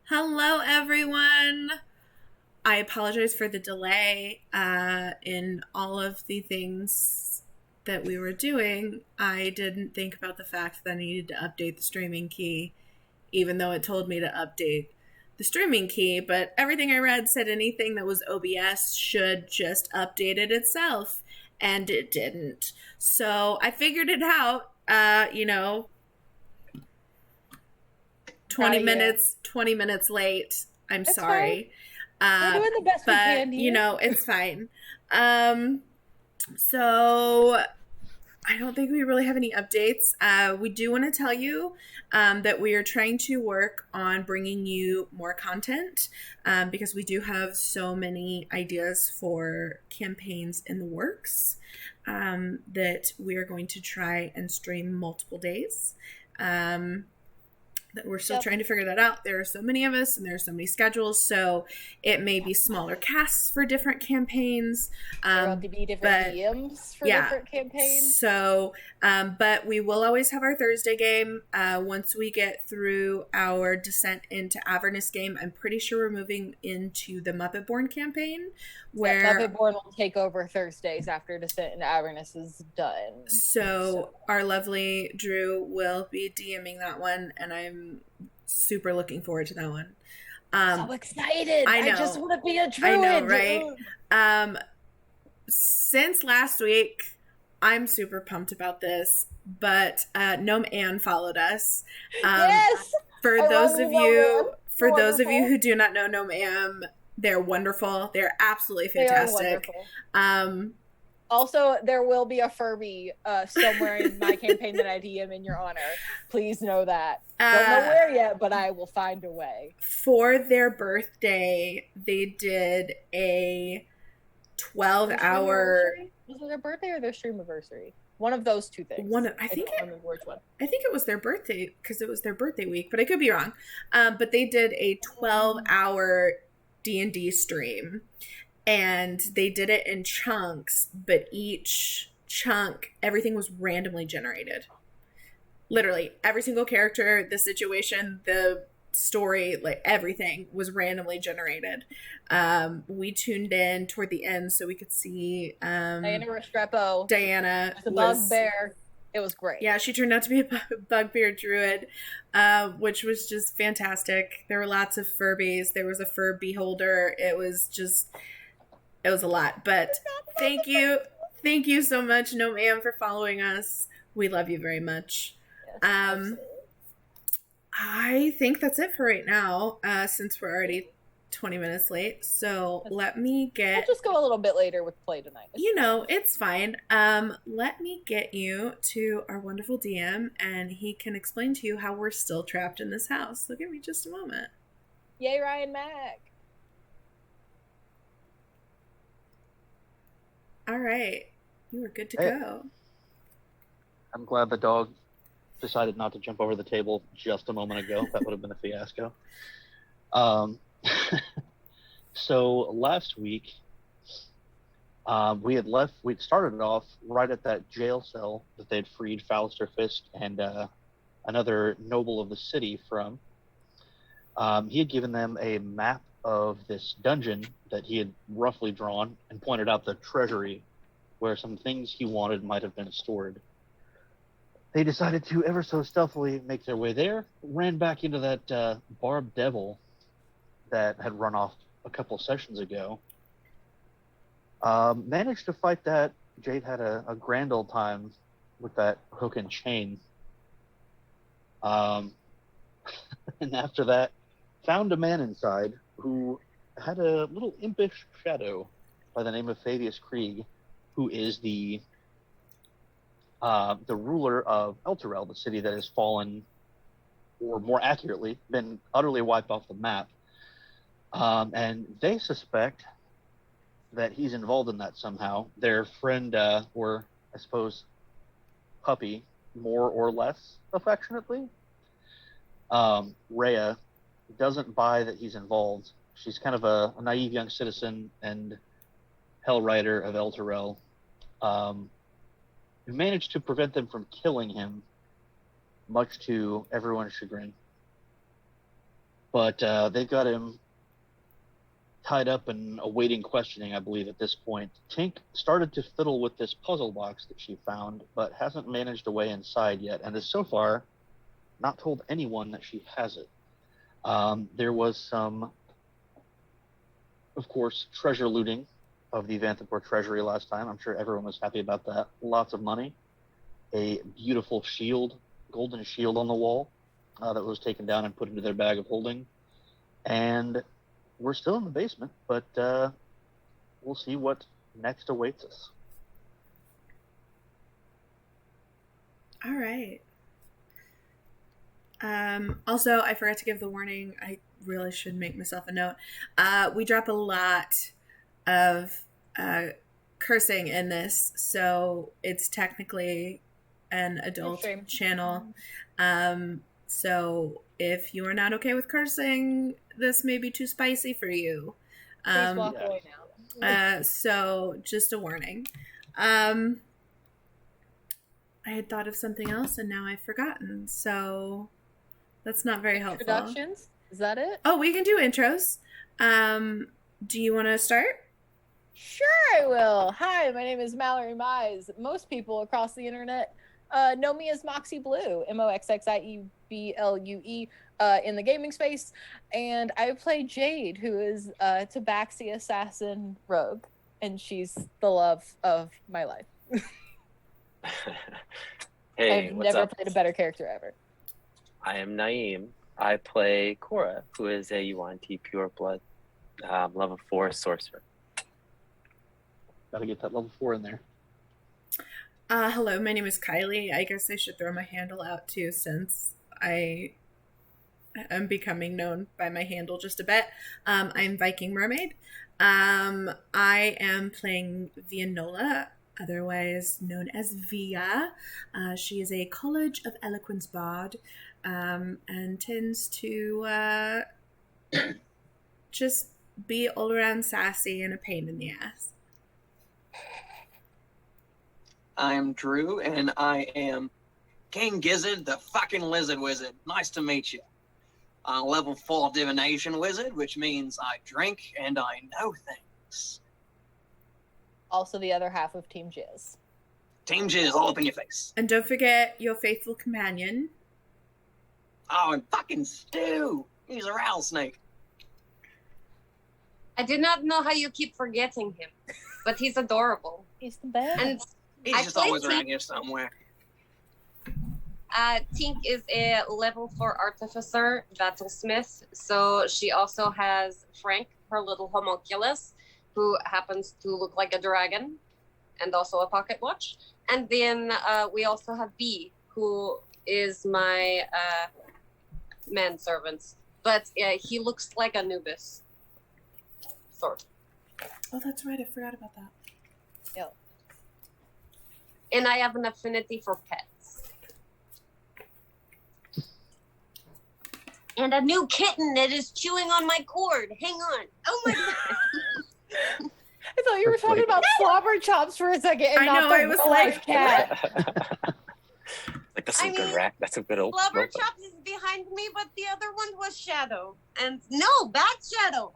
Hello, everyone. I apologize for the delay in all of the things that we were doing. I didn't think about the fact that I needed to update the streaming key, even though it told me to update the streaming key. But everything I read said anything that was OBS should just update it itself, and it didn't. So I figured it out. 20 minutes late. I'm It's fine. sorry. We're doing the best we But can here. it's fine. So I don't think we really have any updates. We do want to tell you that we are trying to work on bringing you more content because we do have so many ideas for campaigns in the works that we are going to try and stream multiple days. That we're still trying to figure that out. There are so many of us and there are so many schedules, so it may be smaller casts for different campaigns. There ought to be different DMs for different campaigns. So, but we will always have our Thursday game. Once we get through our Descent into Avernus game, I'm pretty sure we're moving into the Muppet Born campaign, where Muppet Born will take over Thursdays after Descent into Avernus is done. So our lovely Drew will be DMing that one, and I'm super looking forward to that one. So excited! I just want to be a druid. I know, right? Since last week, I'm super pumped about this. But Gnome Anne followed us. Yes. For those of you who do not know Gnome Anne, they're wonderful. They're absolutely fantastic. They are wonderful. Also, there will be a Furby somewhere in my campaign that I DM in your honor. Please know that. Don't know where yet, but I will find a way. For their birthday, they did a 12-hour... Was it their birthday or their streamiversary? One of those two things. I think it was their birthday, because it was their birthday week, but I could be wrong. But they did a 12-hour D&D stream. And they did it in chunks, but each chunk, everything was randomly generated. Literally, every single character, the situation, the story, like everything was randomly generated. We tuned in toward the end so we could see Diana Restrepo. Diana was a bugbear. It was great. Yeah, she turned out to be a bugbear druid, which was just fantastic. There were lots of Furbies. There was a fur beholder. It was a lot, but thank you so much, Gnome Anne, for following us. We love you very much. Yes, I think that's it for right now, since we're already 20 minutes late. So let me we'll just go a little bit later with play tonight. It's fine. Let me get you to our wonderful DM, and he can explain to you how we're still trapped in this house. So give me just a moment. Yay, Ryan Mack. All right. You are good to go. I'm glad the dog decided not to jump over the table just a moment ago. That would have been a fiasco. So last week, we'd started off right at that jail cell that they'd freed Falister Fisk and another noble of the city from. He had given them a map of this dungeon that he had roughly drawn and pointed out the treasury where some things he wanted might have been stored. They decided to ever so stealthily make their way there, ran back into that barbed devil that had run off a couple sessions ago. Managed to fight that. Jade had a grand old time with that hook and chain. And after that, found a man inside who had a little impish shadow by the name of Fabius Krieg, who is the ruler of Elturel, the city that has fallen, or more accurately, been utterly wiped off the map. And they suspect that he's involved in that somehow. Their friend, or I suppose puppy, more or less affectionately, Rhea, doesn't buy that he's involved. She's kind of a naive young citizen and Hell Rider of Elturel, who managed to prevent them from killing him, much to everyone's chagrin. But they've got him tied up and awaiting questioning, I believe, at this point. Tink started to fiddle with this puzzle box that she found, but hasn't managed a way inside yet, and has so far not told anyone that she has it. There was some, of course, treasure looting of the Vanthapur treasury last time. I'm sure everyone was happy about that. Lots of money. A beautiful shield, golden shield on the wall that was taken down and put into their bag of holding. And we're still in the basement, but we'll see what next awaits us. All right. Also, I forgot to give the warning. I really should make myself a note. We drop a lot of cursing in this, so it's technically an adult channel. So if you are not okay with cursing, this may be too spicy for you. Please walk away now. So just a warning. I had thought of something else and now I've forgotten. So that's not very helpful. Introductions? Is that it? Oh, we can do intros. Do you want to start? Sure, I will. Hi, my name is Mallory Mize. Most people across the internet know me as Moxie Blue, MOXXIEBLUE, in the gaming space. And I play Jade, who is Tabaxi Assassin Rogue, and she's the love of my life. Hey, I've what's never up? played a better character ever. I am Naeem. I play Cora, who is a UNT pureblood, level 4 sorcerer. Gotta get that level 4 in there. Hello, my name is Kylie. I guess I should throw my handle out too, since I am becoming known by my handle just a bit. I'm Viking Mermaid. I am playing Vianola, otherwise known as Via. She is a College of Eloquence bard, and tends to just be all around sassy and a pain in the ass. I'm Drew, and I am King Gizzard, the fucking lizard wizard. Nice to meet you. I'm a level 4 divination wizard, which means I drink and I know things. Also the other half of Team Jizz. Team Jizz all up in your face. And don't forget your faithful companion. Oh, and fucking Stu. He's a rattlesnake. I did not know how you keep forgetting him, but he's adorable. He's the best. And He's I just play always Tink. around here somewhere. Tink is a level 4 artificer, battlesmith, so she also has Frank, her little homunculus, who happens to look like a dragon, and also a pocket watch. And then we also have B, who is my manservant, but he looks like Anubis. Sort. Oh, that's right. I forgot about that. Yep. And I have an affinity for pets. And a new kitten that is chewing on my cord. Hang on. Oh my god. I thought you were talking about slobber chops for a second, and I not know, the I was real-life like- cat. Like, that's some good rack. That's a good old Blubber robot. Chops is behind me, but the other one was Shadow. And no, Bat Shadow.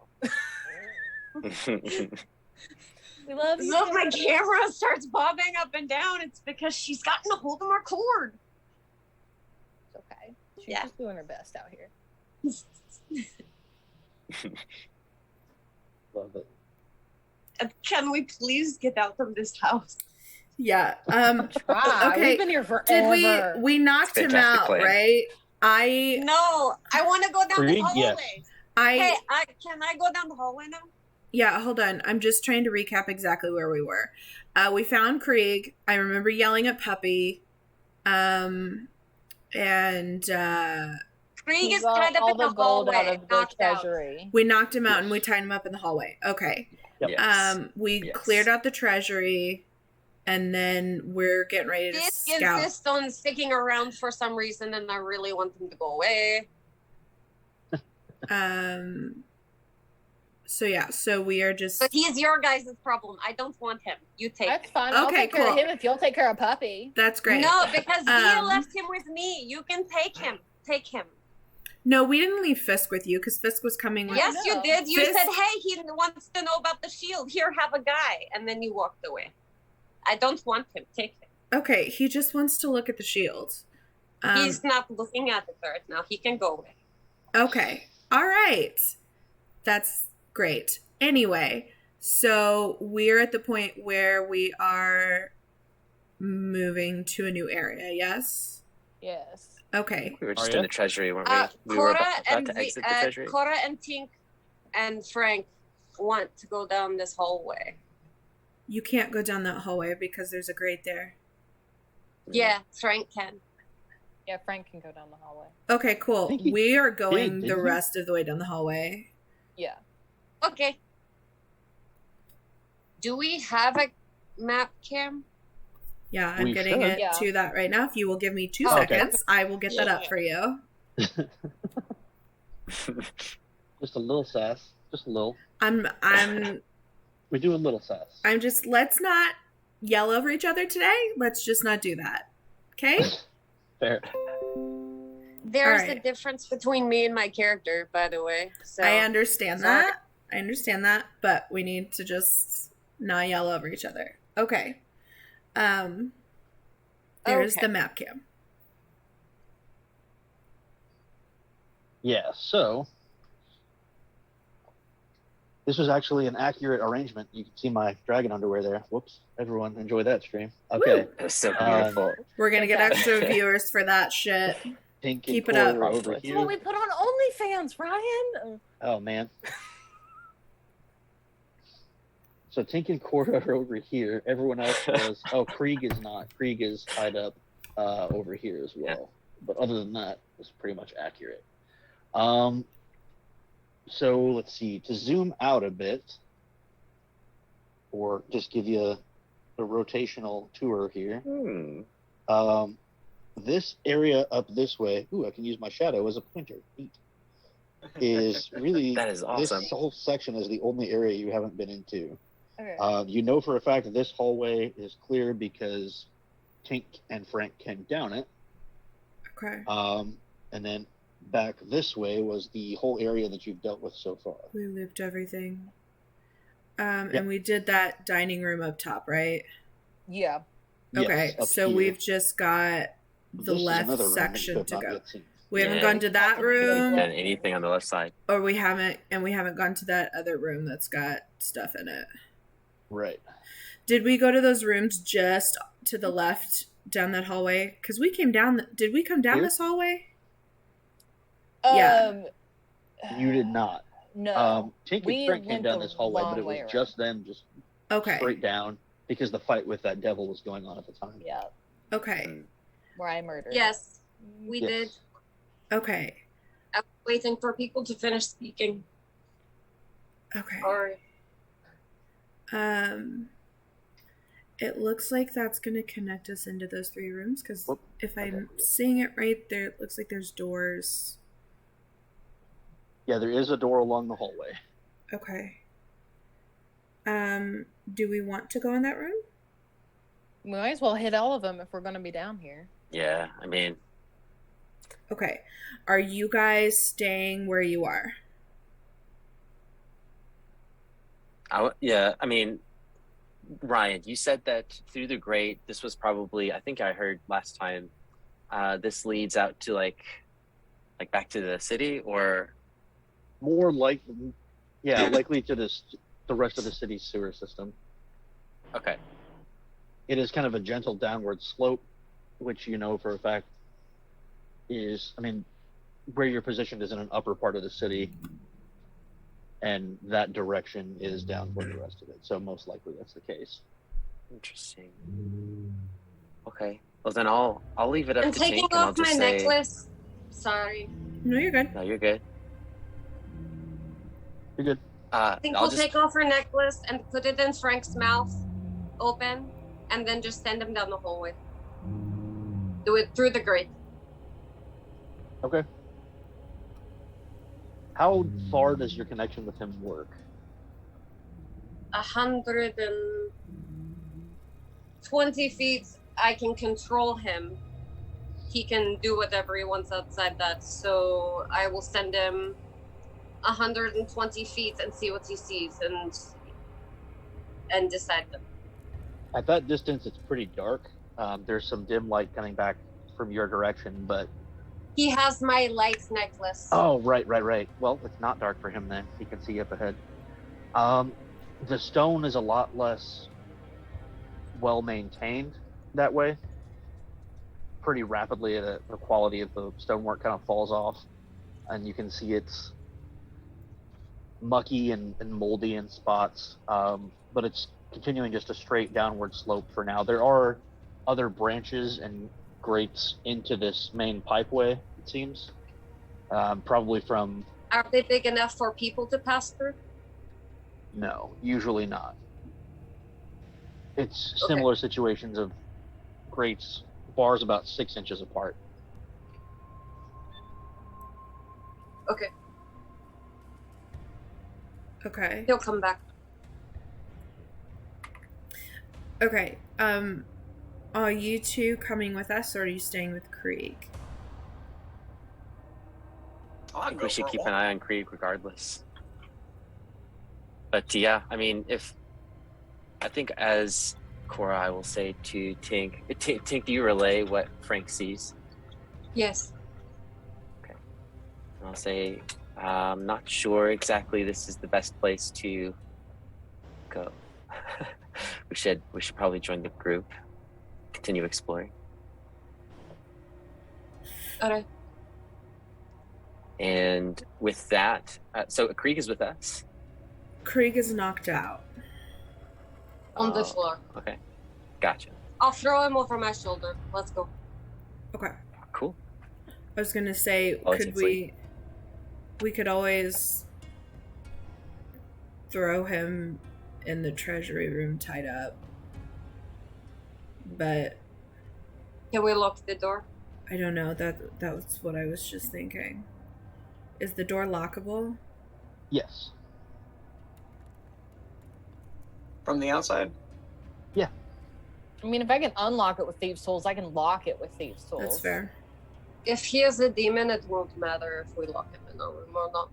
We love you. So if my camera starts bobbing up and down, it's because she's gotten a hold of our cord. It's okay. She's Yeah. just doing her best out here. Love it. Can we please get out of this house? Yeah. Wow, Okay, we've been here Did forever. we knocked him Fantastic out, plan. right? I No, I want to go down the Krieg, hallway. yes. Hey, can I go down the hallway now? Yeah, hold on. I'm just trying to recap exactly where we were. We found Krieg. I remember yelling at Puppy. And Krieg We is got tied up all in the the gold hallway, out of the knocked out. treasury. we knocked him out and we tied him up in the hallway. Okay. Yes. We Yes. cleared out the treasury, and then we're getting ready to This scout. insists on sticking around for some reason, and I really want him to go away. So yeah, so we are just But he's your guys' problem. I don't want him. You take That's him. fine. I'll Okay, take care of cool. him if you'll take care of Puppy. that's great. No, because Via Um, left him with me. You can take him. Take him. No, we didn't leave Fisk with you because Fisk was coming with. Yes, you did. You Fisk- said, "Hey, he wants to know about the shield. Here, have a guy," and then you walked away. I don't want him. Take him. Okay, he just wants to look at the shield. He's not looking at it right now. He can go away. Okay. All right. That's great. Anyway, so we're at the point where we are moving to a new area, yes? Yes. Okay. We were just Are in ya? the treasury, weren't we? We were about to exit the treasury. Cora and Tink and Frank want to go down this hallway. You can't go down that hallway because there's a grate there. Yeah, Frank can. Yeah, Frank can go down the hallway. Okay, cool. think he We are going did, the didn't he? rest of the way down the hallway. Yeah. Okay. Do we have a map cam? Yeah, I'm We getting should. it Yeah. to that right now. If you will give me 2 Oh, okay. seconds, I will get that up Yeah. for you. Just a little sass. Just a little. I'm We do a little sass. just let's not yell over each other today. Let's just not do that. Okay? Fair. There's Alright. a difference between me and my character, by the way. So I understand Sorry. that. I understand that, but we need to just not yell over each other. Okay. There's Okay. the map cam. Yeah, so this was actually an accurate arrangement. You can see my dragon underwear there. Whoops. Everyone enjoy that stream. Okay. That's so Um, beautiful. We're gonna get Okay. extra viewers for that shit. Pink and Keep it up. Cora over That's here. Oh, we put on OnlyFans, Ryan. Oh man. So Tink and Cora are over here. Everyone else was. Oh, Krieg is not. Krieg is tied up over here as well. But other than that, it's pretty much accurate. So let's see. To zoom out a bit, or just give you a rotational tour here. This area up this way. Ooh, I can use my shadow as a pointer. Neat. Is really That is awesome. This whole section is the only area you haven't been into. Okay. You know for a fact that this hallway is clear because Tink and Frank came down it. Okay. And then back this way was the whole area that you've dealt with so far. We looped everything. And we did that dining room up top, right? Yeah. Okay, Yes, up so here. we've just got the This is left another room that you section have to not go. yet seen. We haven't Yeah. gone to that room, And anything on the left side. or we haven't gone to that other room that's got stuff in it. Right. Did we go to those rooms just to the left down that hallway? Because we came down. Did we come down Here? this hallway? Yeah. You did not. No. Tink We and Frank came went down the this hallway, but long it was way just them, just Okay. straight down, because the fight with that devil was going on at the time. Yeah. Okay. Where I murdered. Yes, we Yes. did. Okay. I'm waiting for people to finish speaking. Okay. Or It looks like that's going to connect us into those 3 rooms, because Whoop. if I'm Okay. seeing it right there, it looks like there's doors. Yeah, there is a door along the hallway. Okay. Do we want to go in that room? We might as well hit all of them if we're going to be down here. Yeah, I mean, Okay. Are you guys staying where you are? yeah, I mean, Ryan, you said that through the grate, this was probably, I think I heard last time, this leads out to like back to the city, or More like, yeah, likely to the rest of the city's sewer system. okay, It is kind of a gentle downward slope, which you know for a fact is, I mean, where you're positioned is in an upper part of the city, and that direction is down for the rest of it. So most likely that's the case. interesting. Okay, well then I'll leave it up I'm to taking Tink, and I'll off my just say, necklace. Sorry. No, you're good. no, you're good. You're good. I think I'll we'll just take off her necklace and put it in Frank's mouth, open, and then just send him down the hallway. Do it through the grate. Okay. How far does your connection with him work? 120 feet. I can control him. he can do whatever he wants outside that. So I will send him 120 feet and see what he sees and decide them. At that distance, it's pretty dark. There's some dim light coming back from your direction, but... He has my light necklace. Oh, right. Well, it's not dark for him then. He can see up ahead. The stone is a lot less well-maintained that way. Pretty rapidly, the quality of the stonework kind of falls off, and you can see it's mucky and moldy in spots, but it's continuing just a straight downward slope for now. There are other branches and grates into this main pipeway, it seems. Probably from... Are they big enough for people to pass through? No, usually not. It's similar situations of grates, bars about 6 inches apart. Okay. Okay. He'll come back. Okay. Are you two coming with us, or are you staying with Krieg? I think we should keep an eye on Krieg regardless. But yeah, I mean, I think as Cora, I will say to Tink, Tink, do you relay what Frank sees? Yes. Okay. And I'll say, I'm not sure exactly this is the best place to go. we should probably join the group, continue exploring. All right. And with that, so Krieg is with us. Krieg is knocked out. On the floor. Okay. Gotcha. I'll throw him over my shoulder. Let's go. Okay. Cool. I was gonna say, could we could always throw him in the treasury room tied up. But can we lock the door? I don't know. That was what I was just thinking. Is the door lockable? Yes. From the outside? Yeah. I mean, if I can unlock it with Thieves' Tools, I can lock it with Thieves' Tools. That's fair. If he is a demon, it won't matter if we lock him in a room or not.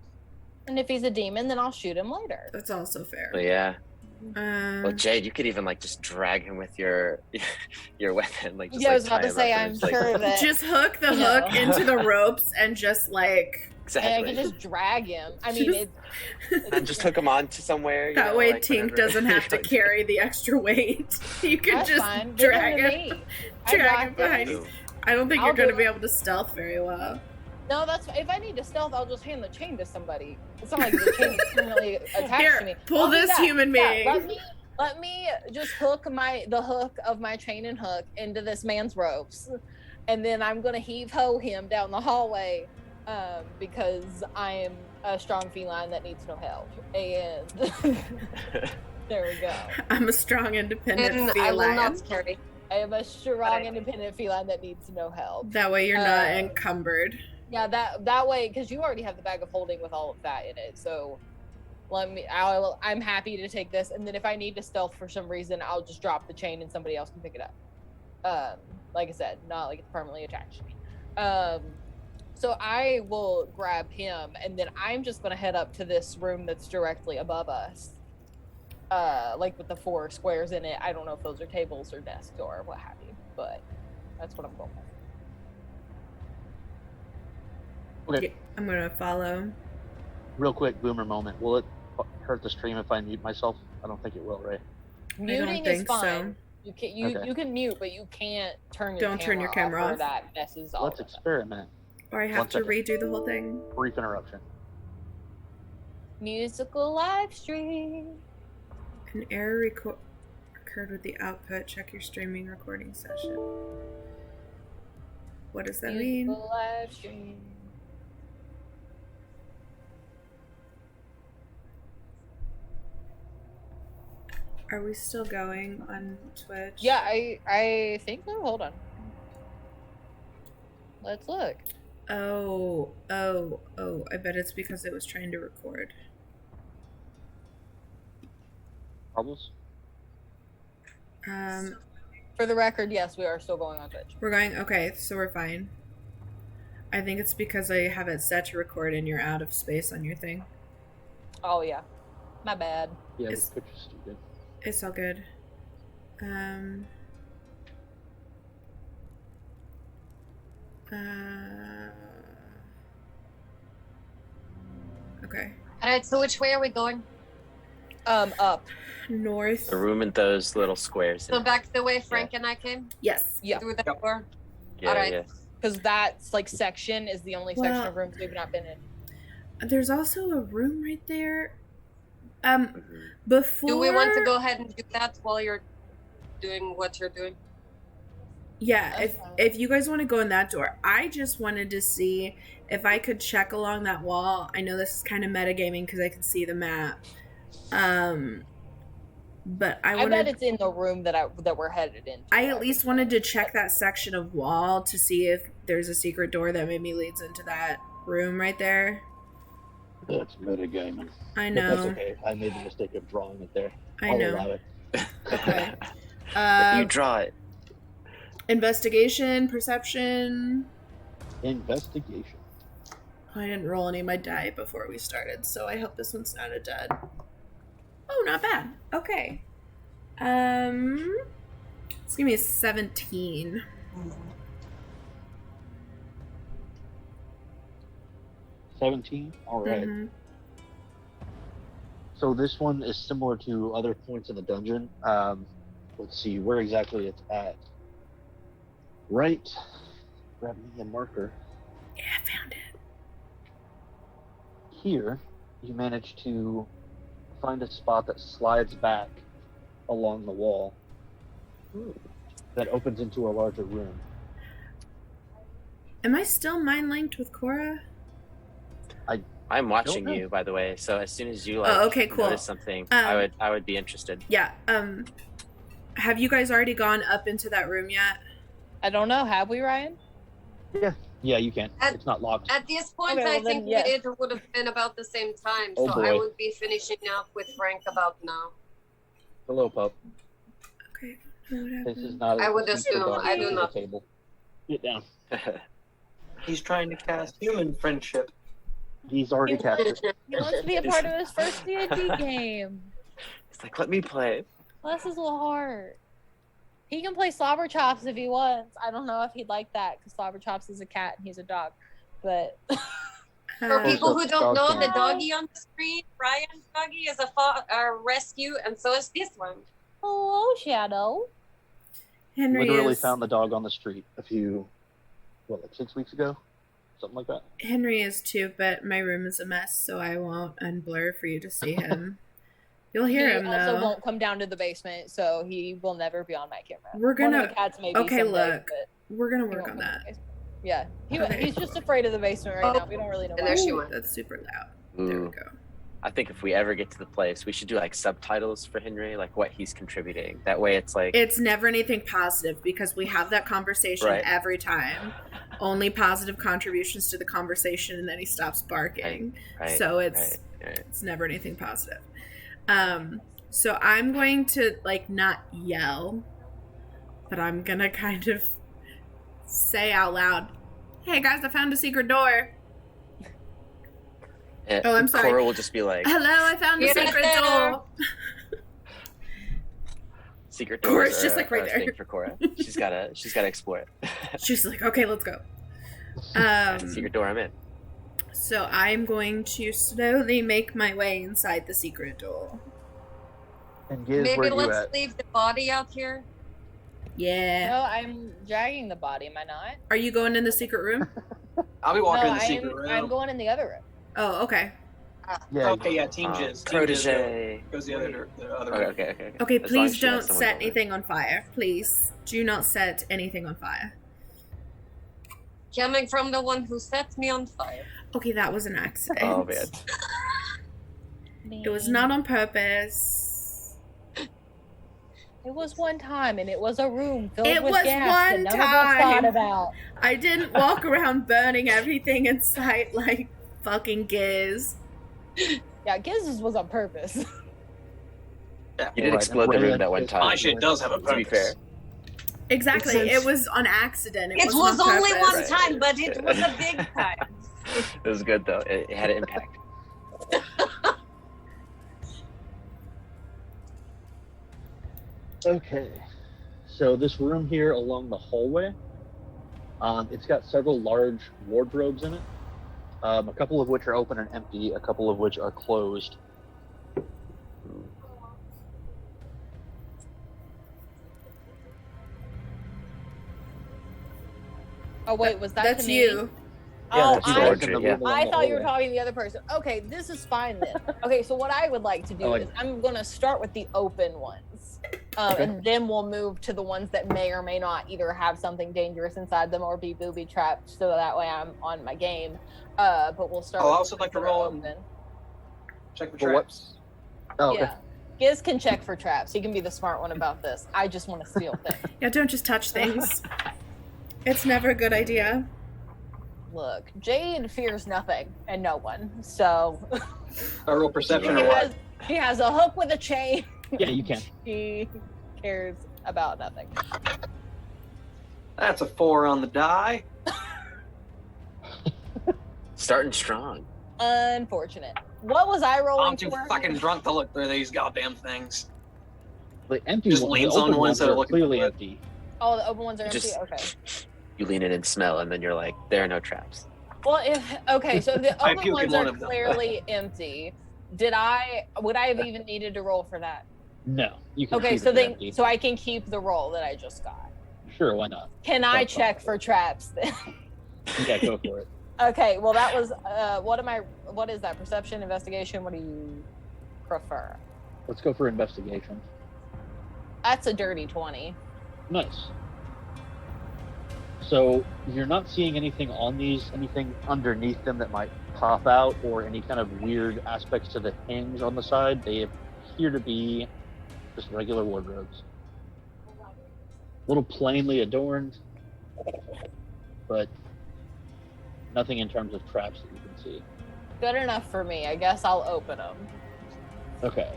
And if he's a demon, then I'll shoot him later. That's also fair. But yeah. Well, Jade, you could even just drag him with your weapon. Just, I was about to say, I'm sure that just hook the hook into the ropes and just exactly. And I can just drag him. I mean, and just hook him on to somewhere. That way, Tink doesn't have to carry the extra weight. You can just drag him. Drag him behind you. I don't think you're going to be able to stealth very well. No, that's if I need to stealth, I'll just hand the chain to somebody. It's not like the chain is permanently attached to me. Pull this human being. Let me just hook the hook of my chain and hook into this man's ropes, and then I'm gonna heave-ho him down the hallway, because I am a strong feline that needs no help. And there we go. I'm a strong, independent feline. I will not carry. I am a strong, independent feline that needs no help. That way, you're not encumbered. Yeah, that way, because you already have the bag of holding with all of that in it. So, I'm happy to take this, and then if I need to stealth for some reason, I'll just drop the chain and somebody else can pick it up. Like I said, not like it's permanently attached to me. So I will grab him, and then I'm just gonna head up to this room that's directly above us. Like with the 4 squares in it. I don't know if those are tables or desks or what have you, but that's what I'm going with. Okay. Yeah, I'm gonna follow. Real quick, boomer moment. Will it hurt the stream if I mute myself? I don't think it will, right? Muting is fine. So. You can mute, but you can't turn your camera off. That messes all. Let's experiment. Or I have to redo the whole thing. Brief interruption. Musical live stream. An error occurred with the output. Check your streaming recording session. What does that mean? Musical live stream. Are we still going on Twitch? Yeah, I think so. Hold on. Let's look. Oh, I bet it's because it was trying to record. Problems? For the record, yes, we are still going on Twitch. We're going, okay, so we're fine. I think it's because I have it set to record and you're out of space on your thing. Oh, yeah. My bad. Yeah, It's- this picture's stupid. It's all good. Okay. Alright, so which way are we going? Up. North. The room in those little squares. So back the way Frank and I came? Yes. Yeah. Through the door? Yeah, Alright. yeah. Because that's, like, section is the only section Well- of rooms we've not been in. There's also a room right there. Mhm. Before. Do we want to go ahead and do that while you're doing what you're doing? Yeah, Okay. if you guys want to go in that door, I just wanted to see if I could check along that wall. I know this is kind of metagaming because I can see the map. But I I wanted. bet it's in the room that we're headed into. I at least wanted to check that section of wall to see if there's a secret door that maybe leads into that room right there. That's metagaming. I But know. that's okay. I made the mistake of drawing it there. I I'll know. allow it. Okay. You draw it. Investigation, perception. Investigation. I didn't roll any of my die before we started, so I hope this one's not a dud. Oh, not bad. Okay. Let's give me a 17. 17? Alright. Mhm. So this one is similar to other points in the dungeon. Let's see where exactly it's at. Right. Grab me a marker. Yeah, I found it. Here, you manage to find a spot that slides back along the wall that opens into a larger room. Am I still mind linked with Cora? I'm watching know. you, by the way. So as soon as you okay, cool. notice something, I would be interested. Yeah. Have you guys already gone up into that room yet? I don't know. Have we, Ryan? Yeah, you can. At- It's not locked. At this point, Okay, well I then, think yes. it would have been about the same time, Oh, so boy. I would be finishing up with Frank about now. Hello, pup. Okay. What This is happened? not. I a would secret assume. dog I do under the not. Table. Get down. He's trying to cast human friendship. He's already cast it. He wants to be a part of his first D&D game. It's like, let me play. Bless his little heart. He can play Slobber Chops if he wants. I don't know if he'd like that because Slobber Chops is a cat and he's a dog. But For people who don't Dog know, can. the doggy on the screen, Ryan's doggy, is a rescue, and so is this one. hello, Shadow. Henry Literally is found the dog on the street a few, like 6 weeks ago? Something like that. Henry is too, but my room is a mess, so I won't unblur for you to see him. You'll hear He him also though. won't come down to the basement, so he will never be on my camera. We're One of gonna- the cats maybe okay, someday, look. but We're gonna he work won't on come to the that. basement. Yeah, Okay. he's just afraid of the basement right now. We don't really know And why. there she Ooh, went. that's super loud. There we Ooh. go. I think if we ever get to the place, we should do like subtitles for Henry, like what he's contributing. That way, it's like It's never anything positive because we have that conversation Right. every time. Only positive contributions to the conversation, and then he stops barking. right, So it's right. it's never anything positive. So I'm going to like not yell, but I'm gonna kind of say out loud, "Hey guys, I found a secret door. And Oh, I'm sorry. Cora will just be like, Hello, I found a Get secret there." door." secret Cora's doors just, are like, right a there. thing for Cora. She's gotta explore it. She's like, "Okay, let's go." That's the secret door I'm in. So I'm going to slowly make my way inside the secret door. And Giz, where Maybe you let's at? leave the body out here. Yeah. No, I'm dragging the body. Am I not? Are you going in the secret room? I'll be No, walking in the secret room. I'm going in the other room. Oh, okay. Yeah. Okay, yeah, Team Jizz. Team Jizz Protege. goes the other Okay, room. okay. Okay, As long as please she has don't someone set over. anything on fire. Please do not set anything on fire. Coming from the one who set me on fire. Okay, that was an accident. Oh man. It was not on purpose. It was one time, and it was a room filled It with was gas one that none of us thought time. about. I didn't walk around burning everything in sight like fucking Giz. Yeah, Giz's was on purpose. Yeah. You did Right, explode the and room red that one is- time. My shit does have a To be purpose. fair. Exactly. Makes sense. It was on accident. It wasn't was on only purpose. one time, but it was a big time. It was good though. It had an impact. Okay. So this room here along the hallway, it's got several large wardrobes in it. A couple of which are open and empty, a couple of which are closed. Oh wait, was that That's to me? you. Oh, that's you, I, Audrey, yeah. I thought you were talking to the other person. Okay, this is fine then. Okay, so what I would like to do Oh, is I'm going to start with the open ones. Okay. And then we'll move to the ones that may or may not either have something dangerous inside them or be booby trapped, so that way I'm on my game. But we'll start I'll with also the like to ones that are roll open. Check for For what? traps. Oh, okay. Yeah. Giz can check for traps. He can be the smart one about this. I just want to steal things. Yeah, don't just touch things. It's never a good idea. Look, Jade fears nothing and no one, so I roll perception she or what? has a hook with a chain. Yeah, you can. She cares about nothing. That's a 4 on the die. Starting strong. Unfortunate. What was I rolling I'm too for? fucking drunk to look through these goddamn things. The empty Just ones, leans the on open one ones side are looking clearly for it. empty. Oh, the open ones are Just- empty? Okay. You lean in and smell, and then you're like, there are no traps. Well, okay, so the I open puke in ones one are of them. clearly empty. Would I have even needed to roll for that? No, you can. Okay, see so that they're then, empty. so I can keep the roll that I just got. Sure, why not? Can I That's fine. check for traps then? Yeah, go for it. Okay, well that was, what is that, perception, investigation, what do you prefer? Let's go for investigation. That's a dirty 20. Nice. So you're not seeing anything on these, anything underneath them that might pop out, or any kind of weird aspects to the hinge on the side. They appear to be just regular wardrobes. A little plainly adorned, but nothing in terms of traps that you can see. Good enough for me. I guess I'll open them. Okay.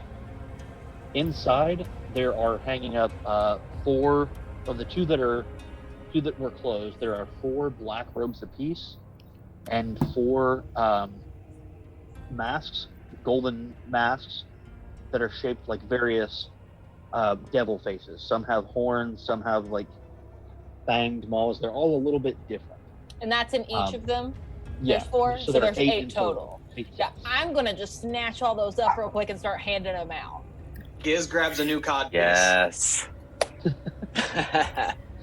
Inside, there are hanging up 4 of the two that were closed. There are 4 black robes apiece, and 4 masks, golden masks, that are shaped like various devil faces. Some have horns, some have like fanged maws. They're all a little bit different. And that's in each of them? Yeah. There's 4, so there are there's 8 in total. 8 Yeah, sets. I'm gonna just snatch all those up real quick and start handing them out. Giz grabs a new cod piece. Yes.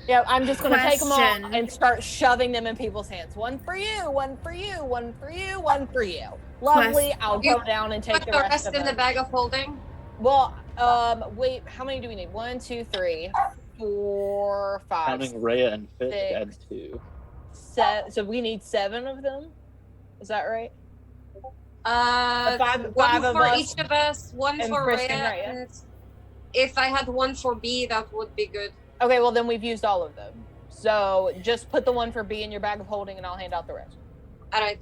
Yeah, I'm just gonna take them all Question. and start shoving them in people's hands. One for you, one for you, one for you, one for you. Lovely. I'll You go down and take Put the the rest rest of in them. the bag of holding. Well, wait, how many do we need? 1, 2, 3, 4, 5, Counting Rhea and Fisk 6. adds 2. So we need 7 of them? Is that right? One five of for us, each of us, one and for Kristen, Rhea. right, yeah. And if I had one for B, that would be good. Okay, well then we've used all of them. So just put the one for B in your bag of holding and I'll hand out the rest. All right.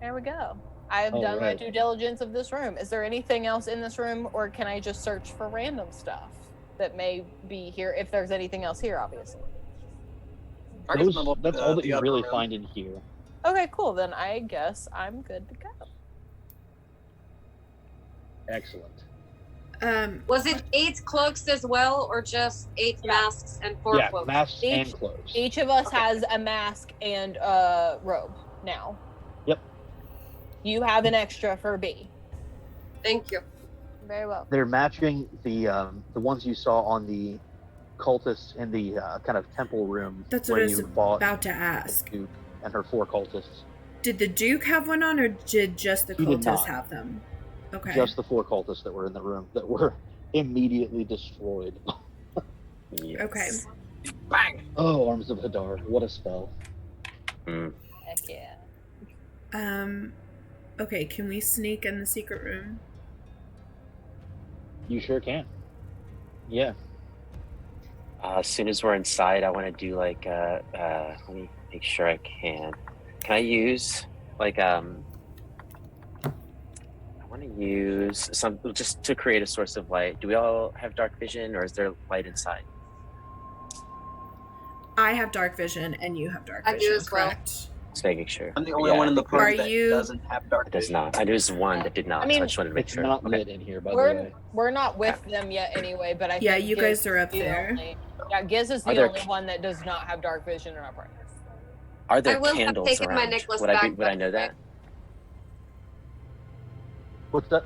There we go. I have All done my right. due diligence of this room. Is there anything else in this room, or can I just search for random stuff that may be here? If there's anything else here, obviously. I guess I'm That's up all that the you upper really room. find in here. Okay, cool. Then I guess I'm good to go. Excellent. Was it 8 cloaks as well, or just 8 Yeah. masks and 4 Yeah, cloaks? masks Each- and clothes. Each of us Okay. has a mask and a robe now. Yep. You have an extra for B. Thank you. Very well. They're matching the ones you saw on the cultists in the kind of temple room That's what where I was you fought about to ask. Duke and her 4 cultists. Did the Duke have one on, or did just the He did cultists not. have them? Okay. Just the 4 cultists that were in the room that were immediately destroyed. Yes. Okay. Bang! Oh, Arms of Hadar, what a spell. Mm. Heck yeah. Okay, can we sneak in the secret room? You sure can. Yeah. As soon as we're inside, I want to do like, let me make sure I can. Can I use like, I want to use some just to create a source of light. Do we all have dark vision, or is there light inside? I have dark vision, and you have dark I do vision, as well. Just making sure. I'm the only one in the party that doesn't have dark It does vision. not. I knew there's one that did not. I mean, so I just wanted to make It's sure. not Okay. lit in here, by the way. We're not with them yet anyway, but I Yeah, think you Giz guys are up is the there. Giz is Are the there- only one that does not have dark vision in our party. Are I there will have candles taken my around? necklace Would I back, would I but- know that? What's that?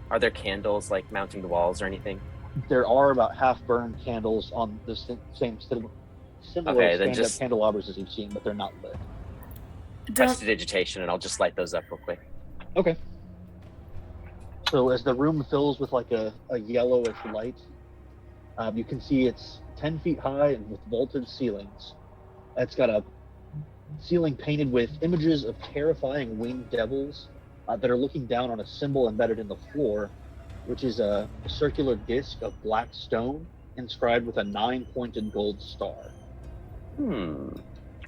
Are there candles like mounting the walls or anything? There are about half-burned candles on the same similar Okay, then stand-up just- candelabras as you've seen, but they're not lit. Press Don't. digitation, and I'll just light those up real quick. Okay. So as the room fills with like a yellowish light, you can see it's 10 feet high and with vaulted ceilings. It's got a ceiling painted with images of terrifying winged devils that are looking down on a symbol embedded in the floor, which is a circular disc of black stone inscribed with a 9-pointed gold star.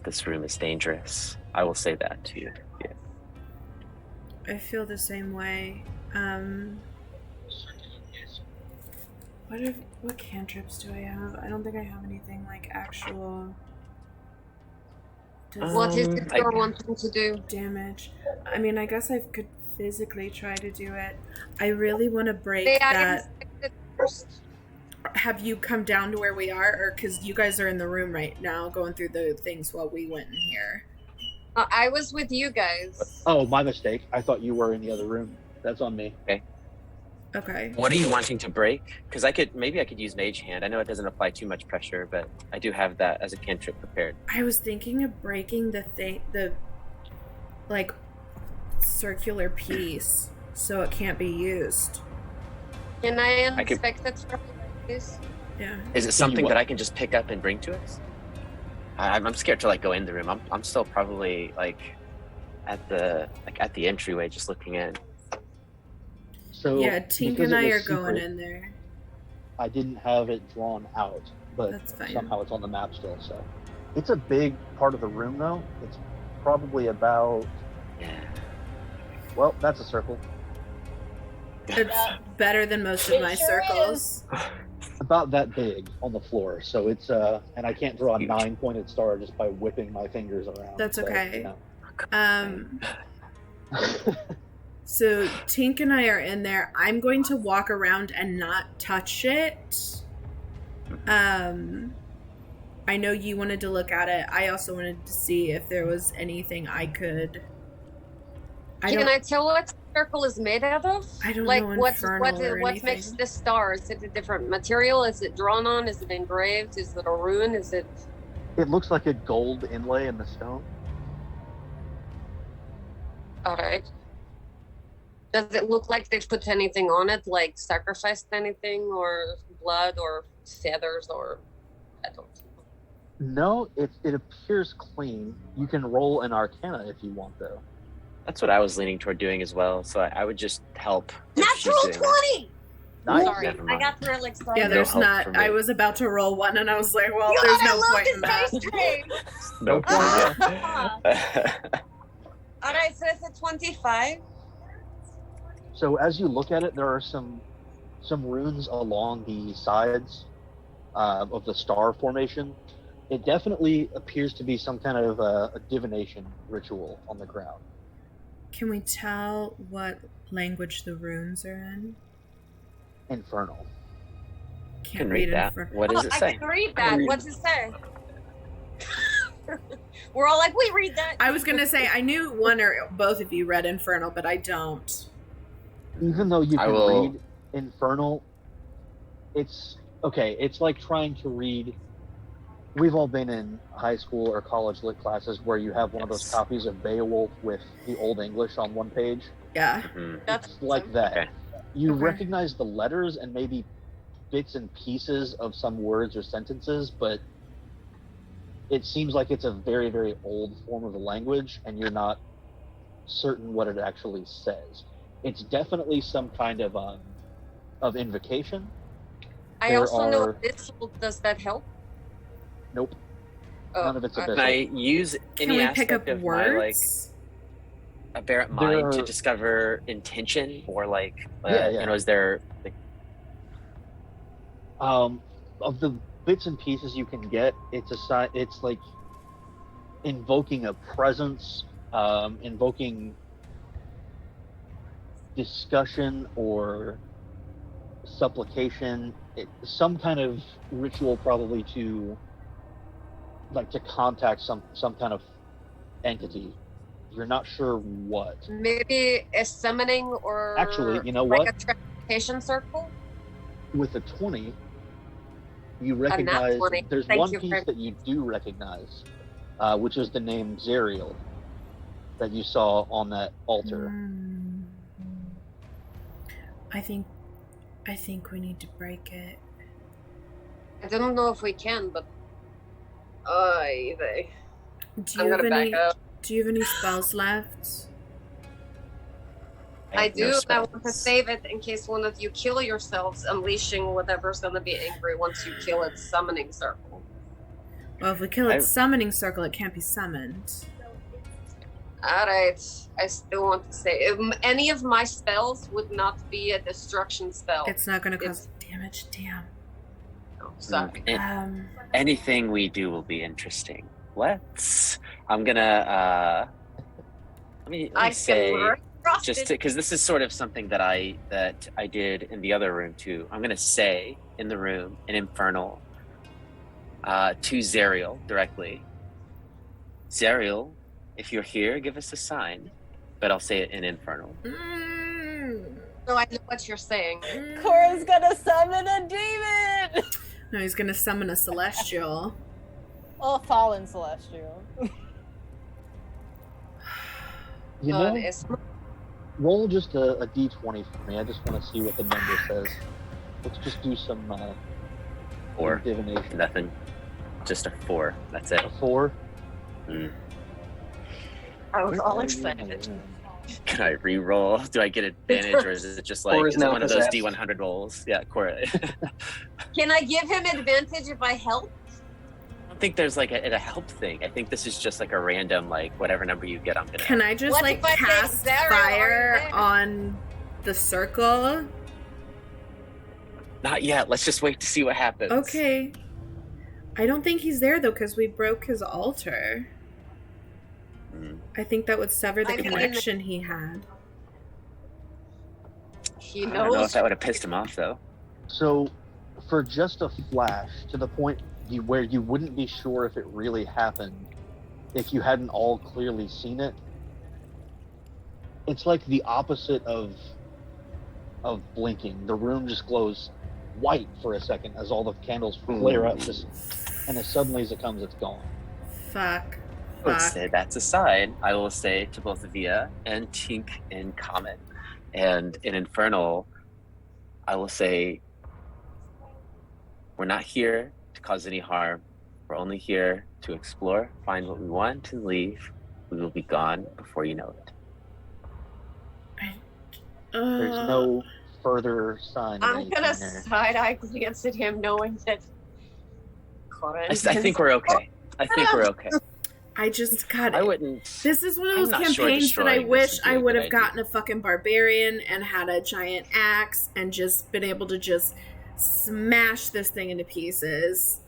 This room is dangerous. I will say that to you. Yeah. I feel the same way. What cantrips do I have? I don't think I have anything like actual. What is it I- you're wanting to do? Damage. I mean, I guess I could physically try to do it. I really want to break May I that. inspect it first? Have you come down to where we are, or because you guys are in the room right now, going through the things while we went in here? I was with you guys. Oh, my mistake. I thought you were in the other room. That's on me. Okay. What are you wanting to break? Because I could use Mage Hand. I know it doesn't apply too much pressure, but I do have that as a cantrip prepared. I was thinking of breaking the like circular piece so it can't be used. Can I I could- inspect it first, please? Yeah. Is it something what? that I can just pick up and bring to us? I'm scared to like go in the room. I'm still probably like at the entryway, just looking in. So Yeah, Tink because and it I was are going secret, in there. I didn't have it drawn out, but That's fine. somehow it's on the map still. So it's a big part of the room, though. It's probably about, Yeah. well, that's a circle. It's better than most of It my sure circles. About that big on the floor. So it's and I can't draw a Huge. 9-pointed star just by whipping my fingers around. That's so, okay. you know. So Tink and I are in there. I'm going to walk around and not touch it. I know you wanted to look at it. I also wanted to see if there was anything I could. Can I tell what the circle is made out of? I don't like know what infernal or what makes anything. the star? Is it a different material? Is it drawn on? Is it engraved? Is it a rune? Is it? It looks like a gold inlay in the stone. All right. Does it look like they've put anything on it, like sacrificed anything, or blood, or feathers, or I don't know. No, it appears clean. You can roll an Arcana if you want, though. That's what I was leaning toward doing as well. So I would just help. if she's Natural doing that. 20! Nice. Sorry, Never I mind. got through it like sorry. Yeah, No there's help not. for me. I was about to roll one, and I was like, "Well, God, there's I no love point in this that." dice tray. No problem. All right, so it's a 25. So as you look at it, there are some runes along the sides of the star formation. It definitely appears to be some kind of a divination ritual on the ground. Can we tell what language the runes are in? Infernal. Can't Can read that. infernal. What does Oh, it I say? can read that. What's it say? We're all like, we read that. I was gonna say I knew one or both of you read infernal, but I don't. Even though you I can will- read infernal, it's okay. It's like trying to read. We've all been in high school or college lit classes where you have one of those Yes. copies of Beowulf with the Old English on one page. Yeah. Mhm. That's It's like that. Okay. You Okay. recognize the letters and maybe bits and pieces of some words or sentences, but it seems like it's a very, very old form of the language, and you're not certain what it actually says. It's definitely some kind of invocation. I There also know are- abyssal. Does that help? Nope, Oh, none of it's okay. abyssal. Can I use Can any we pick aspect up of my like? words? bear it in mind to discover intention, or like, is there like, of the bits and pieces you can get, it's like invoking a presence, invoking discussion or supplication, some kind of ritual, probably to contact some kind of entity. You're not sure what. Maybe a summoning, or actually, you know like what? a transportation circle. With a 20, you recognize there's one piece that you do recognize, which is the name Zerial that you saw on that altar. I think we need to break it. I don't know if we can, but Do you have any spells left? I do. I want to save it in case one of you kill yourselves, unleashing whatever's going to be angry once you kill its summoning circle. Well, if we kill its summoning circle, it can't be summoned. Alright. I still want to say, any of my spells would not be a destruction spell. It's not going to cause damage. Damn. Oh, sorry. Anything we do will be interesting. I'm gonna let me say, just because this is sort of something that I did in the other room too. I'm gonna say in the room an infernal to Zerial directly. Zerial, if you're here, give us a sign. But I'll say it in infernal. So I know what you're saying. Cora's gonna summon a demon. No, he's gonna summon a celestial. Oh, fallen celestial. You know, roll just a d20 for me. I just want to see what the number says. Let's just do some 4. divination. Nothing. Just a 4. That's it. A 4? I was all excited. Can I re-roll? Do I get advantage, or is it just like is it one of those D100 rolls? Yeah, Cora. Can I give him advantage if I help? I don't think there's like a help thing. I think this is just like a random, like whatever number you get, I'm gonna. Can I just cast fire on the circle? Not yet. Let's just wait to see what happens. Okay. I don't think he's there though, because we broke his altar. I think that would sever the connection he had. He knows. I don't know if that would have pissed him off though. So, for just a flash, to the point where you wouldn't be sure if it really happened, if you hadn't all clearly seen it, it's like the opposite of blinking. The room just glows white for a second as all the candles flare up, and as suddenly as it comes, it's gone. Fuck. I would say that's a sign. I will say to both Via and Tink in common, and in Infernal, I will say, we're not here to cause any harm. We're only here to explore, find what we want, and leave. We will be gone before you know it. There's no further sign. I'm gonna side-eye glance at him, knowing that. I think we're okay. I think we're okay. I just got it. I wouldn't. This is one of those campaigns that I wish I would have gotten a fucking barbarian and had a giant axe and just been able to just smash this thing into pieces.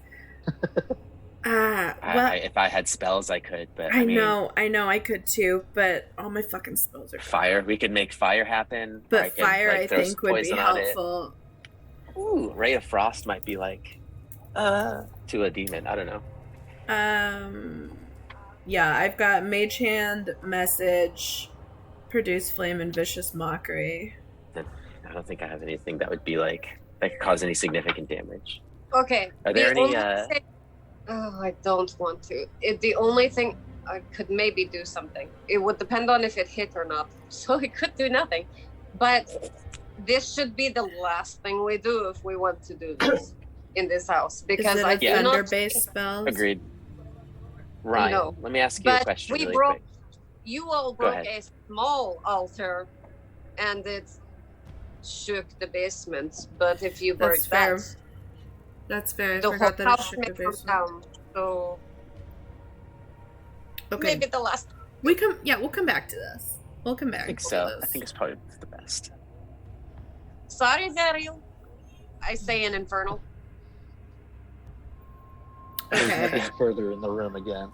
If I had spells, I could, but I know I could too, but all my fucking spells are fire. We could make fire happen. But fire, I think, would be helpful. Ooh, Ray of Frost might be like to a demon. I don't know. Yeah, I've got Mage Hand, Message, Produce Flame, and Vicious Mockery. I don't think I have anything that would be like that could cause any significant damage. Okay. Are there any? I don't want to. The only thing I could maybe do something. It would depend on if it hit or not. So it could do nothing. But this should be the last thing we do if we want to do this in this house, because I do not thunder-based spells. Agreed. Ryan, no. Let me ask you a question really quick. You all broke a small altar, and it shook the basement. But if you broke that, that's fair. I the forgot that whole it house shook may the come basement. down. So Okay. maybe the last. We'll come back to this. We'll come back. I think to so. this. I think it's probably the best. Sorry, Zariel. I say in Infernal. There's Okay. nothing further in the room again.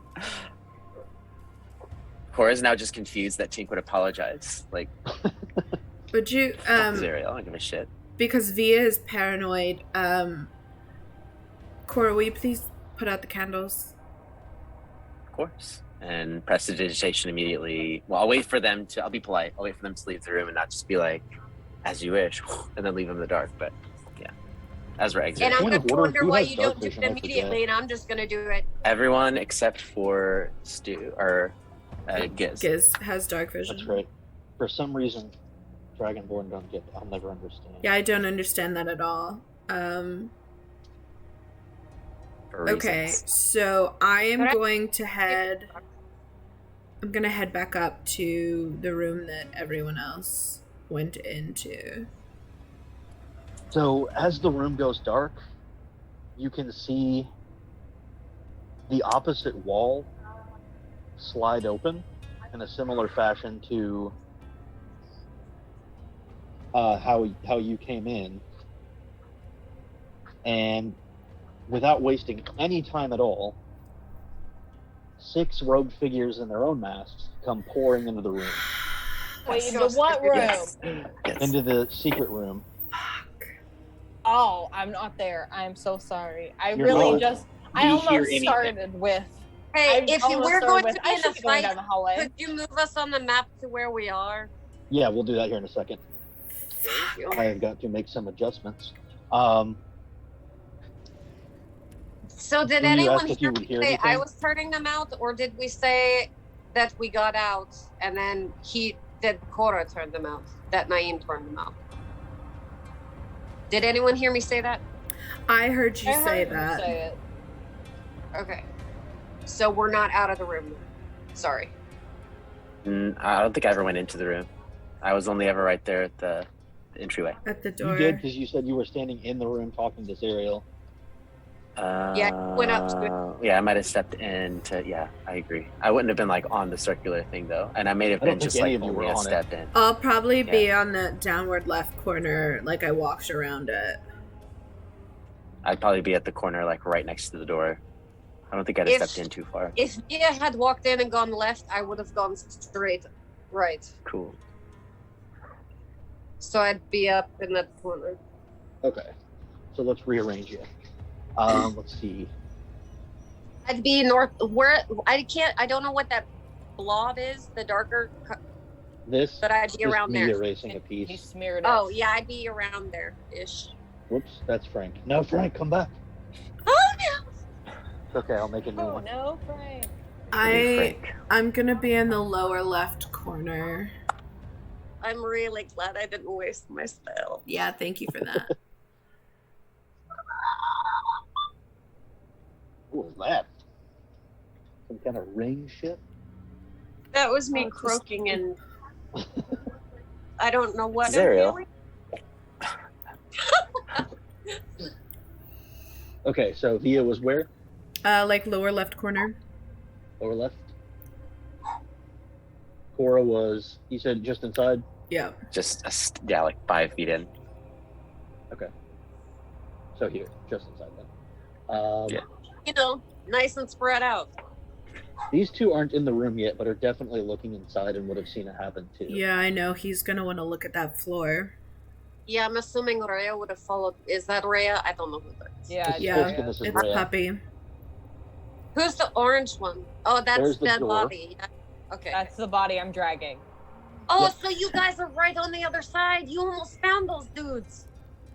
Cora's now just confused that Tink would apologize. Like, Would you Zariel, I don't give a shit. because Via is paranoid, Cora, will you please put out the candles? Of course. And prestidigitation immediately. Well, I'll wait for them to. I'll be polite. I'll wait for them to leave the room and not just be like, "As you wish," and then leave them in the dark. But yeah, as we're And exiting, I'm Point going of to order, wonder who why has you dark don't do vision? it I forget. immediately, and I'm just going to do it. everyone except for Stu or Giz. Giz has dark vision. That's right. For some reason, Dragonborn don't get. I'll never understand. Yeah, I don't understand that at all. For Okay, reasons. so I am But I- going to head. I'm gonna head back up to the room that everyone else went into. So as the room goes dark, you can see the opposite wall slide open in a similar fashion to how you came in, and without wasting any time at all, 6 robed figures in their own masks come pouring into the room, Wait, Yes. into what room? Yes. into the secret room. Fuck. Oh, I'm not there. I'm so sorry. I You're really not. just. Do I you hear almost anything? started with. Hey, I if you almost were started going with, to I be in a should be going fight, down the hallway. could you move us on the map to where we are? Yeah, we'll do that here in a second. Thank you. I have got to make some adjustments. So did You anyone asked if you hear would me hear say I anything? was turning them out, or did we say that we got out and then Cora turned them out? That Naeem turned them out. Did anyone hear me say that? I heard you I say heard that. you say it. Okay. So we're not out of the room. Sorry. I don't think I ever went into the room. I was only ever right there at the entryway. At the You door. did, because you said you were standing in the room talking to Zariel. Yeah, went up to Yeah, I might have stepped into. Yeah, I agree. I wouldn't have been like on the circular thing though, and I may have I don't been think just any like of you only were a on it. step in. I'll probably be on the downward left corner, like I walked around it. I'd probably be at the corner, like right next to the door. I don't think I'd have If- stepped in too far. If Mia had walked in and gone left, I would have gone straight right. Cool. So I'd be up in that corner. Okay. So let's rearrange it. Let's see. I'd be north where I don't know what that blob is, the darker This but I'd is be around me there. erasing a He piece. smeared it. Oh yeah, I'd be around there ish. Whoops, that's Frank. No, Frank, come back. Oh no. Okay, I'll make a new Oh one. no, Frank. I'm gonna be in the lower left corner. I'm really glad I didn't waste my spell. Yeah, thank you for that. What was that? Some kind of ring shit? That was me Oh, just- croaking and I don't know what I'm Zariel. doing. Okay, so Via was where? Like lower left corner. Lower left? Cora was, you said just inside? Yeah. Just like 5 feet in. So here, just inside then. Yeah. You know, nice and spread out. These two aren't in the room yet, but are definitely looking inside and would have seen it happen too. Yeah, I know. He's gonna want to look at that floor. Yeah, I'm assuming Rhea would have followed. Is that Rhea? I don't know who that is. Yeah, It's Yeah. supposed to, this is It's Rhea. Puppy. Who's the orange one? Oh, that's There's the dead door. body. Yeah. Okay. That's the body I'm dragging. Oh, Yep. so you guys are right on the other side. You almost found those dudes.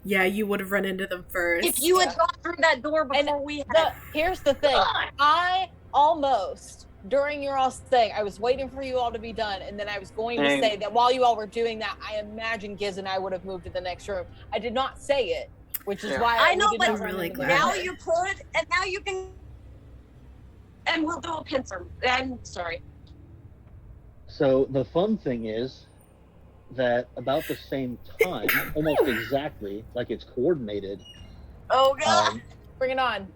Yeah, you would have run into them first. If you had Yeah. gone through that door before we had. Here's the thing. I almost, during your all's thing, I was waiting for you all to be done, and then I was going to Dang. say that while you all were doing that, I imagine Giz and I would have moved to the next room. I did not say it, which is Yeah. why I know, did but not run really into the glad. Now door. you could, and now you can. And we'll do a pincer. I'm sorry. So the fun thing is that about the same time, almost exactly, like it's coordinated, Oh god. um, Bring it on.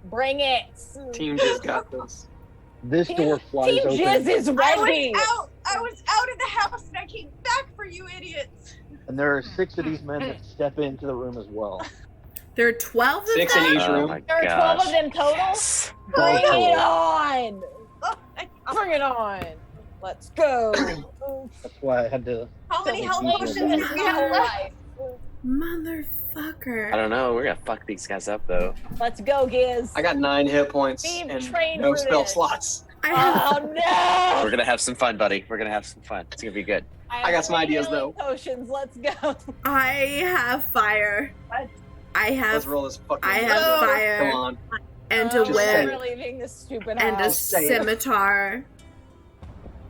Bring it. Team just got this. This door flies Team open. Jizz is ready. I was out of the house and I came back for you idiots. And there are 6 of these men that step into the room as well. There are 12 of 6 them? in each Oh room. my There are 12 of them total? Yes. Twelve Bring it total. on! Oh, my God. Bring it on! Let's go! That's why I had to. How many health Double potions equal. do we have left? Motherfucker. I don't know. We're gonna fuck these guys up though. Let's go, Giz. I got 9 hit points Team and trained no for spell this. slots. I have, Oh no! We're gonna have some fun, buddy. We're gonna have some fun. It's gonna be good. I got some have ideas, healing though. Potions, let's go. I have fire. What? I Let's have roll this fucking. I have Oh. fire Come on. and a Just say We're whip leaving this stupid and a house. say it. scimitar.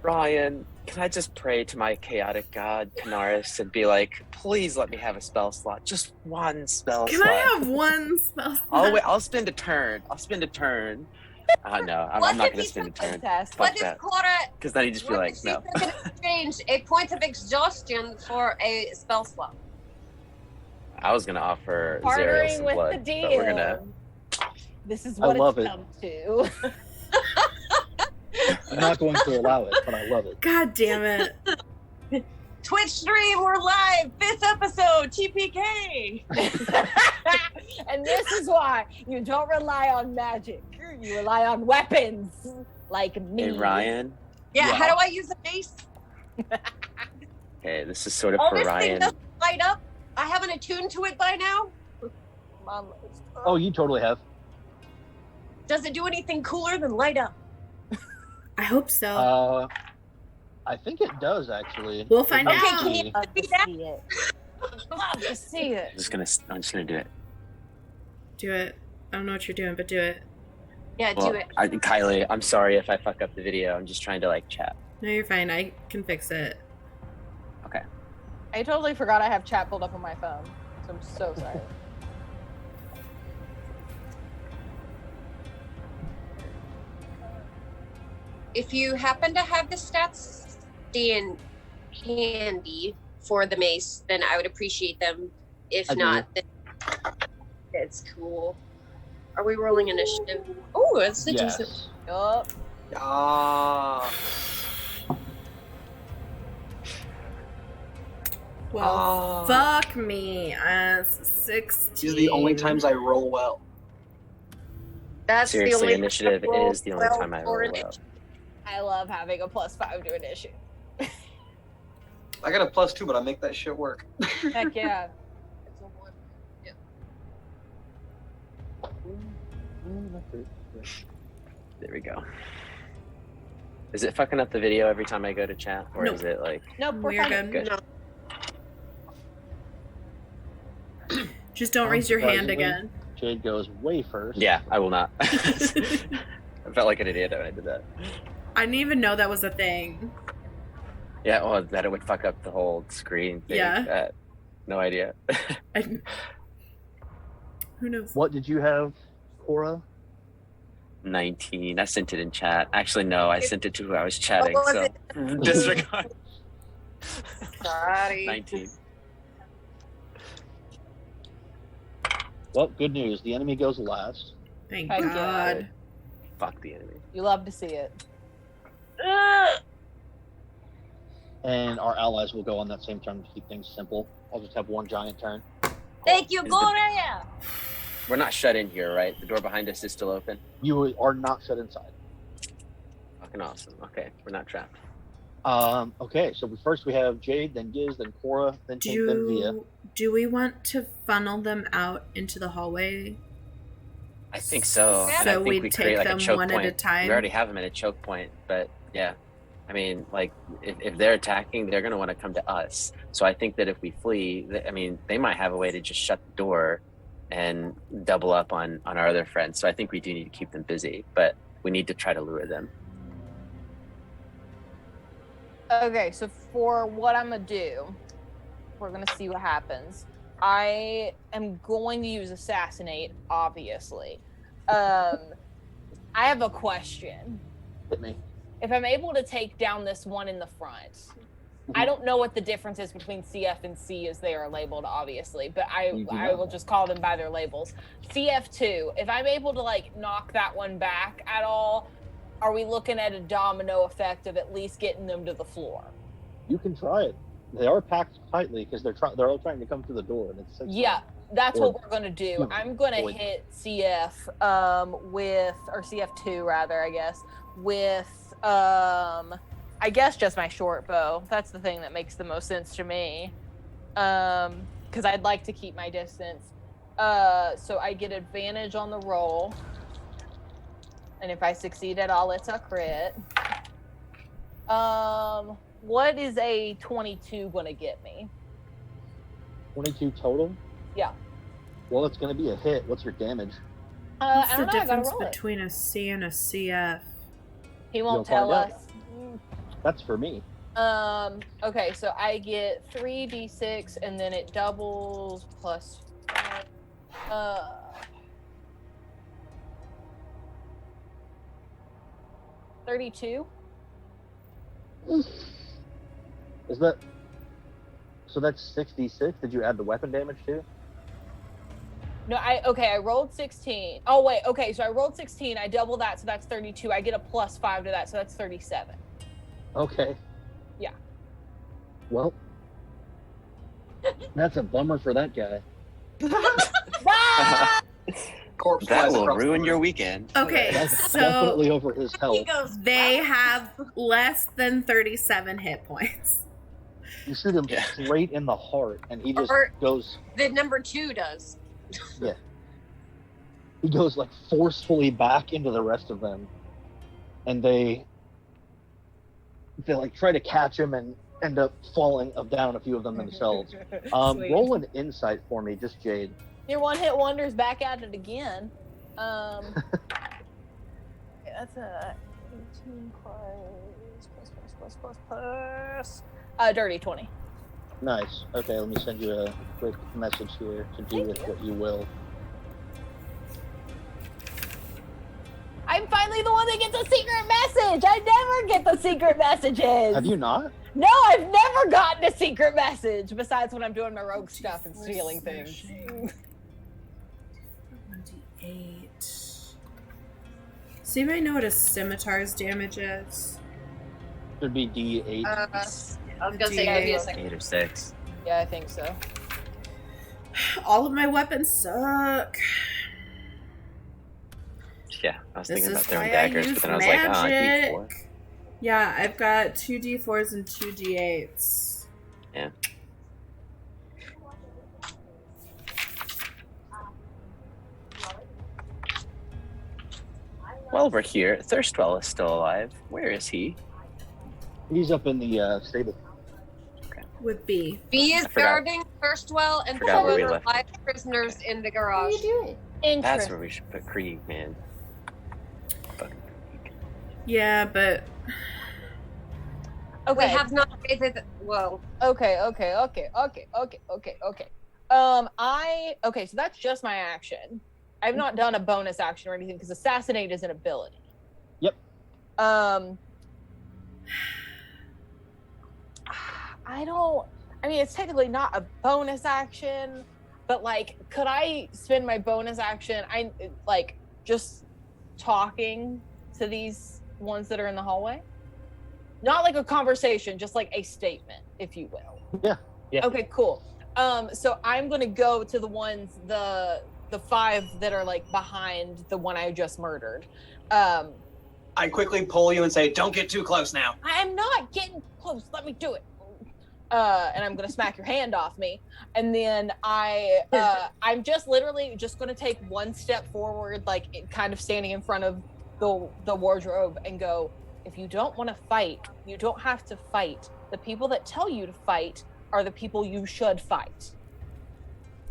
Ryan, can I just pray to my chaotic god, Canaris, and be like, please let me have a spell slot. Just one spell Can slot. I have one spell slot? I'll spend a turn. No, I'm What not if gonna he spend a said turn. Fantastic. What Fuck if that. Clara Because then he'd just be what like, if she no. took in exchange a point of exhaustion for a spell slot? I was gonna offer Zero Partnering some with blood, the but we're gonna. DM. This is I what love it's it. come to. I'm not going to allow it, but I love it. God damn it. Twitch stream, we're live, 5th episode, TPK. And this is why you don't rely on magic. You rely on weapons, like me. Hey Ryan. Yeah, Yeah. how do I use a mace? Okay, this is sort of Oh, for this thing Ryan. doesn't light up. I haven't attuned to it by now. Mom, Oh, you totally have. Does it do anything cooler than light up? I hope so. I think it does actually. We'll find It might out. can you- be- love to see it. Love to see it. I'm just gonna do it. Do it. I don't know what you're doing, but do it. Yeah, Well, do it. Kylie, I'm sorry if I fuck up the video. I'm just trying to like chat. No, you're fine. I can fix it. Okay. I totally forgot I have chat pulled up on my phone, so I'm so sorry. If you happen to have the stats stand handy for the mace, then I would appreciate them. If I do. not, then it's cool. Are we rolling initiative? Oh, that's a decent. Yes. Yup. Ah. Well, fuck me. 16. These are the only times I roll well. That's Seriously, the only initiative roll is the only well time I for roll an well. I love having a +5 to initiative. I got a +2, but I make that shit work. Heck yeah. It's a 1. There we go. Is it fucking up the video every time I go to chat, or Nope. is it like? Nope, we're We're fine. good. Good. No. Just don't raise your hand Unsurprisingly, again. Jade goes way first. Yeah, I will not. I felt like an idiot when I did that. I didn't even know that was a thing. Yeah, well, that it would fuck up the whole screen thing. Yeah. No idea. Who knows? What did you have, Cora? 19. I sent it in chat. Actually, no, I sent it to who I was chatting. What was So it? disregard. Sorry. 19. Well, good news. The enemy goes last. Thank Thank God. Fuck the enemy. You love to see it. And our allies will go on that same turn to keep things simple. I'll just have one giant turn. Thank you, Is the- Gloria. We're not shut in here, right? The door behind us is still open. You are not shut inside. Fucking awesome. Okay, we're not trapped. Okay, so first we have Jade, then Giz, then Cora, then Tink, then Via. Do we want to funnel them out into the hallway? I think so. Yeah. And I So think we'd we take create like them a choke one at point. a time? We already have them at a choke point, but yeah. I mean, like, if they're attacking, they're going to want to come to us. So I think that if we flee, I mean, they might have a way to just shut the door and double up on our other friends. So I think we do need to keep them busy, but we need to try to lure them. Okay, so for what I'm gonna do, we're gonna see what happens. I am going to use assassinate, obviously. I have a question. Hit me. If I'm able to take down this one in the front, I don't know what the difference is between CF and C as they are labeled, obviously, but You do I not. will just call them by their labels. CF2, if I'm able to like knock that one back at all, are we looking at a domino effect of at least getting them to the floor? You can try it. They are packed tightly because they're all trying to come to the door, and it's that's or- what we're gonna do. I'm gonna hit CF or CF2 rather, I guess, with I guess just my short bow. That's the thing that makes the most sense to me. Because I'd like to keep my distance. So I get advantage on the roll. And if I succeed at all, it's a crit. What is a 22 gonna get me? 22 total? Yeah. Well, it's going to be a hit. What's your damage? What's I the don't know, I gotta difference roll it. between a C and a CF? He won't You'll tell find us. That's for me. Okay, so I get 3d6 and then it doubles plus 5. 32. Is that so? That's 66. Did you add the weapon damage too? No, I rolled 16. Oh wait, okay, so I rolled 16, I double that, so that's 32. I get a plus 5 to that, so that's 37. Okay. Yeah. Well, that's a bummer for that guy. Corpse That flies will across the ruin your room. weekend. Okay, That's so definitely over his health. they have less than 37 hit points. You shoot him Yeah. straight in the heart, and he just Or- goes. The number 2 does. He goes like forcefully back into the rest of them, and they like try to catch him and end up falling down a few of them themselves. Sweet. Roll an insight for me, just Jade. Your one-hit wonder's back at it again. That's a 18 plus. Dirty 20. Nice. Okay, let me send you a quick message here to do with what you will. I'm finally the one that gets a secret message. I never get the secret messages. Have you not? No, I've never gotten a secret message besides when I'm doing my rogue stuff and stealing things. 28. So you might know what a scimitar's damage is. Should be D8. I was gonna say, give me a second. 8 or 6. Yeah, I think so. All of my weapons suck. Yeah, I was This thinking about is throwing why I daggers, use but then I was like, magic. D4. Yeah, I've got 2 D4s and 2 D8s. Yeah. Well, we're here. Thirstwell is still alive. Where is he? He's up in the stable. With B. B is I forgot. guarding Firstwell and Forgot where we two left. live prisoners in the garage. That's Interesting. where we should put Krieg, man. Fucking Krieg. Yeah, but We Okay. have not rated. Well, Okay. So that's just my action. I've not done a bonus action or anything because assassinate is an ability. Yep. I mean, it's technically not a bonus action, but like, could I spend my bonus action? Just talking to these ones that are in the hallway. Not like a conversation, just like a statement, if you will. Yeah. Okay, cool. So I'm gonna go to the ones, the 5 that are like behind the one I just murdered. I quickly pull you and say, "Don't get too close now." I'm not getting close. Let me do it. And I'm gonna smack your hand off me. And then I'm just literally just gonna take one step forward, like kind of standing in front of the wardrobe and go, if you don't want to fight, you don't have to fight. The people that tell you to fight are the people you should fight.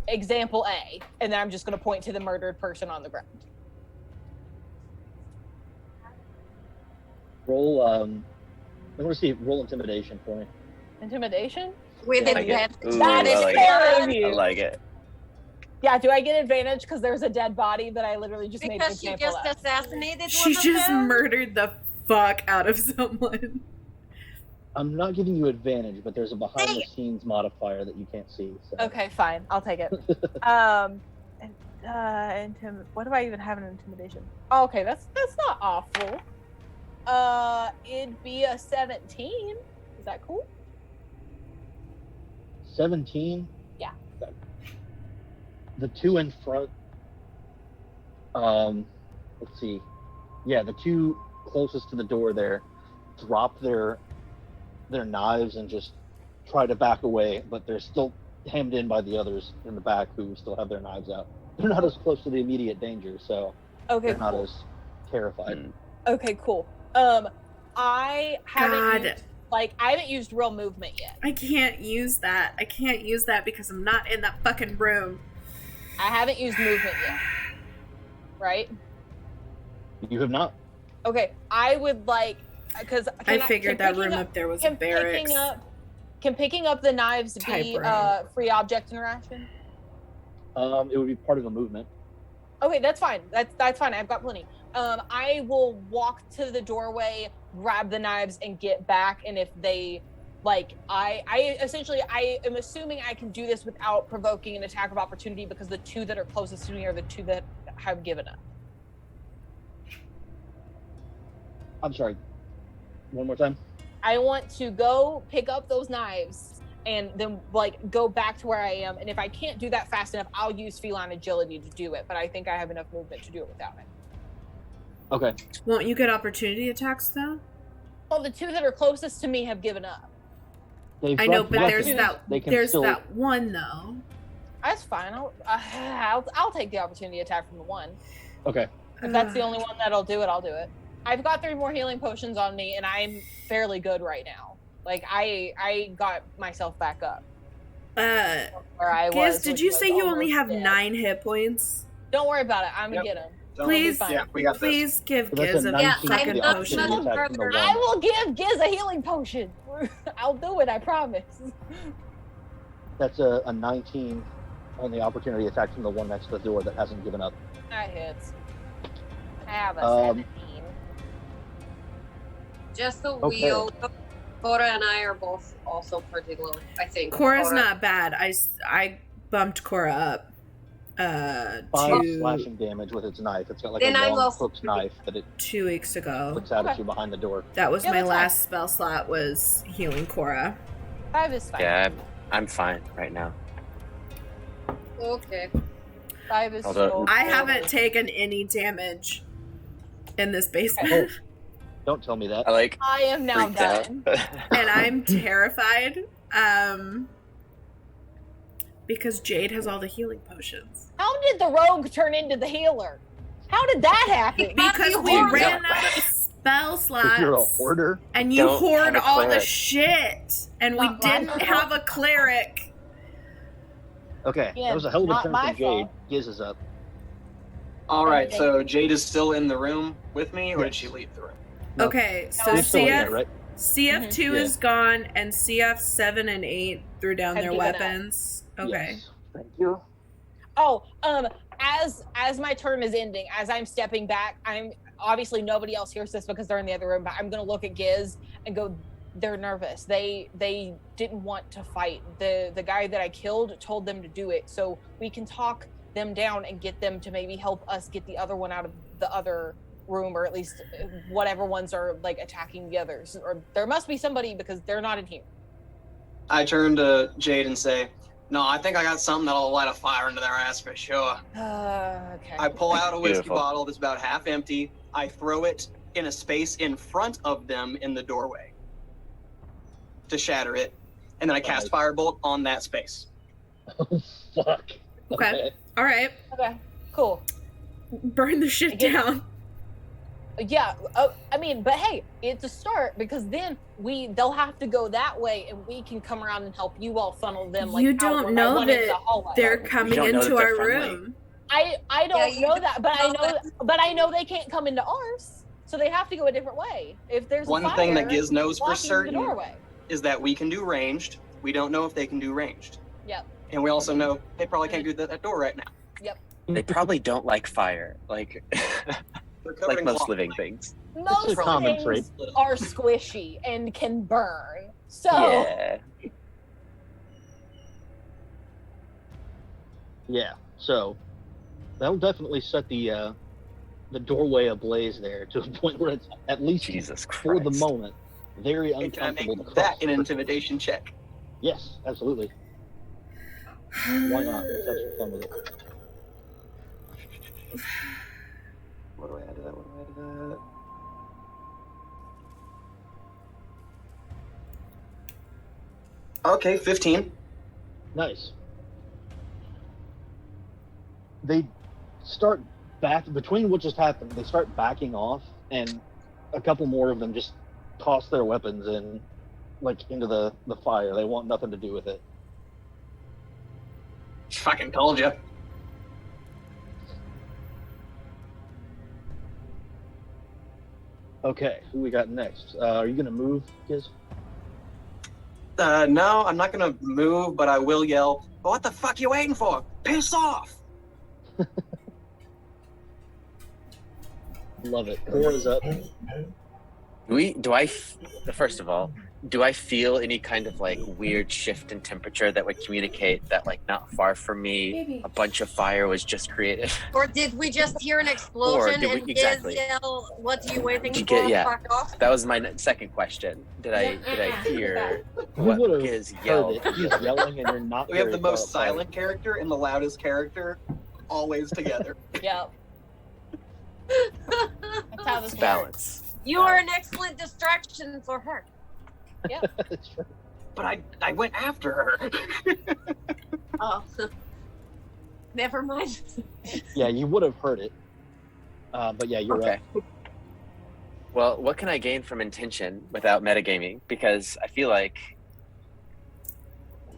Example A. And then I'm just gonna point to the murdered person on the ground. Roll. I want to see. Roll intimidation for me. Intimidation? with I like it. advantage. Ooh, That is I like fair it. of you. I like it. Yeah, do I get advantage because there's a dead body that I literally just made an Because she example just of? assassinated she one of just them. murdered the fuck out of someone. I'm not giving you advantage, but there's a behind Dang the it. scenes modifier that you can't see. So. Okay, fine. I'll take it. What do I even have in intimidation? Oh, okay, that's not awful. It'd be a 17. Is that cool? 17? Yeah. Okay. The two in front, let's see. Yeah, the two closest to the door there drop their knives and just try to back away, but they're still hemmed in by the others in the back who still have their knives out. They're not as close to the immediate danger, so Okay, they're not cool. as terrified. Okay, cool. I haven't used, I haven't used real movement yet. I can't use that. I can't use that because I'm not in that fucking room. I haven't used movement yet. Right? You have not. Okay, I would like, because I figured that room up there was a barracks. Can picking up the knives be free object interaction? It would be part of a movement. Okay, that's fine. That's fine. I've got plenty. I will walk to the doorway, grab the knives, and get back. And if they, I am assuming I can do this without provoking an attack of opportunity because the two that are closest to me are the two that have given up. I'm sorry. One more time. I want to go pick up those knives and then go back to where I am. And if I can't do that fast enough, I'll use feline agility to do it. But I think I have enough movement to do it without it. Okay. Won't you get opportunity attacks though? Well, the two that are closest to me have given up. I know, but there's that one though. That's fine. I'll take the opportunity attack from the one. Okay. If that's the only one that'll do it, I'll do it. I've got 3 more healing potions on me, and I'm fairly good right now. I got myself back up. Where I was. Did you say you only have 9 hit points? Don't worry about it. I'm gonna get them. Please, please give Giz a fucking potion. I will give Giz a healing potion. I'll do it. I promise. That's a 19 on the opportunity attack from the one next to the door that hasn't given up. That hits. I have a 17. Just the wheel. Cora and I are both also pretty low, I think. Cora's not bad. I bumped Cora up. 5 slashing damage with its knife. It's got a long hooked knife that it 2 weeks ago puts out at you behind the door. That was my last spell slot, was healing Cora. 5 is fine. Yeah, I'm fine right now. Okay. 5 is I haven't taken any damage in this basement. Don't tell me that. I am now done. And I'm terrified. Because Jade has all the healing potions. How did the rogue turn into the healer? How did that happen? Because we ran out of spell slots. You're a hoarder. And you hoard all the shit. And we didn't have a cleric. Okay, that was a hell of a turn from Jade. Giz is up. All right, so Jade is still in the room with me, or did she leave the room? No. Okay, so CF2 is gone, and CF 7 and 8 threw down their weapons. Okay. Yes. Thank you. Oh, as my turn is ending, as I'm stepping back, I'm obviously nobody else hears this because they're in the other room, but I'm gonna look at Giz and go, they're nervous. They didn't want to fight. The guy that I killed told them to do it, so we can talk them down and get them to maybe help us get the other one out of the other room, or at least whatever ones are attacking the others. Or there must be somebody because they're not in here. I turn to Jade and say, no, I think I got something that'll light a fire into their ass for sure. Okay. I pull out a whiskey bottle that's about half empty. I throw it in a space in front of them in the doorway to shatter it. And then I cast Firebolt on that space. Oh, fuck. Okay. All right. Okay. Cool. Burn the shit down. Yeah. I mean, but hey, it's a start because then they'll have to go that way, and we can come around and help you all funnel them. You don't know that they're coming into our room. I don't know that, but I know they can't come into ours, so they have to go a different way. If there's one fire, thing that Giz knows for certain doorway is that we can do ranged. We don't know if they can do ranged. Yep. And we also know they probably can't do that door right now. Yep. They probably don't like fire, like most living things. Most things are squishy and can burn. So yeah. So that'll definitely set the the doorway ablaze there to a point where it's at least Jesus Christ. for the moment very Hey, can I make uncomfortable to that cross. an intimidation check? Yes, absolutely. Why not? Let's have some fun with it. What do I add to that? What do I add to that? Okay, 15. Nice. They start back between what just happened. They start backing off, and a couple more of them just toss their weapons in, like into the fire. They want nothing to do with it. Fucking told you. Okay, who we got next? Are you gonna move, Giz? No, I'm not gonna move, but I will yell, "What the fuck you waiting for? Piss off!" Love it. Cora's up. First of all, do I feel any kind of like weird shift in temperature that would communicate that like not far from me Maybe. a bunch of fire was just created? Or did we just hear an explosion did we- and exactly. Giz yell, "What are you waiting Did you for? get- yeah. Fuck off"? That was my second question. Did I hear You what would have Giz heard yelled? it. He's yelling, and you're not. We have very the far most apart. silent character and the loudest character always together. Yep. That's how this It's works. balance. You are an excellent distraction for her. That's true. But I went after her. Oh. Never mind. Yeah, you would have heard it. But yeah, you're Okay. up. Well, what can I gain from intention without metagaming? Because I feel like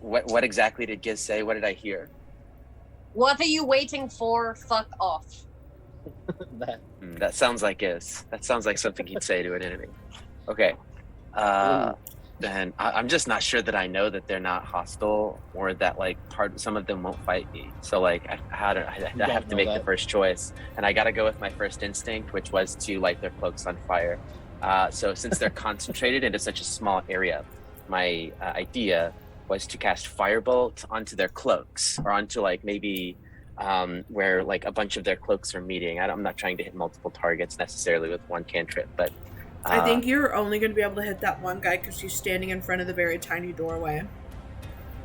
what exactly did Giz say? What did I hear? What are you waiting for? Fuck off. That. That sounds like Giz. That sounds like something he'd say to an enemy. Okay. Then I'm just not sure that I know that they're not hostile or that like some of them won't fight me. So like I have to make the first choice, and I got to go with my first instinct, which was to light their cloaks on fire. So since they're concentrated into such a small area, my idea was to cast firebolt onto their cloaks, or onto like maybe where like a bunch of their cloaks are meeting. I'm not trying to hit multiple targets necessarily with one cantrip, but I think you're only going to be able to hit that one guy because he's standing in front of the very tiny doorway.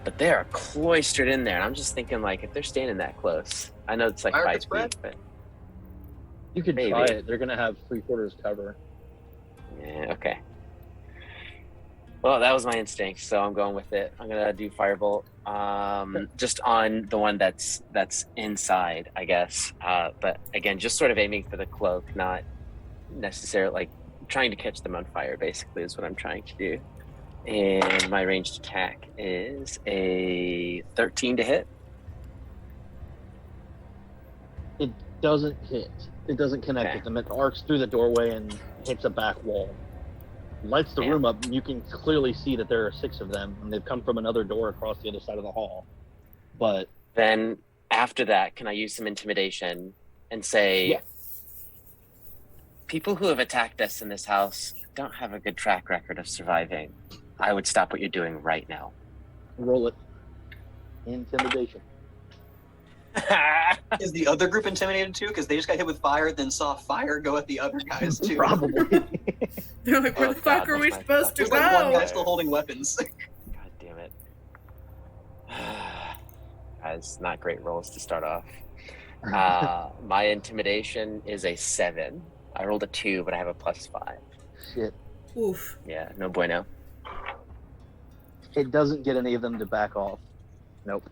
But they are cloistered in there, and I'm just thinking, like, if they're standing that close, I know it's like Fire 5 gets spread? feet, but You could Maybe. try it. They're gonna have 3/4 cover. yeah, okay. Well, that was my instinct, so I'm going with it. I'm gonna do firebolt, just on the one that's inside, I guess. But again, just sort of aiming for the cloak, not necessarily like trying to catch them on fire. Basically, is what I'm trying to do. And my ranged attack is a 13 to hit. It doesn't hit. It doesn't connect Okay. with them. It arcs through the doorway and hits a back wall. Lights the Yeah. room up, and you can clearly see that there are 6 of them, and they've come from another door across the other side of the hall. But Then after that, can I use some intimidation and say, Yeah. people who have attacked us in this house don't have a good track record of surviving. I would stop what you're doing right now. roll it. Intimidation. Is the other group intimidated too? Because they just got hit with fire, then saw fire go at the other guys too. Probably. They're like, where Oh, the fuck God, are we that's my supposed to There's like one guy go? still holding weapons. God damn it. Guys, not great rolls to start off. My intimidation is a 7. I rolled a 2, but I have a +5. Shit. Oof. Yeah, no bueno. It doesn't get any of them to back off. Nope.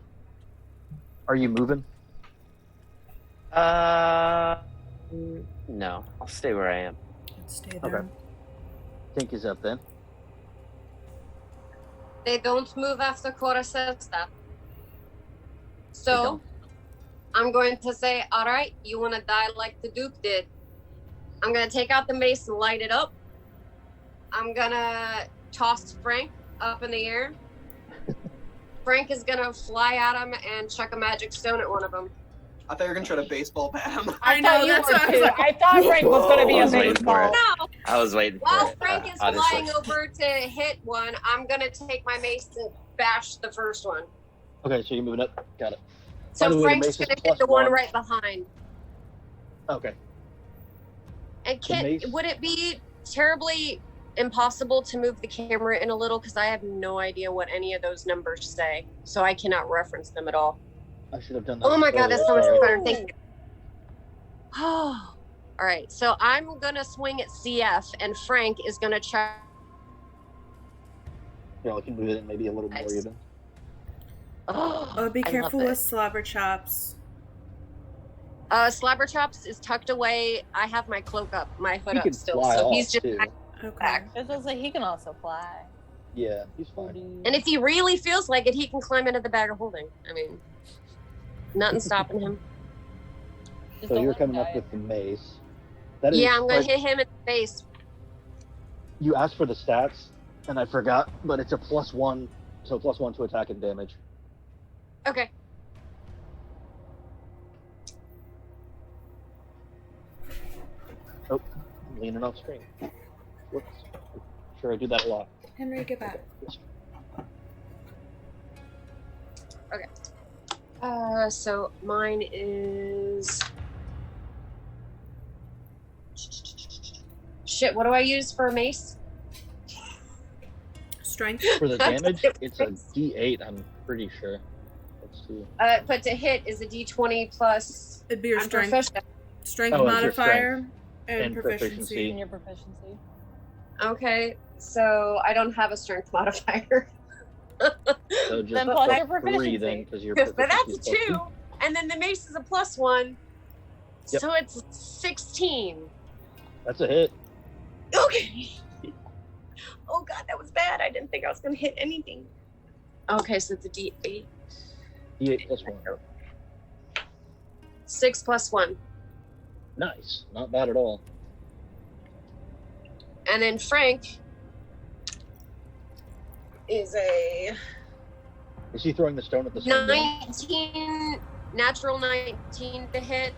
Are you moving? No, I'll stay where I am. Let's stay there. Okay. Tink is up then. They don't move after Cora says that. They So, don't. I'm going to say, all right, you want to die like the Duke did. I'm going to take out the mace and light it up. I'm going to toss Frank up in the air. Frank is going to fly at him and chuck a magic stone at one of them. I thought you were gonna try to baseball bat him. I know, thought you that's were what I was too. like. I thought Frank was going to be I a was waiting for baseball. it. No, I was waiting for while it. Frank is honestly. flying over to hit one, I'm going to take my mace and bash the first one. Okay, so you're moving up. Got it. By So the way, the Frank's mace is going to hit the +1. one right behind. Okay. And mace- would it be terribly impossible to move the camera in a little? Because I have no idea what any of those numbers say. So I cannot reference them at all. I should have done that. Oh my god, that's so much Sorry. better. Thank you. Oh. All right, so I'm going to swing at CF, and Frank is going to try. Yeah, I can move it maybe a little more Nice. even. Oh, be I careful love with it. slobber chops. Slabber Chops is tucked away. I have my cloak up, my hood He up can still, fly so off he's just too. Okay. back. I was gonna say he can also fly. Yeah, he's fine. And if he really feels like it, he can climb into the bag of holding. I mean, nothing stopping him. Just So don't you're let him coming up die. with the mace. That is, Yeah, I'm going like, to hit him in the face. You asked for the stats, and I forgot, but it's a +1, so +1 to attack and damage. Okay. Oh, I'm leaning off screen. Whoops. Sure, I do that a lot. Henry, get back. So mine is. Shit, what do I use for a mace? Strength. For the damage, it's a D8, I'm pretty sure. Let's see. But to hit is a D20 plus. It'd be your I'm strength. proficient. Strength Oh, it's your modifier and and proficiency. proficiency. In your proficiency. Okay, so I don't have a strength modifier. So just Then plus your +3 proficiency. then, because your But that's proficiency is +2. 2, and then the mace is a +1. Yep. So it's 16. That's a hit. Okay. Oh god, that was bad. I didn't think I was gonna hit anything. Okay, so it's a D8. D8 +1. 6 plus 1. Nice. Not bad at all. And then Frank is a Is he throwing the stone at the same guy? 19, natural 19 to hit.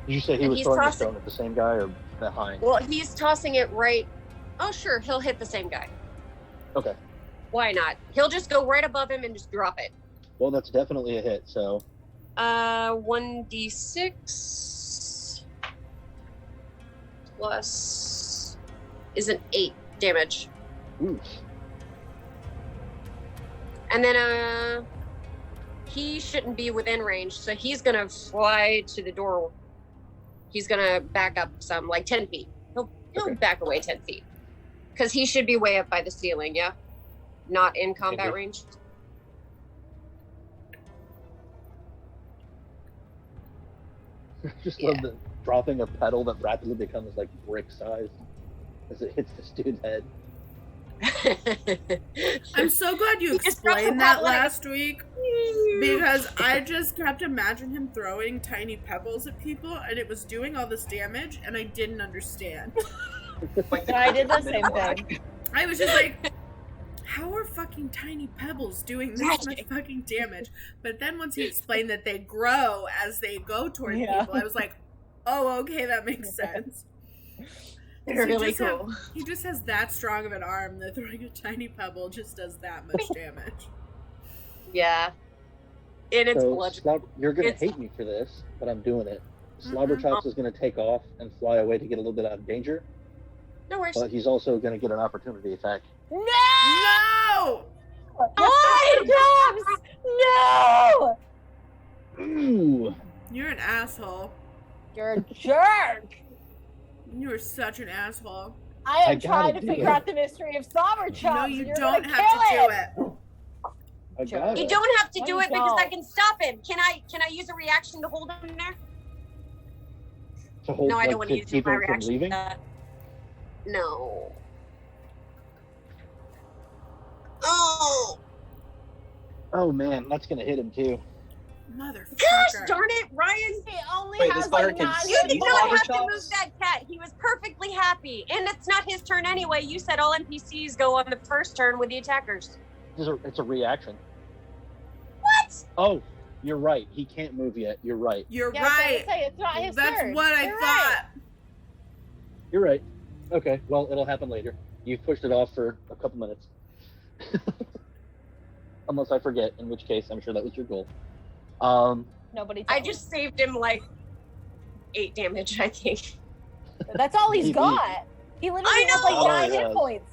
Did you say he And was he's throwing the tossing- stone at the same guy or behind? Well, he's tossing it right. Oh, sure, he'll hit the same guy. Okay. Why not? He'll just go right above him and just drop it. Well, that's definitely a hit, so 1d6 plus is an 8 damage. oof. And then he shouldn't be within range, so he's gonna fly to the door. He's gonna back up some, like 10 feet. He'll Okay. back away 10 feet. Because he should be way up by the ceiling, yeah? Not in combat Okay. range. Just Yeah. love the dropping a pedal that rapidly becomes like brick size as it hits this dude's head. I'm so glad you He just dropped explained the that pebble like- last week because I just kept imagining him throwing tiny pebbles at people and it was doing all this damage and I didn't understand. Like I did the cricket same flag. thing. I was just like, how are fucking tiny pebbles doing this much fucking damage? But then once he explained that they grow as they go toward Yeah. people, I was like, oh, okay, that makes sense. They're So really just have- cool. He just has that strong of an arm that throwing a tiny pebble just does that much damage. Yeah. And it's So bludgeon. you're gonna It's- hate me for this, but I'm doing it. Slobber Chops is gonna take off and fly away to get a little bit out of danger, No worries. but he's also gonna get an opportunity attack. No! No! Oh, no! Ooh. You're an asshole. You're a jerk. You are such an asshole. I I am gotta trying to do figure it. out the mystery of Slobber Chops. No, and you you're don't gonna have to kill do it. I got You it. don't have to No, do you it because I don't. can stop him. Can I use a reaction to hold him there? To hold, No, I like, don't want to use keep my him from reaction. leaving. No. Oh, Oh man, that's gonna hit him too. Motherfucker. gosh darn it, Ryan. He only Wait, has this fire like can 9 see You hit did Slobber not points. have to Chops? move that cat. He was perfectly happy. And it's not his turn anyway. You said all NPCs go on the first turn with the attackers. It's a reaction. What? Oh, you're right. He can't move yet. You're right. You're Yeah, I was right. gonna say, it's not his That's turn. what I You're thought. You're right. Okay, well, it'll happen later. You've pushed it off for a couple minutes. Unless I forget, in which case I'm sure that was your goal. Nobody. I told just saved him like 8 damage, I think. That's all he's Maybe. got. He literally I has like know! 9 Oh, hit yeah. points.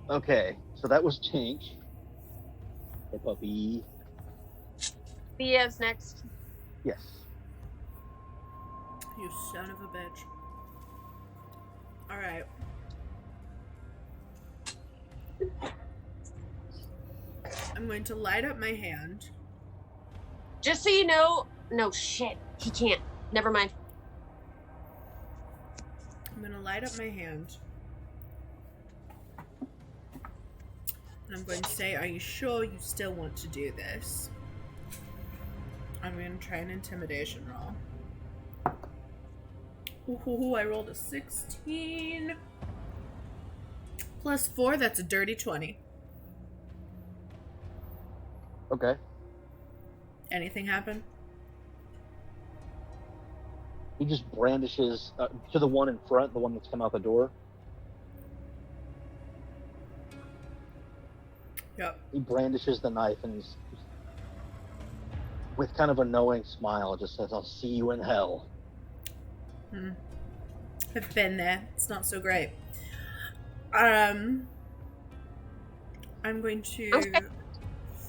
Okay, so that was Tink. Hey, puppy. Thea's next. Yes. You son of a bitch. Alright. I'm going to light up my hand. Just so you know, no shit. He can't. Never mind. I'm going to light up my hand. And I'm going to say, are you sure you still want to do this? I'm going to try an intimidation roll. Ooh, I rolled a 16. Plus 4, that's a dirty 20. Okay. Anything happen? He just brandishes to the one in front, the one that's come out the door. Yep. He brandishes the knife and he's, with kind of a knowing smile, just says, "I'll see you in hell." I've been there. It's not so great. I'm going to Okay.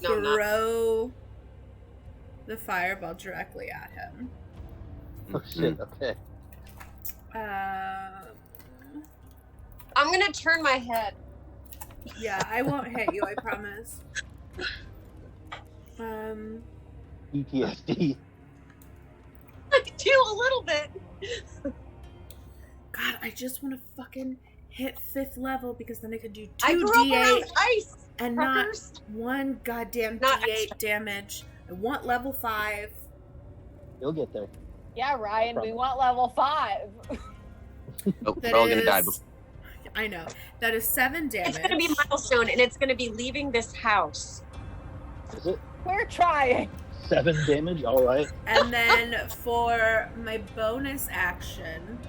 No, I'm not. throw the fireball directly at him. Oh shit, okay. I'm gonna turn my head. Yeah, I won't hit you, I promise. PTSD. I do a little bit. God, I just want to fucking hit 5th level because then I could do 2 I grew up D8 around ice. and fuckers. not 1 goddamn Not D8 extra. damage. I want level 5. You'll get there. Yeah, Ryan, we want level 5. Oh, That we're all gonna die is- before. I know. That is 7 damage. It's gonna be milestone, and it's gonna be leaving this house. Is it We're trying. 7 damage? All right. And then for my bonus action,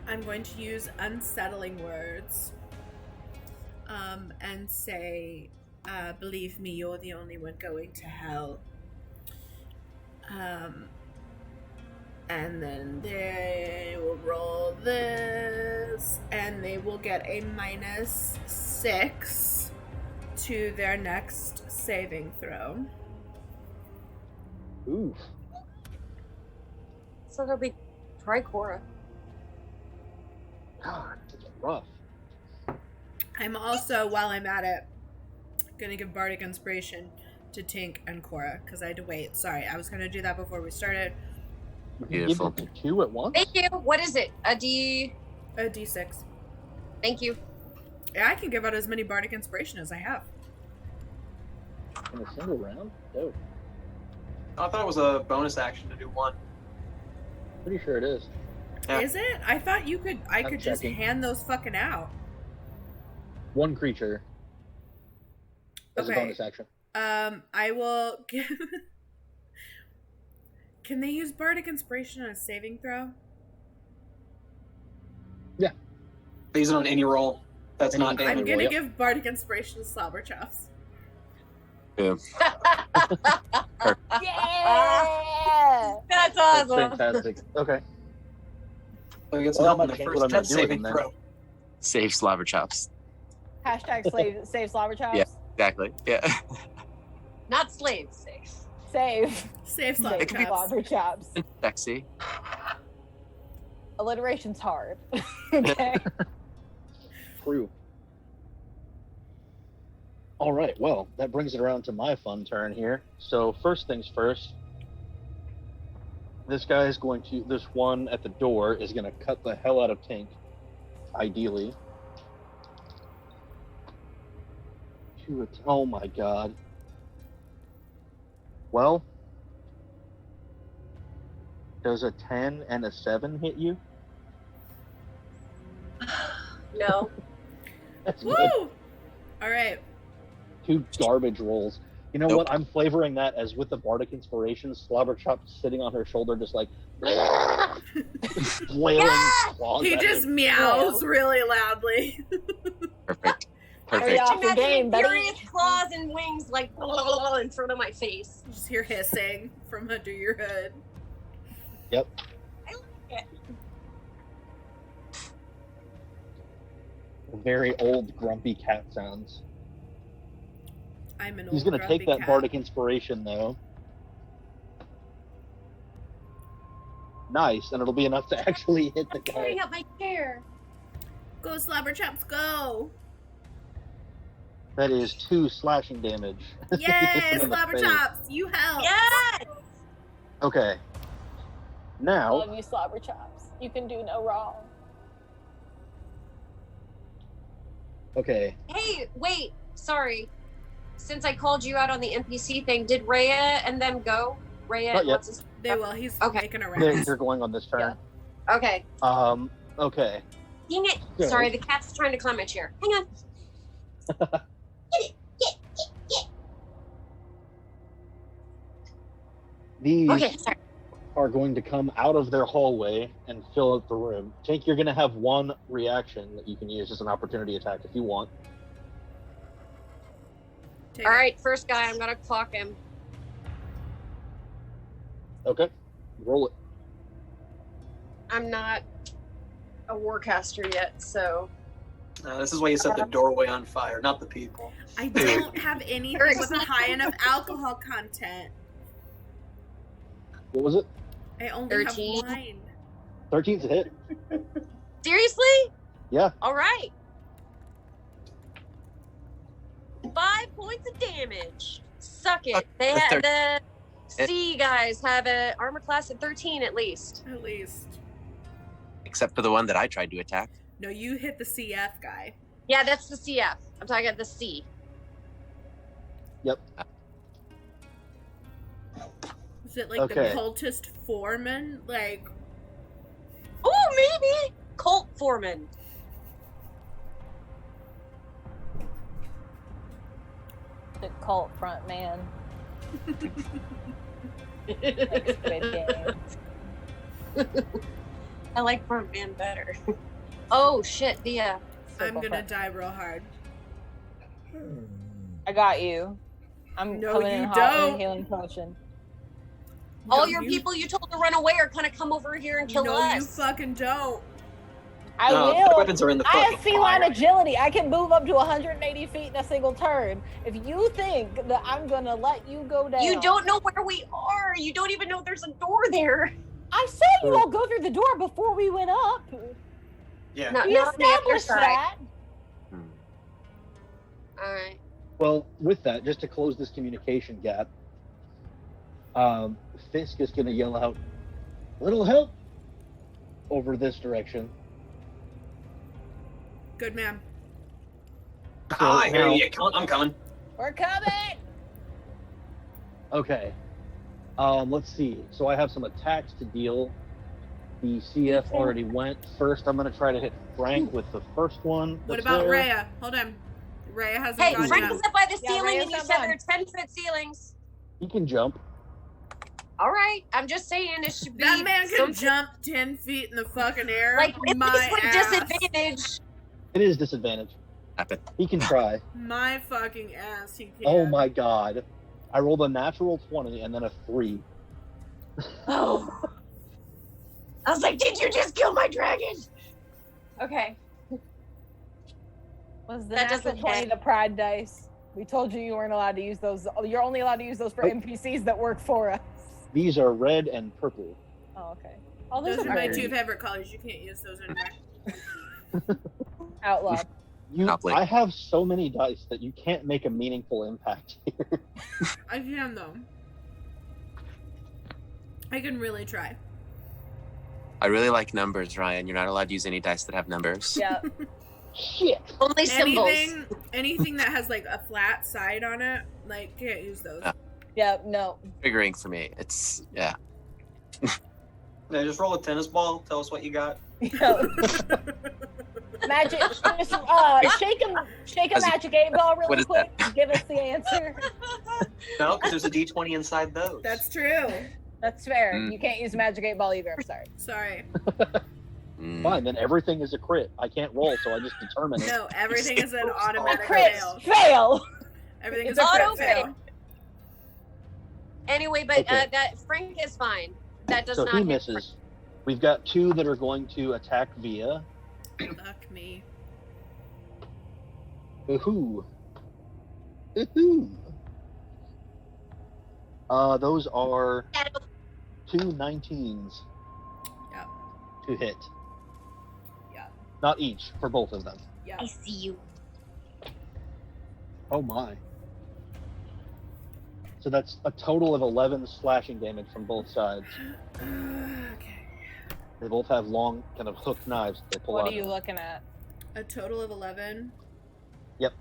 I'm going to use unsettling words and say, believe me, you're the only one going to hell. And then they will roll this, and they will get a -6 to their next saving throw. Oof. So it'll be Tricora. God, it's rough. I'm also, while I'm at it, gonna give Bardic Inspiration to Tink and Cora, because I had to wait. Sorry, I was gonna do that before we started. You can Beautiful. give it to 2 at once? Thank you. What is it? A D. A D6. Thank you. Yeah, I can give out as many Bardic Inspiration as I have. In a single round? Dope. I thought it was a bonus action to do 1. Pretty sure it is. Yeah. Is it? I thought you could. I I'm could just checking. hand those fucking out. 1 creature as Okay. a bonus action. I will give. Can they use Bardic Inspiration on a saving throw? They use it on any roll. That's Any- not I'm damage. I'm gonna yep. give Bardic Inspiration to Slobberchops. Yeah! That's That's awesome. fantastic. Okay. So we get some Well, help on I the think first what I'm death gonna do with saving them then. throw. Save slobber chops. Hashtag save slobber chops. Yeah. Exactly. Yeah. Not slaves. Safe. Save. Save Save Slobberchops. slobber chops. Sexy. Alliteration's hard. Okay. True. All right. Well, that brings it around to my fun turn here. So first things first. This guy is going to. This one at the door is going to cut the hell out of Tink. Ideally. Oh my god. Well. Does a 10 and a 7 hit you? No. That's Woo! good. All right. 2 garbage rolls. You know Nope. what? I'm flavoring that as with the Bardic Inspiration, Slobberchop sitting on her shoulder, just like flailing claws. He at just him. meows really loudly. Perfect. Perfect. Just off your imagining game, buddy. furious claws and wings like in front of my face. You just hear hissing from under your hood. Yep. Very old, grumpy cat sounds. I'm an old He's going to grumpy take that cat. bardic inspiration, though. Nice, and it'll be enough to actually hit the I'm carrying guy. up my chair. Go, Slobberchops, go! That is 2 slashing damage. Yay, You hit him in the face. Slobberchops, you help! Yes! Okay. Now, Love you, slobber chops. You can do no wrong. okay. Hey, wait, sorry. Since I called you out on the NPC thing, did Rhea and them go? Rhea, Not yet. what's his They will, he's Okay. making a They're, round. they're going on this turn. Okay. Okay. Dang it. So- Sorry, the cat's trying to climb my chair. Hang on. These Okay, sorry. are going to come out of their hallway and fill out the room. Tank, you're going to have one reaction that you can use as an opportunity attack if you want. Take All it. right, first guy, I'm gonna clock him. Okay. Roll it. I'm not a warcaster yet, so This is why you set the doorway on fire, not the people. I don't have anything with a high enough alcohol content. What was it? I only 13. have wine. 13's a hit. seriously? Yeah. All right. 5 points of damage. Suck it. They the have the C guys have an armor class at 13 at least. At least. Except for the one that I tried to attack. No, you hit the CF guy. Yeah, that's the CF. I'm talking about the C. Yep. Is it like Okay. the cultist foreman? Like, Oh, maybe Colt Foreman. The cult front man. Like Squid Game. I like front man better. Oh shit, the I'm Circle gonna front. die real hard. I got you. I'm No, coming you in hot with don't. a healing potion. all No, your you- people you told to run away are gonna come over here and kill No, us. you fucking don't. I No, will. the weapons are in the I fucking have feline fire. agility. I can move up to 180 feet in a single turn. If you think that I'm gonna let you go down, You don't know where we are. You don't even know there's a door there. I said you all go through the door before we went up. Yeah. No, We not on the other established side. that. All right. Well, with that, just to close this communication gap, Fisk is going to yell out, "Little help!" over this direction. Good man. I hear now- you. I'm coming. We're coming. Okay. Let's see. So I have some attacks to deal. The CF already went. First, I'm going to try to hit Frank with the first one. What that's about there. Rhea? Hold on. Rhea hasn't Hey, gone Frank yet. is up by the Yeah, ceiling, Rhea's and you not said done. there are 10-foot ceilings. He can jump. All right, I'm just saying it should be. That man can some- jump 10 feet in the fucking air. Like at my least with ass. disadvantage. It is disadvantage. Happen. He can try. My fucking ass, he can. Oh my god. I rolled a natural 20 and then a 3. Oh. I was like, did you just kill my dragon? Okay. Was the That natural doesn't 20 hit. the pride dice? We told you you weren't allowed to use those. You're only allowed to use those for Nope. NPCs that work for us. These are red and purple. Oh, okay. Oh, there's Those a are my bird. two favorite colors. You can't use those anymore. Outlawed. I have so many dice that you can't make a meaningful impact here. I can, though. I can really try. I really like numbers, Ryan. You're not allowed to use any dice that have numbers. Yeah. Shit. Only symbols. Anything that has like a flat side on it, like can't use those. Yeah. No. Triggering for me. It's yeah. Yeah, just roll a tennis ball. Tell us what you got. Magic. Just shake a As- magic 8-ball what really is quick. And give us the answer. No, because there's a D20 inside those. That's true. That's fair. Mm. You can't use a magic 8-ball either. I'm sorry. Sorry. Fine, then everything is a crit. I can't roll, so I just determine it. No, everything is an automatic Crits fail. fail. Everything is It's a crit auto fail. fail. Anyway, but Okay. Frank is fine. That does So not he hit misses. We've got 2 that are going to attack via. Fuck me. Ooh. Ooh. Those are Frank. 2 19s Yep. to hit. Yep. Not each, for both of them. Yep. I see you. Oh my. So that's a total of 11 slashing damage from both sides. Okay. They both have long, kind of hooked knives that they pull What out. are you looking at? A total of 11. Yep.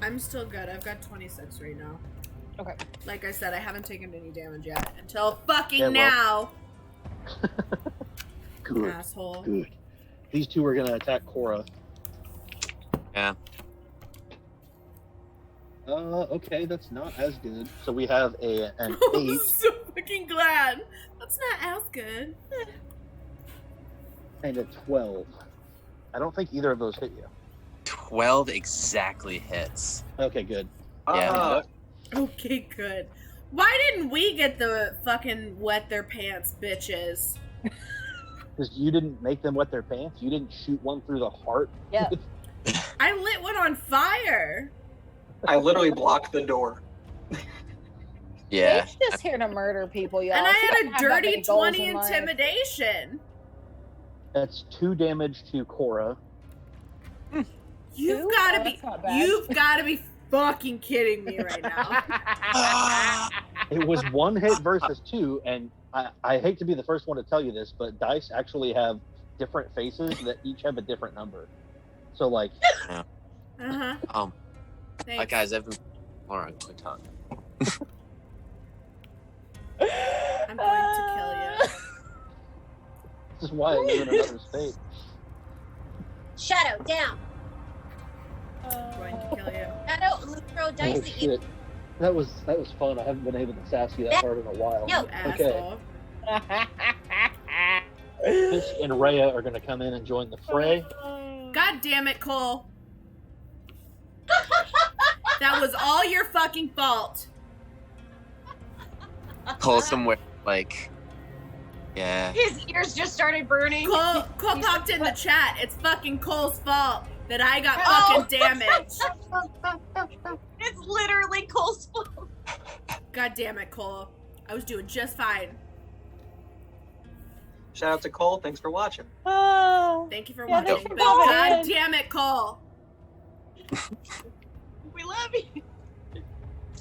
I'm still good. I've got 26 right now. Okay. Like I said, I haven't taken any damage yet until fucking Yeah, now. Good. Asshole. Good. These 2 are going to attack Cora. Yeah. Okay, that's not as good. So we have an 8 I'm so fucking glad. That's not as good. and a 12. I don't think either of those hit you. 12 exactly hits. Okay, good. Yeah. Okay, good. Why didn't we get the fucking wet their pants bitches? Because you didn't make them wet their pants. You didn't shoot one through the heart. Yeah. I lit one on fire. I literally blocked the door. Yeah. Dave's just here to murder people, y'all. And I She had doesn't a have that dirty many goals 20 in life. intimidation. That's 2 damage to Cora. You've Two? gotta Oh, be that's not bad. you've gotta be fucking kidding me right now. It was 1 hit versus 2, and I hate to be the first one to tell you this, but dice actually have different faces that each have a different number. So, like, Uh-huh. Thanks. Guys, I've been. Hold on, quick talk. I'm going to kill you. this is why I live in another state. Shadow down. I'm going to kill you. Shadow, I'm gonna throw dice Oh, at you. shit. That was fun. I haven't been able to sass you that hard in a while. No. You Okay. asshole. Fisk and Rhea are going to come in and join the fray. God damn it, Cole. That was all your fucking fault. Pull somewhere like. Yeah. His ears just started burning. Cole popped in the chat. It's fucking Cole's fault that I got Oh. fucking damaged. It's literally Cole's fault. God damn it, Cole. I was doing just fine. Shout out to Cole. Thanks for watching. Oh. Thank you for Yeah, watching. thanks for But coming God in. damn it, Cole. We love you.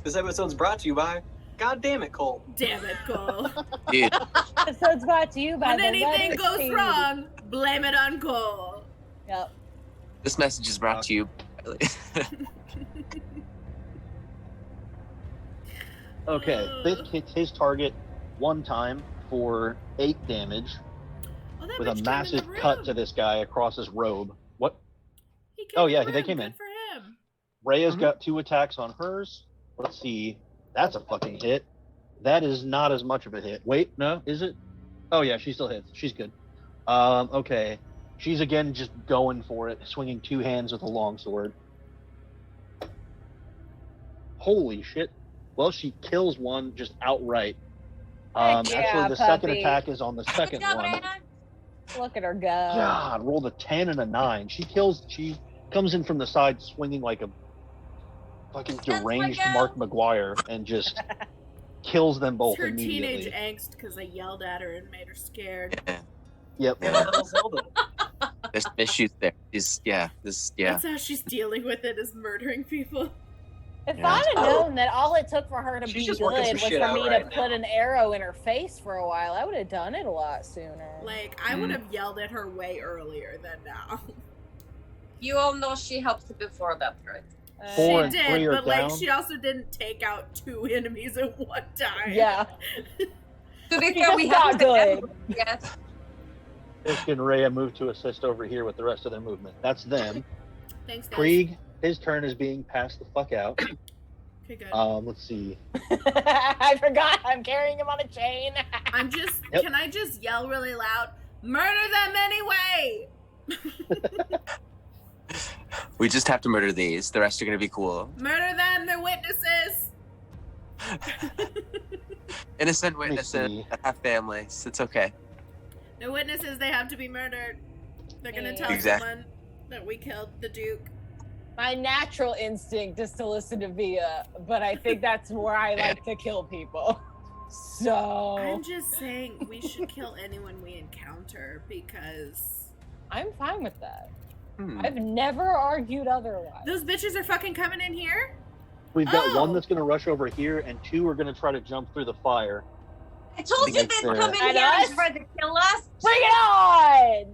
This episode's brought to you by God damn it, Cole. Damn it, Cole. Dude, Episode's brought to you by When the anything letter goes T. wrong, blame it on Cole. Yep. this message is brought to you. Okay, Fisk hits his target 1 time for 8 damage Oh, that with a bitch came in massive the cut room. to this guy across his robe. What? He came Oh, in yeah, the they room. came Good in. for him. Rhea's Mhm. got 2 attacks on hers. Let's see. That's a fucking hit. That is not as much of a hit. Wait, no, is it? Oh, yeah, she still hits. She's good. Okay. She's again just going for it, swinging 2 hands with a longsword. Holy shit. Well, she kills one just outright. Heck yeah, Actually, the second puppy. attack is on the Good second job, one. Anna. Look at her go. God, rolled a 10 and a 9. She comes in from the side swinging like a fucking That's my deranged gal. Mark McGuire and just kills them It's both her immediately. teenage angst because I yelled at her and made her scared. Yeah. Yep. Yeah. Little Zelda. There's issues there. Yeah. That's how she's dealing with it, is murdering people. If Yeah. I'd have known that all it took for her to She's be just good working some was shit for out me right to put now. an arrow in her face for a while, I would have done it a lot sooner. Like, I would have yelled at her way earlier than now. You all know she helped before that, right? 4 She and did, 3 are but like, down. she also didn't take out 2 enemies at one time. Yeah. To be She fair, just we got haven't good. yet. Fisk and Rhea move to assist over here with the rest of their movement. That's them. Thanks, guys. Krieg, his turn is being passed the fuck out. Okay, good. Let's see. I forgot. I'm carrying him on a chain. I'm just. Yep. Can I just yell really loud? Murder them anyway! We just have to murder these. The rest are gonna be cool. Murder them. They're witnesses. Innocent Let me witnesses see. that have families. It's okay. They're witnesses. They have to be murdered. They're gonna tell Exactly. someone that we killed the Duke. My natural instinct is to listen to Via, but I think that's where I like to kill people. So I'm just saying we should kill anyone we encounter because I'm fine with that. Hmm. I've never argued otherwise. those bitches are fucking coming in here. We've got one Oh. that's going to rush over here, and 2 are going to try to jump through the fire. I told you they'd That's come in fair. here At and try to kill us. Bring it on!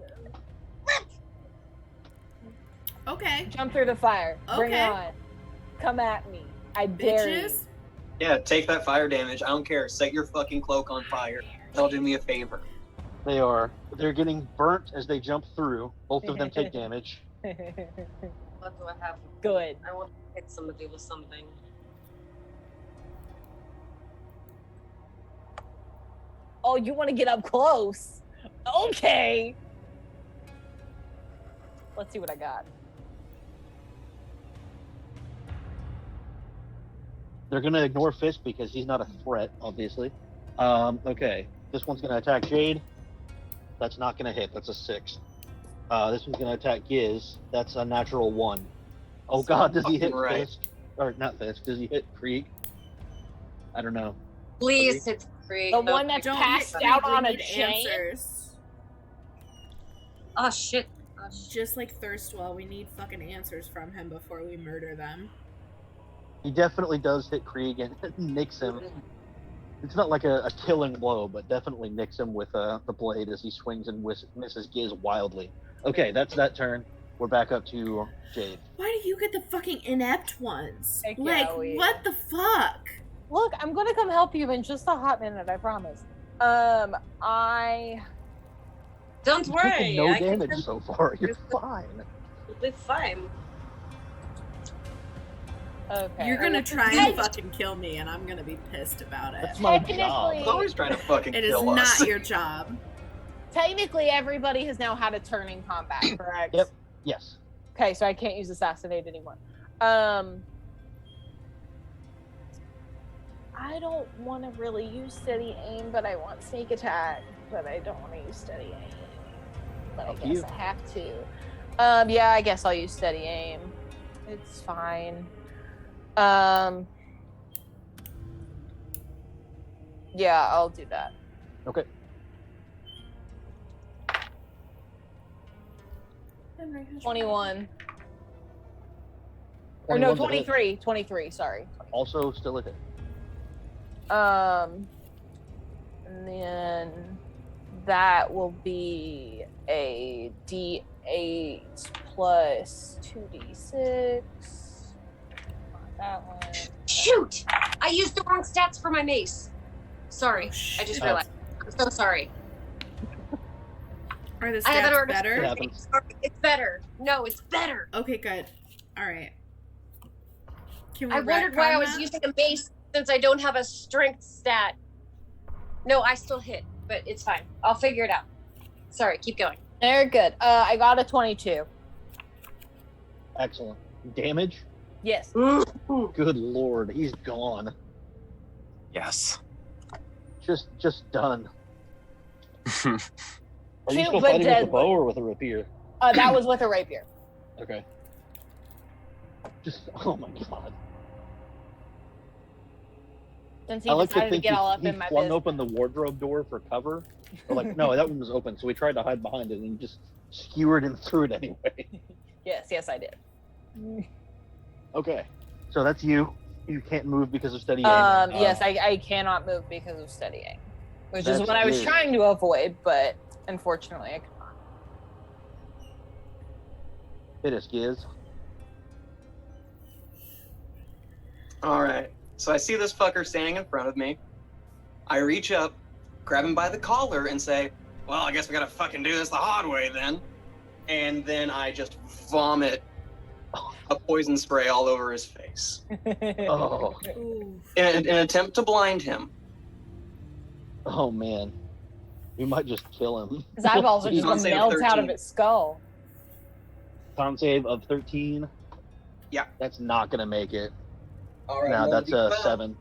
Okay, Jump through the fire. Bring it Okay. on. Come at me. I dare you. bitches. Yeah, take that fire damage. I don't care. Set your fucking cloak on fire. They'll do me a favor. They are. They're getting burnt as they jump through. Both of them take damage. What do I have? Good. I want to hit somebody with something. Oh, you want to get up close? Okay. Let's see what I got. They're going to ignore Fisk because he's not a threat, obviously. Okay. This one's going to attack Jade. That's not going to hit. That's a 6. This one's going to attack Giz. That's a natural 1. Oh, God. Does he hit Fucking right. Fisk? Or not Fisk. Does he hit Krieg? I don't know. Please hit Krieg. The one that's Don't passed hit out me, we on a need chain. answers. Oh shit. Oh, shit. Just like Thirstwell, we need fucking answers from him before we murder them. He definitely does hit Krieg and nicks him. It's not like a killing blow, but definitely nicks him with the blade as he swings and misses Giz wildly. Okay, that's that turn. We're back up to Jade. Why do you get the fucking inept ones? Heck yeah, Like, we- what the fuck? Look, I'm gonna come help you in just a hot minute. I promise. I Don't You've taken worry. no I can damage so far. You're fine. be fine. okay. You're gonna try Hey! and fucking kill me, and I'm gonna be pissed about it. That's my Technically- job. He's always trying to fucking It is kill us. not your job. Technically, everybody has now had a turn in combat, correct? Yep. Yes. Okay, so I can't use assassinate anymore. I don't want to really use steady aim, but I want sneak attack. But I don't want to use steady aim. But I Up to guess you. I have to. Yeah, I guess I'll use steady aim. It's fine. Yeah, I'll do that. Okay. Henry has 21. Or no, 21's a hit. 23. 23, sorry. Also still a hit. And then that will be a D8 plus 2d6. Not that one. Shoot! I used the wrong stats for my mace. Sorry. I just Oh. realized. I'm so sorry. Are the I have it stats already. It better? happens. Sorry. It's better. No, it's better. Okay, good. All right. Can we I wondered why retcon I was that? using a mace since I don't have a strength stat. No, I still hit, but it's fine. I'll figure it out. Sorry, keep going. Very good. I got a 22. Excellent. Damage? Yes. Good lord, he's gone. Yes. Just done. Are you Cute still but fighting with deadly. a bow or with a rapier? That was with a rapier. Okay. Just oh my god. Since he I like to decided to think get all he, up he in my flung business. open the wardrobe door for cover. Or like, no, that one was open, so we tried to hide behind it and he just skewered and threw it anyway. Yes, I did. Okay. So that's you. You can't move because of steady aim. Yes, I cannot move because of steadying, which is That's what I was good. trying to avoid, but unfortunately I could not. Hit us, Giz. All right. So I see this fucker standing in front of me. I reach up, grab him by the collar, and say, "Well, I guess we gotta fucking do this the hard way then." And then I just vomit a poison spray all over his face Oh, Ooh. in an attempt to blind him. oh man, we might just kill him. His eyeballs are just Con gonna save of melt out 13. of its skull. Con save of 13. Yeah. That's not gonna make it. All right. No, roll that's the a d5. 7.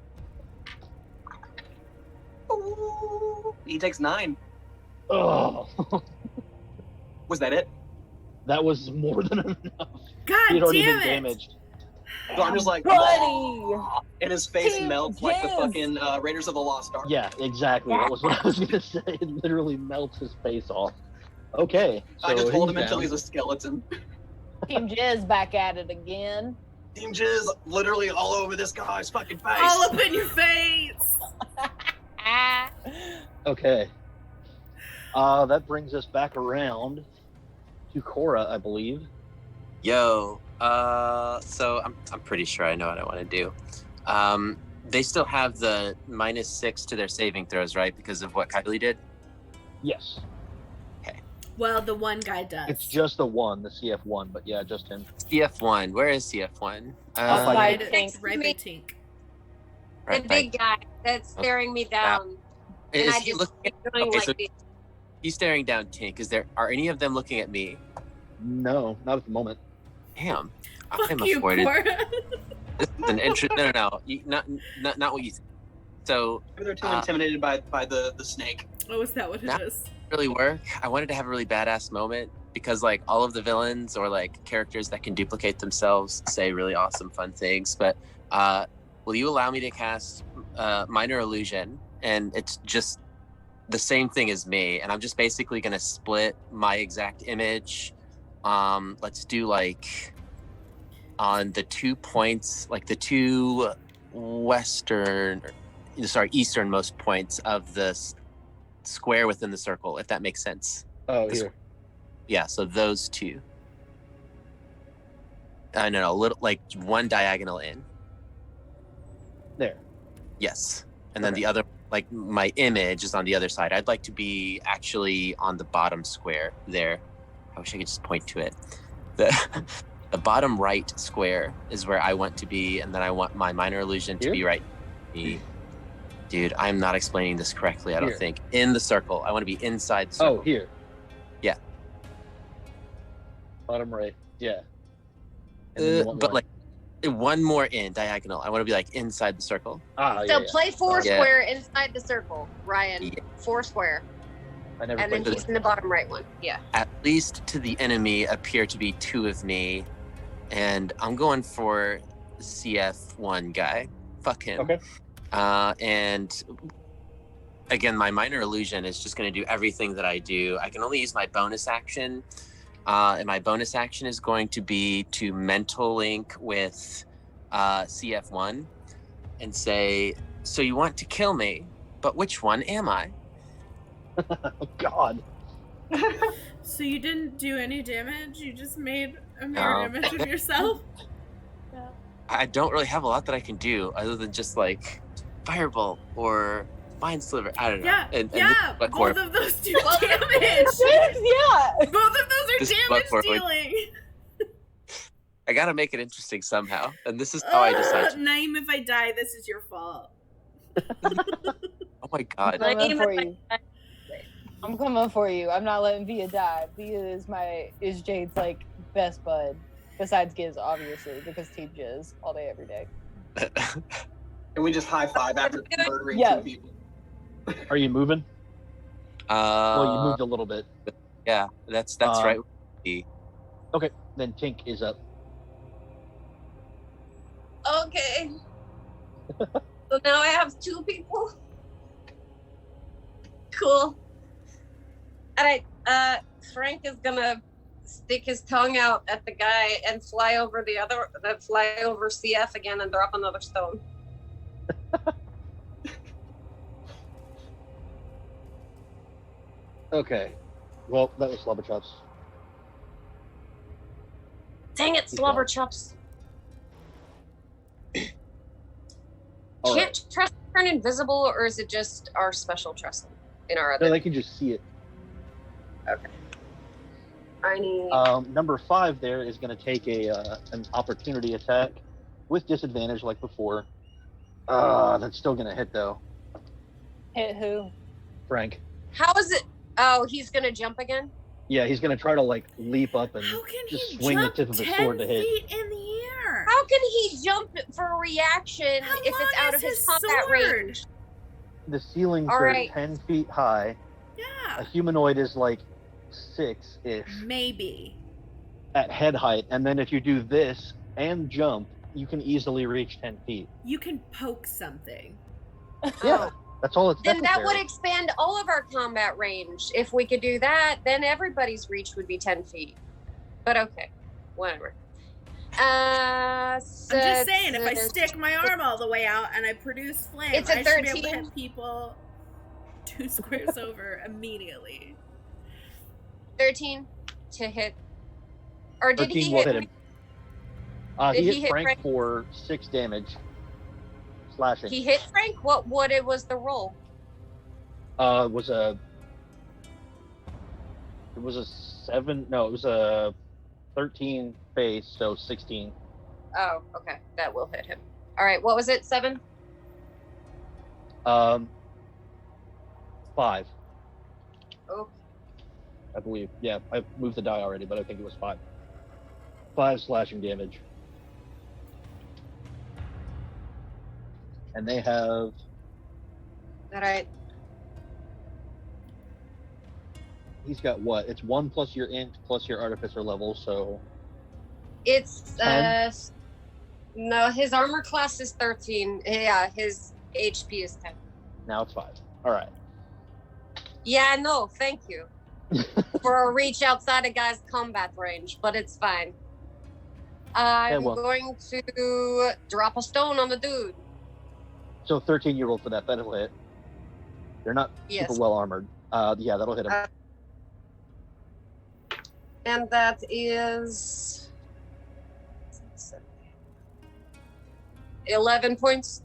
Ooh, he takes 9. Oh, Was that it? that was more than enough. God He'd already damn been it! damaged. So I'm just like, Buddy! and his face Team melts like the Jizz. fucking Raiders of the Lost Ark. Yeah, exactly. That was what I was gonna say. It literally melts his face off. Okay, so I just hold him until down. he's a skeleton. Team Jizz back at it again. Team Jizz literally all over this guy's fucking face. All up in your face. Ah. Okay. That brings us back around to Cora, I believe. Yo, so I'm pretty sure I know what I want to do. They still have the -6 to their saving throws, right? Because of what Kylie did? Yes. Well, the one guy does. It's just the one, the CF1, but yeah, just him. CF1. Where is CF1? Outside Right, Tink. right by Tink. The big guy that's staring me down. And Is I he just looking keep at, going okay, like so this. he's staring down Tink. Are any of them looking at me? No, not at the moment. Damn. Fuck I'm you, afforded. Cora. This is an interest. No. Not what you think. So Maybe they're too intimidated by the snake. Oh, is that what it Nah. is? really work. I wanted to have a really badass moment because like all of the villains or like characters that can duplicate themselves say really awesome, fun things. But will you allow me to cast Minor Illusion? And it's just the same thing as me. And I'm just basically going to split my exact image. Let's do like on the 2 points, like the two easternmost points of the square within the circle, if that makes sense. Oh, here. Yeah, so those two. No, a little like one diagonal in. There. Yes, and then Okay. the other, like my image is on the other side. I'd like to be actually on the bottom square there. I wish I could just point to it. The bottom right square is where I want to be, and then I want my minor illusion to Here? be right. Dude, I'm not explaining this correctly. I don't Here. think in the circle. I want to be inside the circle. Oh, here. Yeah. Bottom right. Yeah. And then you want But one. like one more in diagonal. I want to be like inside the circle. Ah, So yeah. play four Yeah. square inside the circle, Ryan. Yeah. Four square. I never And then played he's this. in the bottom right one. Yeah. At least to the enemy appear to be two of me, and I'm going for CF1 guy. Fuck him. Okay. And again, my minor illusion is just going to do everything that I do. I can only use my bonus action, and my bonus action is going to be to mental link with CF1 and say, "So you want to kill me, but which one am I?" Oh, God. So you didn't do any damage? You just made a mirror No. image of yourself? I don't really have a lot that I can do other than just like Firebolt or Mind Sliver. I don't know. Yeah, And yeah. this is what Cora- Both of those do Well, damage. Yeah. Both of those are This is damage what Cora would- dealing. I gotta make it interesting somehow, and this is how I decide. Naeem, if I die, this is your fault. Oh my god! I'm coming Naeem, for if I- you. I'm coming for you. I'm not letting Via die. Via is Jade's like best bud. Besides Giz, obviously, because Team Jizz all day, every day. And we just high five after murdering Yeah. two people. Are you moving? Well, you Uh, moved a little bit. yeah, that's Um, right. Okay, then Tink is up. Okay. So now I have two people. Cool. Alright, Frank is gonna stick his tongue out at the guy and fly over CF again and drop another stone. Okay. Well, that was Slobber Chops. Dang it, slobber chops. All Can't right. trust turn invisible, or is it just our special trust in our No, other? they can just see it. Okay. I need. Number 5 there is going to take an opportunity attack with disadvantage like before. That's still going to hit though. Hit who? Frank. How is it? Oh, he's gonna jump again. Yeah, he's going to try to like leap up and How can just he swing the jump tip of his 10 sword to hit. feet in the air? How can he jump for a reaction How if it's long out is of his his combat sword? range? The ceilings All are right. 10 feet high. A Yeah. humanoid is like 6-ish Maybe. at head height, and then if you do this and jump, you can easily reach 10 feet. You can poke something. Yeah, that's all it's Then necessary. that would expand all of our combat range. If we could do that, then everybody's reach would be 10 feet. But okay, whatever. I'm just saying, if I stick my arm all the way out and I produce flame, It's a I should be able to 13. hit people 2 squares over immediately. 13 to hit. Or did 13 he will hit hit me? him. Did He he hit hit Frank Frank? for 6 damage. Slashing. He hit Frank? What it was the roll? It was a 7. No, it was a 13 base, so 16. Oh, okay. That will hit him. All right, what was it? 7? 5, Oh, I believe. Yeah, I moved the die already, but I think it was 5. 5 slashing damage. And they have all right. he's got what? It's 1 plus your int plus your artificer level, so It's 10? No, his armor class is 13. Yeah, his HP is 10. now it's 5. All right. Yeah, no, thank you for a reach outside a guy's combat range, but it's fine. I'm well. going to drop a stone on the dude. So 13 you roll for that. That'll hit. They're not Yes. super well armored. Yeah, that'll hit him. And that is 11 points.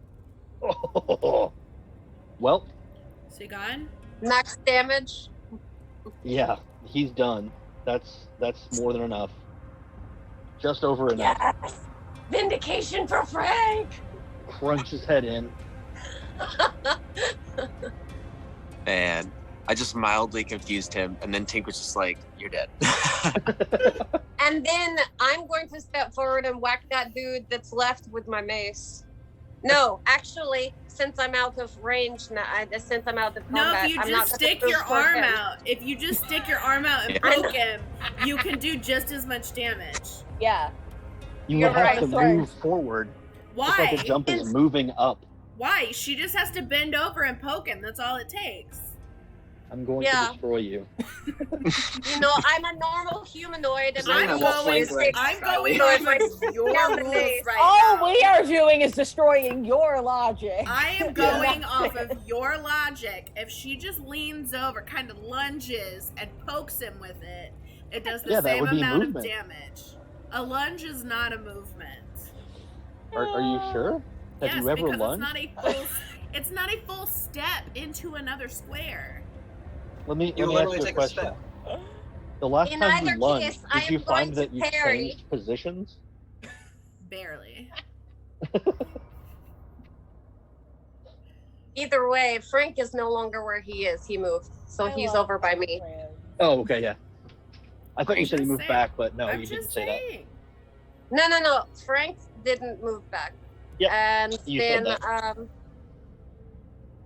Well, So you gone? Max damage. yeah, he's done. That's more than enough. Just over enough. Yes! Vindication for Frank! Crunch his head in. Man, I just mildly confused him, and then Tink was just like, "You're dead." And then I'm going to step forward and whack that dude that's left with my mace. No, actually, since I'm out of range now, since I'm out of No, combat, if you I'm not just gonna stick move your towards arm him. out, if you just stick your arm out and Yeah. poke him, you can do just as much damage. Yeah. You You're would have right, to sorry. move forward. It's Why? like a jump is moving up. Why? She just has to bend over and poke him. That's all it takes. I'm going Yeah. to destroy you. You know, I'm a normal humanoid, and I'm I'm going- always I'm going So off if I of your down the rules base, right All now. we are doing is destroying your logic. I am going off of your logic. If she just leans over, kind of lunges, and pokes him with it, it does the Yeah, that same would be amount movement. of damage. A lunge is not a movement. Are you sure? Have yes, you ever because lunged? it's not a full step into another square. Let me You ask literally you a take a question. step. The last In time either you lunged, case, I did you am find going that to you parry. changed positions? Barely. Either way, Frank is no longer where he is. He moved, so I he's love over by me. friends. Oh, okay, yeah. I thought you I'm said he just moved saying. back, but no, I'm you didn't just say that. saying. No. Frank didn't move back. Yep, And you said then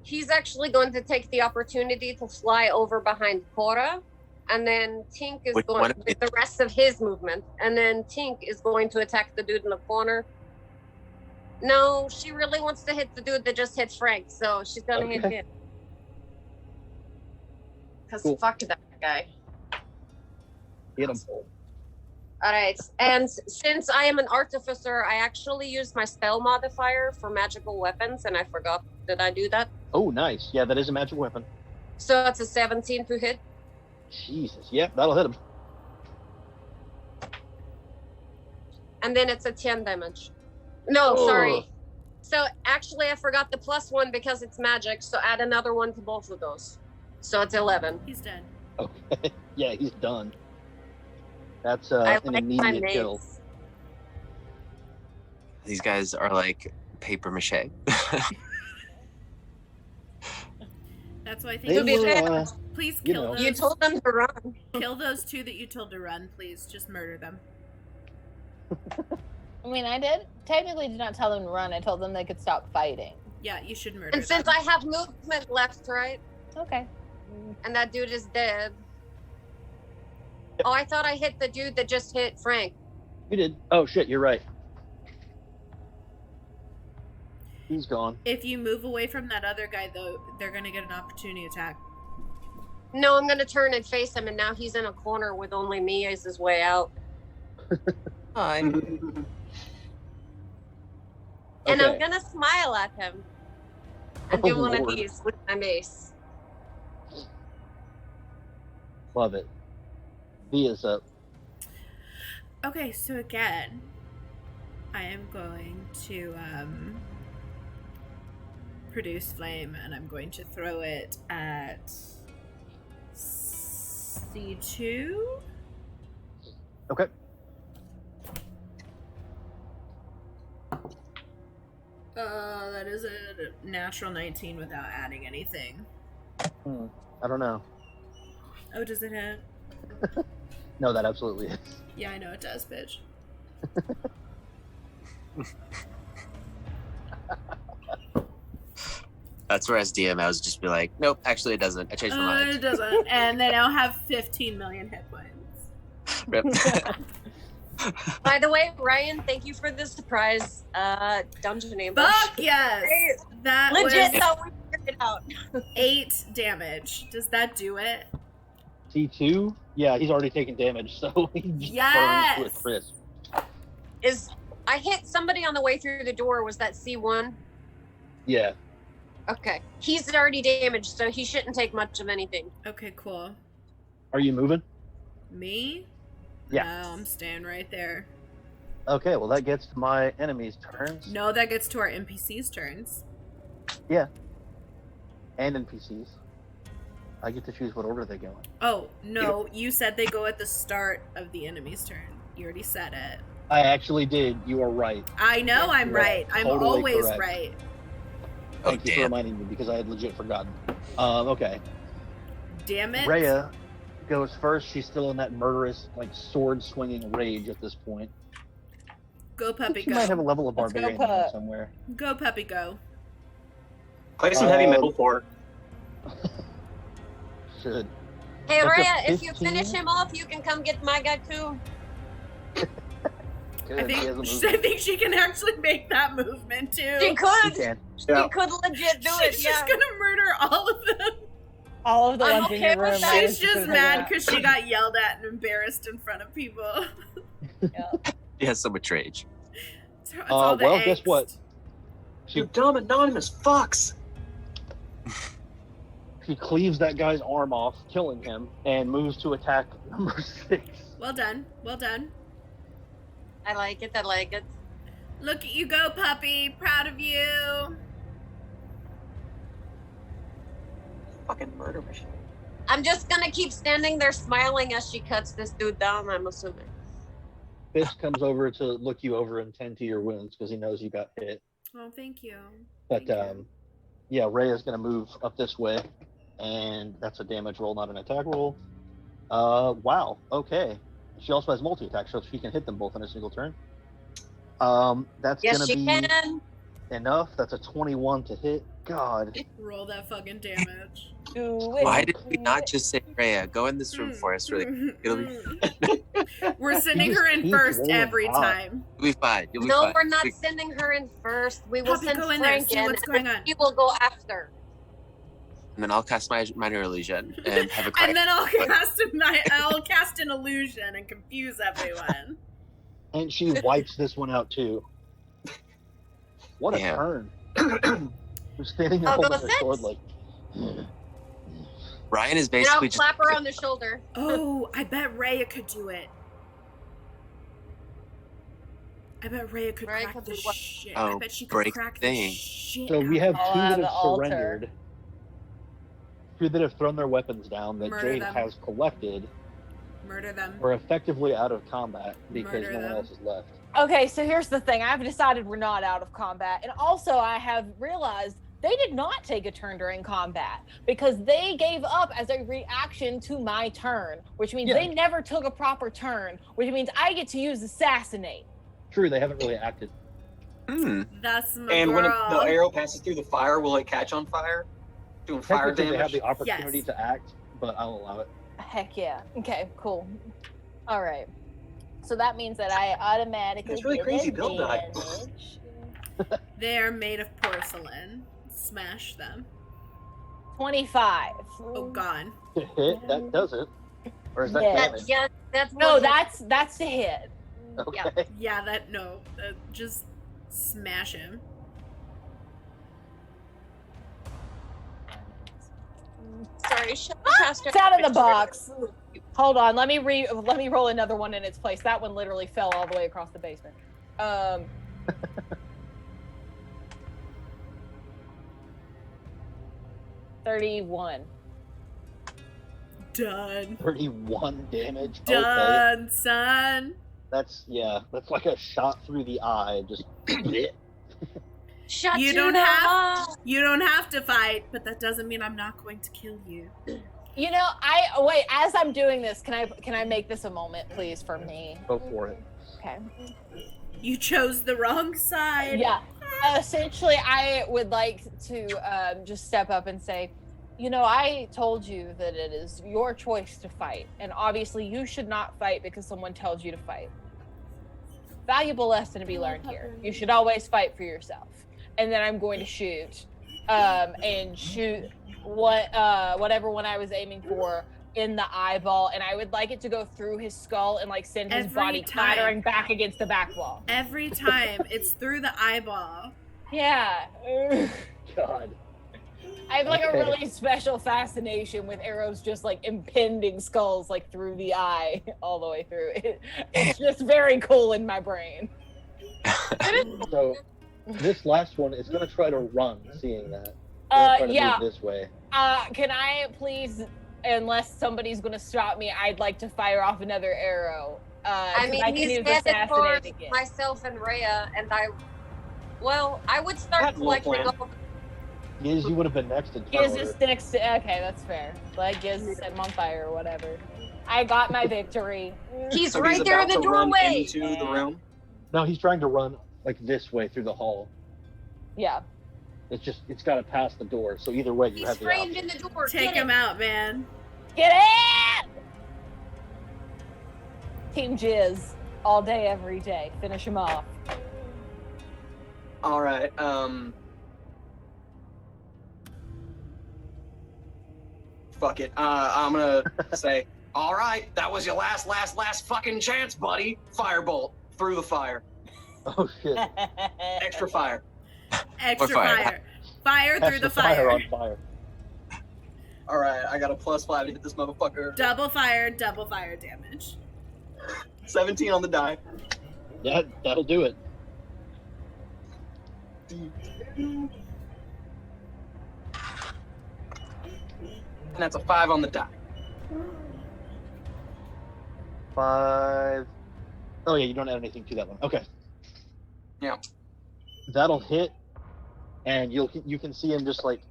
he's actually going to take the opportunity to fly over behind Cora. And then Tink is Which going one of with the rest of his movement. And then Tink is going to attack the dude in the corner. No, she really wants to hit the dude that just hit Frank, so she's gonna hit Okay. him. Because Cool. fuck that guy. Hit him. All right, and since I am an artificer, I actually use my spell modifier for magical weapons, and I forgot. Did I do that? Oh, nice. Yeah, that is a magic weapon. So it's a 17 to hit. Jesus. Yep, that'll hit him. And then it's a 10 damage. No, Oh. sorry. So actually, I forgot the +1 because it's magic. So add another one to both of those. So it's 11. He's dead. Okay. Yeah, he's done. That's I an like my immediate kill. mates. These guys are like paper mache. That's why I think They To be were, fair, please you kill know. those. you told them to run. Kill those two that you told to run, please. Just murder them. I mean, I technically did not tell them to run. I told them they could stop fighting. Yeah, you should murder And them. since I have movement left, right, Okay. and that dude is dead. Oh, I thought I hit the dude that just hit Frank. You did. Oh shit, you're right. He's gone. If you move away from that other guy, though, they're gonna get an opportunity attack. No, I'm gonna turn and face him, and now he's in a corner with only me as his way out. Hi. And Okay. I'm gonna smile at him and do Oh, one of Lord. these with my mace. Love it. V is up. Okay, so again, I am going to produce flame, and I'm going to throw it at C2. Okay. That is a natural 19 without adding anything. I don't know. Oh, does it hit? No, that absolutely is. Yeah, I know it does, bitch. That's where as DM I was just be like, nope, actually it doesn't. I changed my It mind. doesn't. And they now have 15 million hit points. Rip. By the way, Ryan, thank you for the surprise dungeon ambush. Fuck yes! That Legit was thought we figured it out. 8 damage. Does that do it? C2? Yeah, he's already taken damage, so he just Yes! burns to a crisp. I hit somebody on the way through the door. Was that C1? Yeah. Okay. He's already damaged, so he shouldn't take much of anything. Okay, cool. Are you moving? Me? Yeah. No, I'm staying right there. Okay, well that gets to my enemy's turns. No, that gets to our NPCs' turns. Yeah. And NPCs. I get to choose what order they go in. Oh, no, you said they go at the start of the enemy's turn. You already said it. I actually did. You are right. I know I'm You're right. I'm totally always correct. right. Oh, Thank you for damn. reminding me because I had legit forgotten. Okay. Damn it. Rhea goes first. She's still in that murderous, like, sword-swinging rage at this point. Go, puppy, She might have a go. level of Let's go, barbarian in there pup. somewhere. Go, puppy, go. Play some heavy metal for Should. Hey, That's a Rhea, if you 15? finish him off, you can come get my guy too. Good. I He has a think, she can actually make that movement, too. She He could. can. Yeah. She could legit do it. She's Yeah. just gonna murder all of them. All of the I'm ones in okay your with room. that. Ryan's She's just gonna mad figure because she got yelled at and embarrassed in front of people. He has so much rage. It's all the well, guess angst. what? you dumb anonymous fucks. She cleaves that guy's arm off, killing him, and moves to attack number 6. Well done. Well done. I like it. I like it. Look at you go, puppy. Proud of you. Fucking murder machine. I'm just gonna keep standing there smiling as she cuts this dude down, I'm assuming. Fist comes over to look you over and tend to your wounds because he knows you got hit. Oh, thank you. But Thank you. yeah, Rhea's gonna move up this way, and that's a damage roll, not an attack roll. Wow. Okay. She also has multi-attack, so she can hit them both in a single turn. That's Yes, gonna she be can. enough. That's a 21 to hit. God. Roll that fucking damage. Do it. Why did we not just say Rhea? Go in this room for us, really. It'll We're sending He her just in keeps first rolling every hot. time. You'll be fine. You'll be No, fine. we're not We- sending her in first. We will Puppy, send go in there. Frank See in, what's going on. He will go after. And then I'll cast my minor illusion and have a cry. And then I'll cast an illusion and confuse everyone. And she wipes this one out too. What a Yeah. turn. I'm standing there I'll go holding her sword six. like. Ryan is And I'll basically just. clap her on the shoulder. Oh, I bet Rhea could do it. I bet Rhea could Rhea crack could the do what? shit. I Oh, bet she could break crack the thing. shit. So we out have of two it. that the have altar. surrendered. Two that have thrown their weapons down that Murder Jade them. has collected. Murder them. We're effectively out of combat because Murder no one them. else is left. Okay, so here's the thing. I've decided we're not out of combat. And also I have realized they did not take a turn during combat because they gave up as a reaction to my turn, which means they never took a proper turn, which means I get to use assassinate. True, they haven't really acted. That's my And when girl. the arrow passes through the fire, will it catch on fire? Doing fire Technically, damage? they have the opportunity Yes. to act, but I'll allow it. Heck yeah. Okay, cool. All right. So that means that I automatically It's really get crazy Bill died. advantage. They are made of porcelain. Smash them. 25. Oh god. To hit, that does it. Or is that Yeah. damage? Yeah, that's No, one that's to hit. Okay. Yeah, just smash him. Sorry, shut the It's out of the box. Hold on, let me roll another one in its place. That one literally fell all the way across the basement. 31. Done. 31 damage. Okay. Done, son. That's like a shot through the eye. Just Shut You your don't mouth. You don't have to fight, but that doesn't mean I'm not going to kill you. You know, wait, as I'm doing this, can I make this a moment, please, for me? go for it. Okay. You chose the wrong side. Yeah. Essentially, I would like to just step up and say, you know, I told you that it is your choice to fight, and obviously you should not fight because someone tells you to fight. Valuable lesson to be learned here. You should always fight for yourself. And then I'm going to shoot, and shoot whatever one I was aiming for in the eyeball, and I would like it to go through his skull and like send his Every body time. clattering back against the back wall. Every time it's through the eyeball. Yeah. God. I have like a Okay. really special fascination with arrows just like impending skulls like through the eye all the way through it. It's just very cool in my brain. So this last one is gonna try to run, seeing that. Try to Yeah. move this way. Can I please, unless somebody's gonna stop me, I'd like to fire off another arrow. I 'Cause mean, I can he's use headed for assassinate again. myself and Rhea, and I would start Had no collecting plan. all Giz, you would have been next in turn Giz order. is next to, okay, that's fair. Like Giz set him on fire or whatever. I got my victory. He's So right there in about the to run doorway. into the room. No, he's trying to run like this way through the hall. Yeah. It's got to pass the door. So either way, you He's have the framed option. in the door. Take Get him it. out, man. Get it! Team Jizz. All day, every day. Finish him off. All right. Fuck it. I'm gonna say, all right, that was your last fucking chance, buddy. Firebolt through the fire. Oh shit! Extra fire. Extra fire? fire. Fire through the Extra fire fire. on fire. All right, I got a +5 to hit this motherfucker. Double fire damage. 17 on the die. Yeah, that'll do it. And that's a 5 on the die. 5. Oh yeah, you don't add anything to that one. Okay. Yeah. That'll hit, and you can see him just like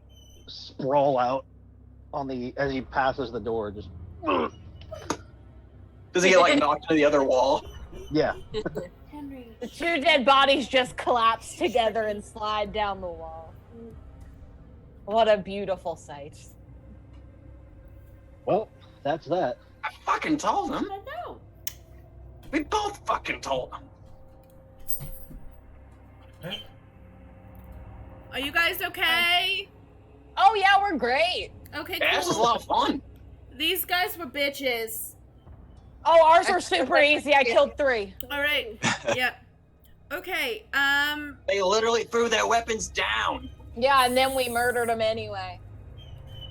sprawl out on as he passes the door. Just Does he get like knocked to the other wall? yeah. The two dead bodies just collapse together and slide down the wall. What a beautiful sight. Well, that's that. I fucking told him. I know. We both fucking told him. Are you guys okay? Oh yeah, we're great. Okay, Yeah, this is a cool. lot of fun. These guys were bitches. Oh, ours are super easy. I killed 3. All right. Yep. Okay. They literally threw their weapons down. Yeah, and then we murdered them anyway.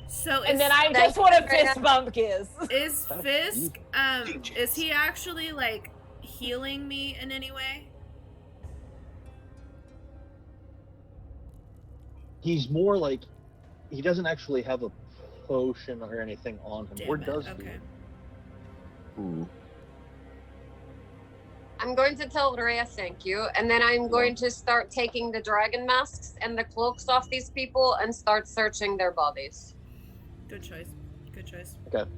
So And then I just want to fist bump Giz. is Fisk Changes. is he actually like healing me in any way? He's more like he doesn't actually have a potion or anything on him. Damn Or it, does okay. he? Ooh. I'm going to tell Rhea thank you, and then I'm going to start taking the dragon masks and the cloaks off these people and start searching their bodies. Good choice. Good choice. Okay.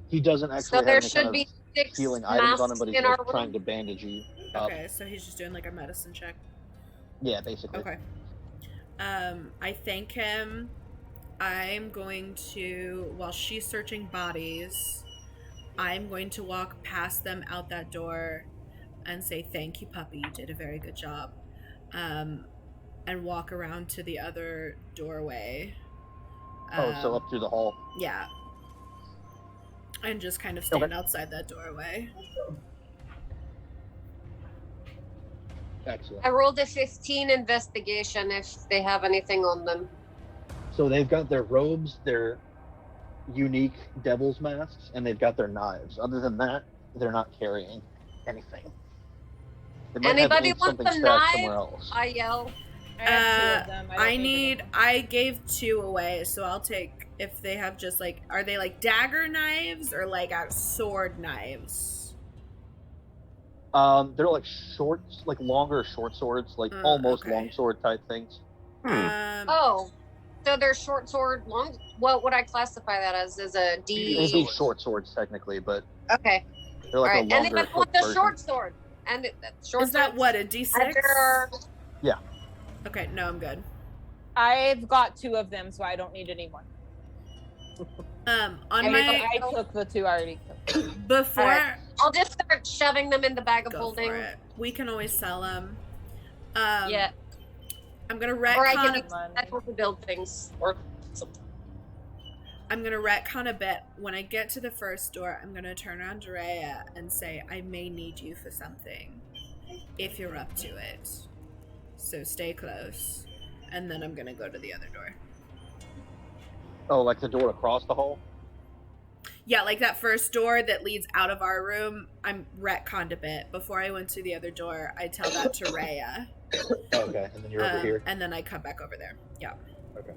He doesn't So actually there have any should kind be of 6 healing items on him, masks but he's in our just trying room. to bandage you up. Okay, so he's just doing like a medicine check. Yeah, basically. Okay. I thank him. I'm going to, while she's searching bodies, I'm going to walk past them out that door and say, thank you, puppy. You did a very good job. And walk around to the other doorway. So up through the hall. Yeah. And just kind of stand outside that doorway. Excellent. I rolled a 15 investigation if they have anything on them. So they've got their robes, their unique devil's masks, and they've got their knives. Other than that, they're not carrying anything. They might Anybody have want something the stashed somewhere knife? else. I yell. I have 2 of them. I gave 2 away, so I'll take, if they have just like, are they like dagger knives or like sword knives? They're like longer short swords, like almost okay. longsword type things. So they're short sword, long. What would I classify that as? As a D? They'd be short swords technically, but okay. they're like All right. a longer. And then want the short sword. And short. Is that what, a D6? Yeah. Okay, no, I'm good. I've got 2 of them, so I don't need any more. I took the 2 I already took. Before right. I'll just start shoving them in the bag of holding. For it. We can always sell them. Yeah. I'm gonna Or I can retcon. use that to build things or something. I'm gonna retcon a bit. When I get to the first door, I'm gonna turn around to Rhea and say, I may need you for something, if you're up to it. So stay close. And then I'm gonna go to the other door. Oh, like the door across the hall? Yeah, like that first door that leads out of our room. I'm retconned a bit. Before I went to the other door, I tell that to Rhea. Okay, and then you're over here. And then I come back over there. Yeah. Okay.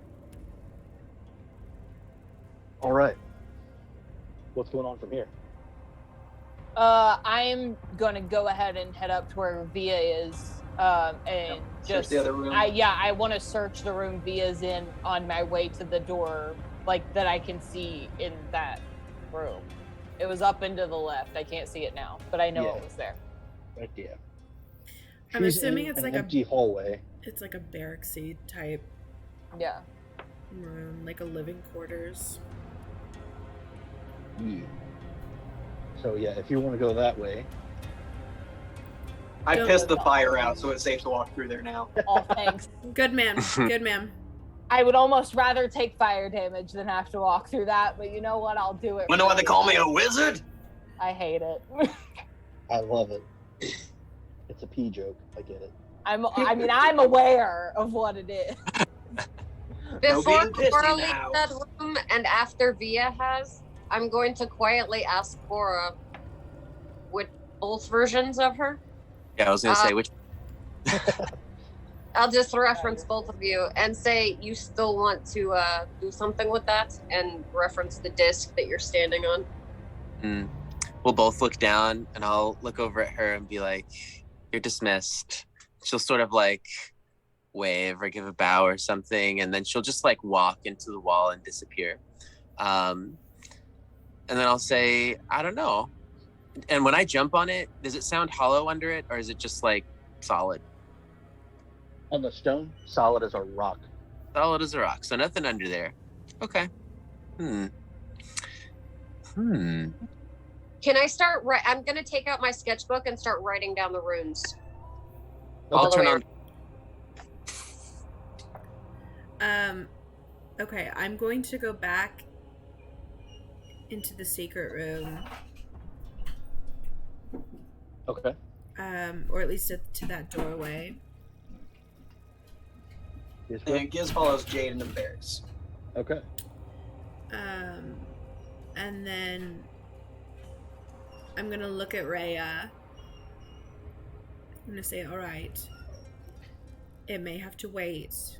All right. What's going on from here? I'm gonna go ahead and head up to where Via is, and just the other room. I want to search the room Via's in on my way to the door, like that I can see in that room. It was up and to the left. I can't see it now, but I know it was there. Right, yeah. I'm She's assuming in it's an like empty hallway. It's like a barracksy type Yeah. room, like a living quarters. Yeah. So yeah, if you want to go that way. I pissed the fire out, so it's safe to walk through there now. Oh, thanks. Good man. Good man. I would almost rather take fire damage than have to walk through that, but you know what? I'll do it. Wonder why they call me a wizard? I hate it. I love it. It's a pee joke. I get it. I'm aware of what it is. Before Cora leaves that room and after Via has, I'm going to quietly ask Cora with both versions of her. Yeah, I was gonna say which. I'll just reference both of you and say you still want to do something with that and reference the disc that you're standing on. We'll both look down and I'll look over at her and be like, you're dismissed. She'll sort of like wave or give a bow or something, and then she'll just like walk into the wall and disappear. And then I'll say, I don't know. And when I jump on it, does it sound hollow under it, or is it just like solid? On the stone, solid as a rock. Solid as a rock, so nothing under there. Okay. Can I start? I'm going to take out my sketchbook and start writing down the runes. I'll turn on. Okay, I'm going to go back into the secret room. Okay. Or at least to that doorway. And Giz follows Jade into the barracks. Okay. And then I'm gonna look at Rhea. I'm gonna say, all right, it may have to wait,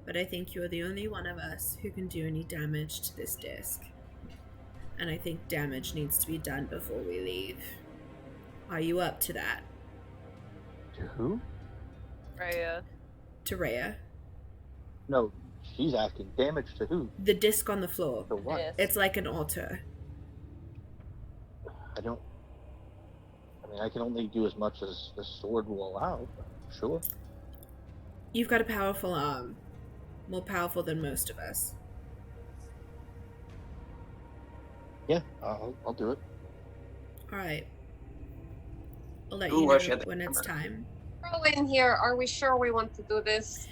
but I think you're the only one of us who can do any damage to this disc. And I think damage needs to be done before we leave. Are you up to that? To who? Rhea. To Rhea. No, she's asking damage to who? The disc on the floor. For what? Yes. It's like an altar. I mean, I can only do as much as the sword will allow. Sure. You've got a powerful arm. More powerful than most of us. Yeah, I'll do it. Alright. I'll let Ooh, you I know should- when it's time. Throw in here. Are we sure we want to do this?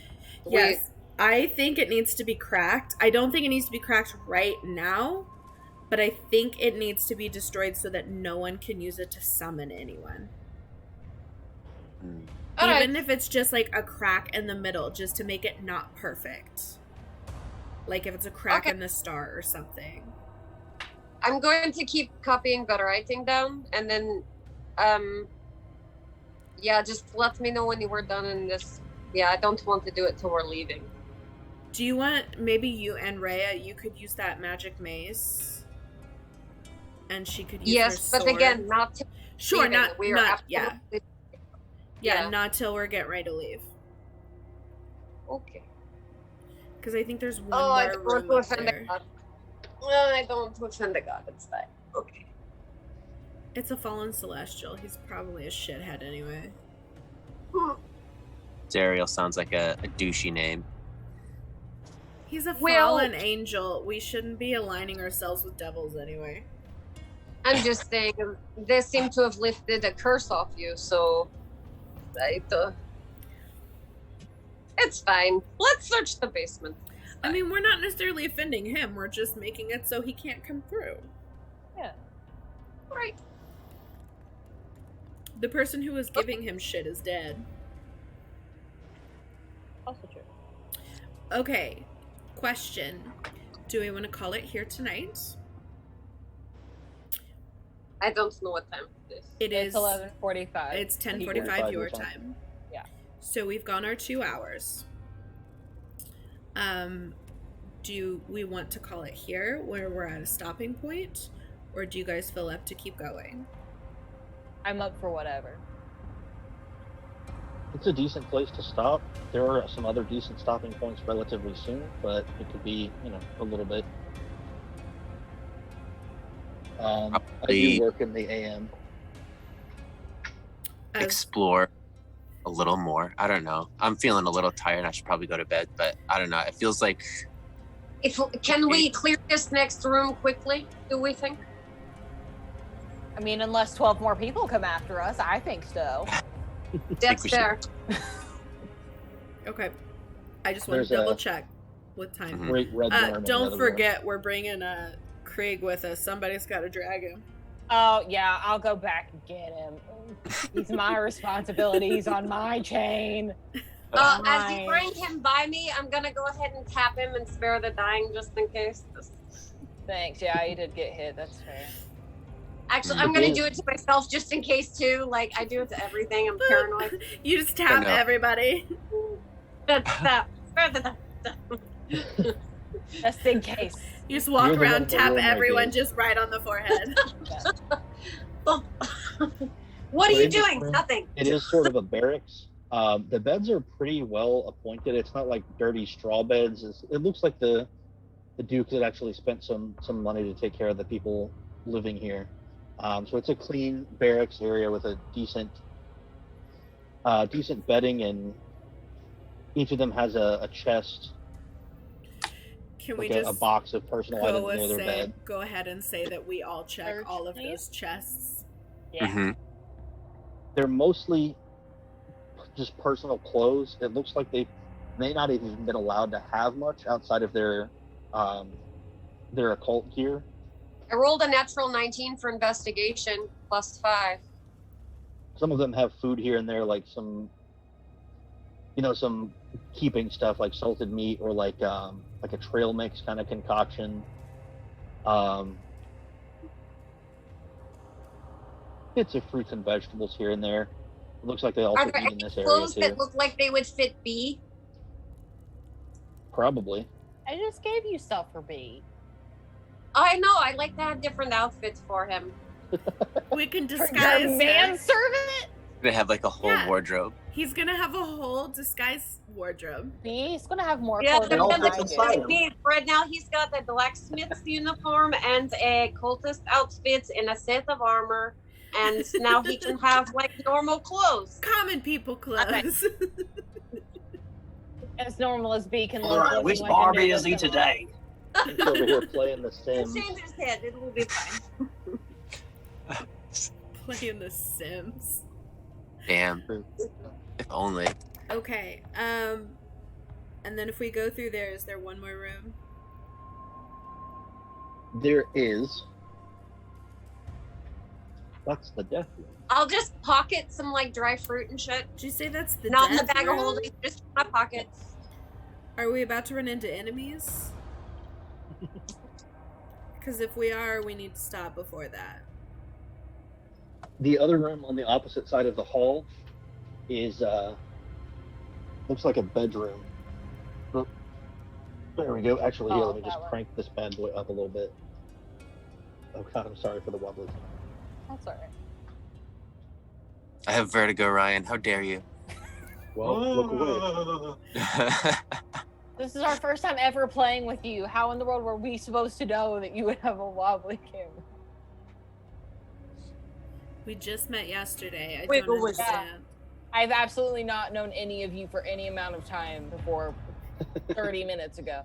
Yes. I think it needs to be cracked. I don't think it needs to be cracked right now, but I think it needs to be destroyed so that no one can use it to summon anyone. Even if it's just like a crack in the middle, just to make it not perfect. Like if it's a crack in the star or something. I'm going to keep copying the writing down, and then, yeah, just let me know when you were done in this. Yeah, I don't want to do it till we're leaving. Do you want, maybe you and Rhea, you could use that magic mace? And she could use her sword. But again, not till Sure, leaving. not, We are not, absolutely- yeah, not till we're getting ready to leave. Okay. Because I think there's one I more don't room want up to offend there. the god. I don't want to offend the god. It's fine. Okay. It's a fallen celestial. He's probably a shithead anyway. Zariel sounds like a douchey name. He's a Well- fallen angel. We shouldn't be aligning ourselves with devils anyway. I'm just saying, they seem to have lifted a curse off you, so it's fine. Let's search the basement. I mean, we're not necessarily offending him. We're just making it so he can't come through. Yeah. Right. The person who was giving him shit is dead. Also true. Okay. Question. Do we want to call it here tonight? I don't know what time it is. It's 11:45. It's 10:45 45 your your time. time. Yeah. So we've gone our 2 hours. Do we want to call it here where we're at a stopping point, or do you guys feel up to keep going? I'm up for whatever. It's a decent place to stop. There are some other decent stopping points relatively soon, but it could be, a little bit. I do work in the AM. Explore a little more. I don't know. I'm feeling a little tired. I should probably go to bed, but I don't know. It feels like. Can we clear this next room quickly, do we think? I mean, unless 12 more people come after us, I think so. That's we should- fair. Okay. I just want to There's double a- check with time. Great red worm in the Don't other forget, we're bringing Krieg with us. Somebody's got to drag him. Oh, yeah, I'll go back and get him. He's my responsibility. He's on my chain. As you Fine. bring him by me, I'm gonna go ahead and tap him and spare the dying just in case. Thanks. Yeah, you did get hit. That's fair. Actually, I'm gonna do it to myself just in case too. Like I do it to everything. I'm paranoid. You just tap no. everybody. Just in case. You just walk You're the one around, with the tap room everyone ideas. just right on the forehead. What are So you in this doing? room, Nothing. It is sort of a barracks. The beds are pretty well appointed. It's not like dirty straw beds. It looks like the Duke had actually spent some money to take care of the people living here. So it's a clean barracks area with a decent bedding, and each of them has a chest, Can we like a just box of personal items near their bed. go ahead and say that we all check Search all of these? those chests? Yeah. Mhm. They're mostly just personal clothes. It looks like they may not have even been allowed to have much outside of their occult gear. I rolled a natural 19 for investigation +5. Some of them have food here and there, like some keeping stuff like salted meat or like a trail mix kind of concoction. Bits of fruits and vegetables here and there. It looks like they also Are there eat in any this area clothes too. that look like they would fit B? Probably. I just gave you stuff for B. I know. I like to have different outfits for him. We can Your disguise him. manservant? They have like a whole Yeah. wardrobe. He's gonna have a whole disguise wardrobe. He's gonna have more Yeah, clothing than I do. right now he's got a blacksmith's uniform and a cultist outfit and a set of armor, and now he can have like normal clothes. Common people clothes. As normal as B can All look. right, looking which like a Barbie is he nerd. today? He's over here playing The Sims. Change his head, it will be fine. Playing The Sims. Damn. If only. Okay. And then if we go through there, is there one more room? There is. That's the death room. I'll just pocket some like dry fruit and shit. Did you say that's the Not in the death bag room? of holding, just in my pockets. Are we about to run into enemies? Because if we are, we need to stop before that. The other room on the opposite side of the hall is looks like a bedroom. Oh, there we go. Actually, here, let me just crank this bad boy up a little bit. Oh god, I'm sorry for the wobbly. That's alright. I have vertigo, Ryan. How dare you? Well, look away. This is our first time ever playing with you. How in the world were we supposed to know that you would have a wobbly camera? We just met yesterday. I Wiggle, don't wiggle. understand. I've absolutely not known any of you for any amount of time before 30 minutes ago.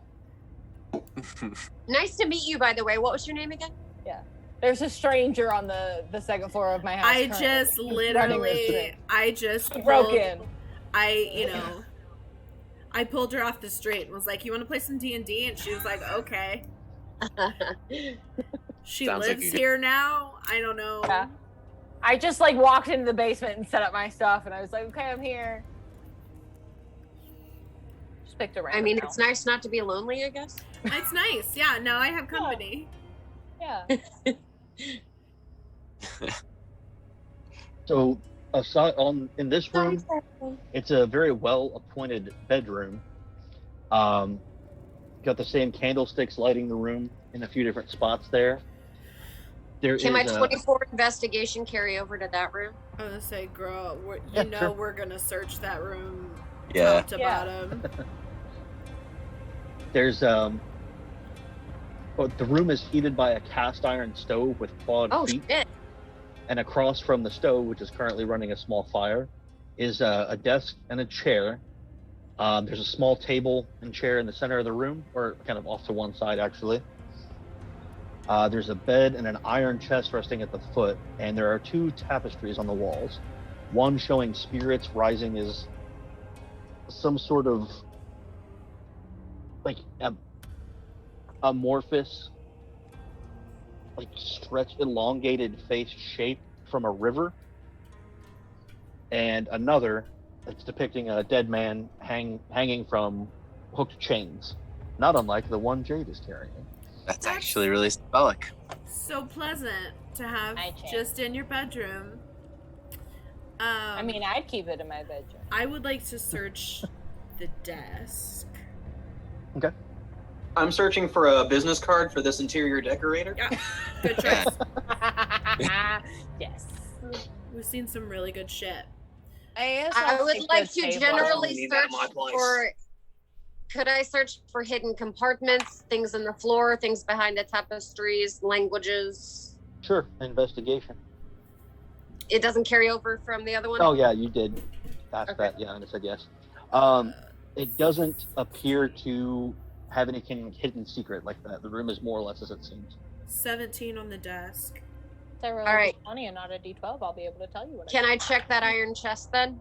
Nice to meet you, by the way. What was your name again? There's a stranger on the second floor of my house. I currently. just Running this literally, thing. I just broke in. I pulled her off the street and was like, "You want to play some D&D?" And she was like, "Okay." She Sounds like lives you did. here now. I don't know. Yeah. I just like walked into the basement and set up my stuff, and I was like, "Okay, I'm here." Just picked a random I mean, house. it's nice not to be lonely, I guess. It's nice. Yeah. Now I have company. Yeah. So aside in this room, it's a very well appointed bedroom. Got the same candlesticks lighting the room in a few different spots there. There Can my is 24 investigation carry over to that room? I was gonna say, girl, Sure. we're gonna search that room Yeah. top to Yeah. bottom. there's but the room is heated by a cast iron stove with clawed Oh, feet, shit. and across from the stove, which is currently running a small fire, is a desk and a chair. There's a small table and chair in the center of the room, or kind of off to one side, actually. There's a bed and an iron chest resting at the foot, and there are two tapestries on the walls. One showing spirits rising as some sort of like amorphous, like stretched, elongated face shape from a river, and another that's depicting a dead man hanging from hooked chains, not unlike the one Jade is carrying. That's actually really symbolic. So pleasant to have I changed. just in your bedroom. I mean, I'd keep it in my bedroom. I would like to search the desk. Okay. I'm searching for a business card for this interior decorator. Yeah, good choice. Yes. We've seen some really good shit. I would like to I generally need that search in my place. for. Could I search for hidden compartments, things in the floor, things behind the tapestries, languages? Sure, investigation. It doesn't carry over from the other one? Oh yeah, you did ask Okay. that, yeah, and I said yes. It doesn't appear to have anything hidden secret like that. The room is more or less as it seems. 17 on the desk. If I roll All right. a 20 and not a D12, I'll be able to tell you what Can I check that iron chest then?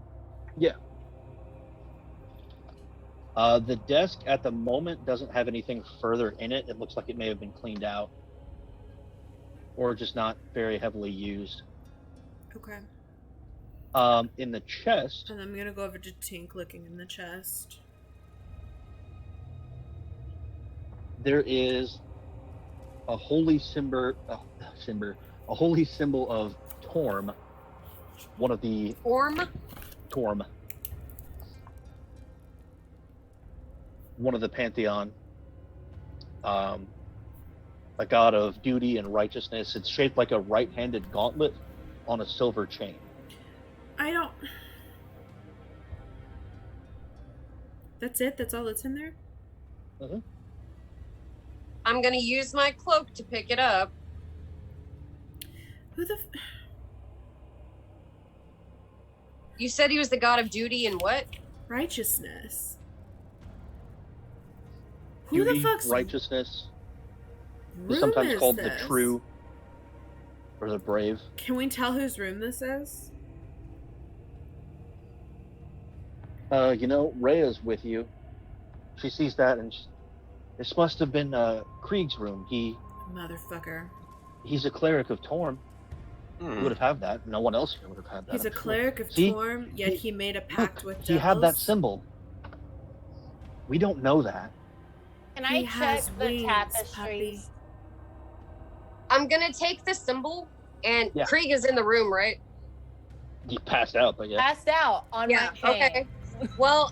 The desk at the moment doesn't have anything further in it. It looks like it may have been cleaned out, or just not very heavily used. Okay. In the chest, And I'm gonna go over to Tink looking in the chest. there is a holy symbol, a holy symbol of Torm, one of the Orm? Torm, one of the pantheon. a god of duty and righteousness. It's shaped like a right-handed gauntlet on a silver chain. I don't... That's it? That's all that's in there? Mm-hmm. I'm gonna use my cloak to pick it up. Who the... You said he was the god of duty and what? Righteousness. Who Duty, the fuck's righteousness. room Is sometimes is called this? the true or the brave. Can we tell whose room this is? Rhea's with you. She sees that, and this must have been Krieg's room. Motherfucker. He's a cleric of Torm. He would have had that. No one else here would have had that. He's a I'm sure. cleric of See? Torm, yet he made a pact with He had that devils. symbol. We don't know that. Can He I has check the wings, tapestries? I'm gonna take the symbol, and Yeah. Krieg is in the room, right? He passed out, but yeah. Passed out on Yeah, my chain. okay. Well,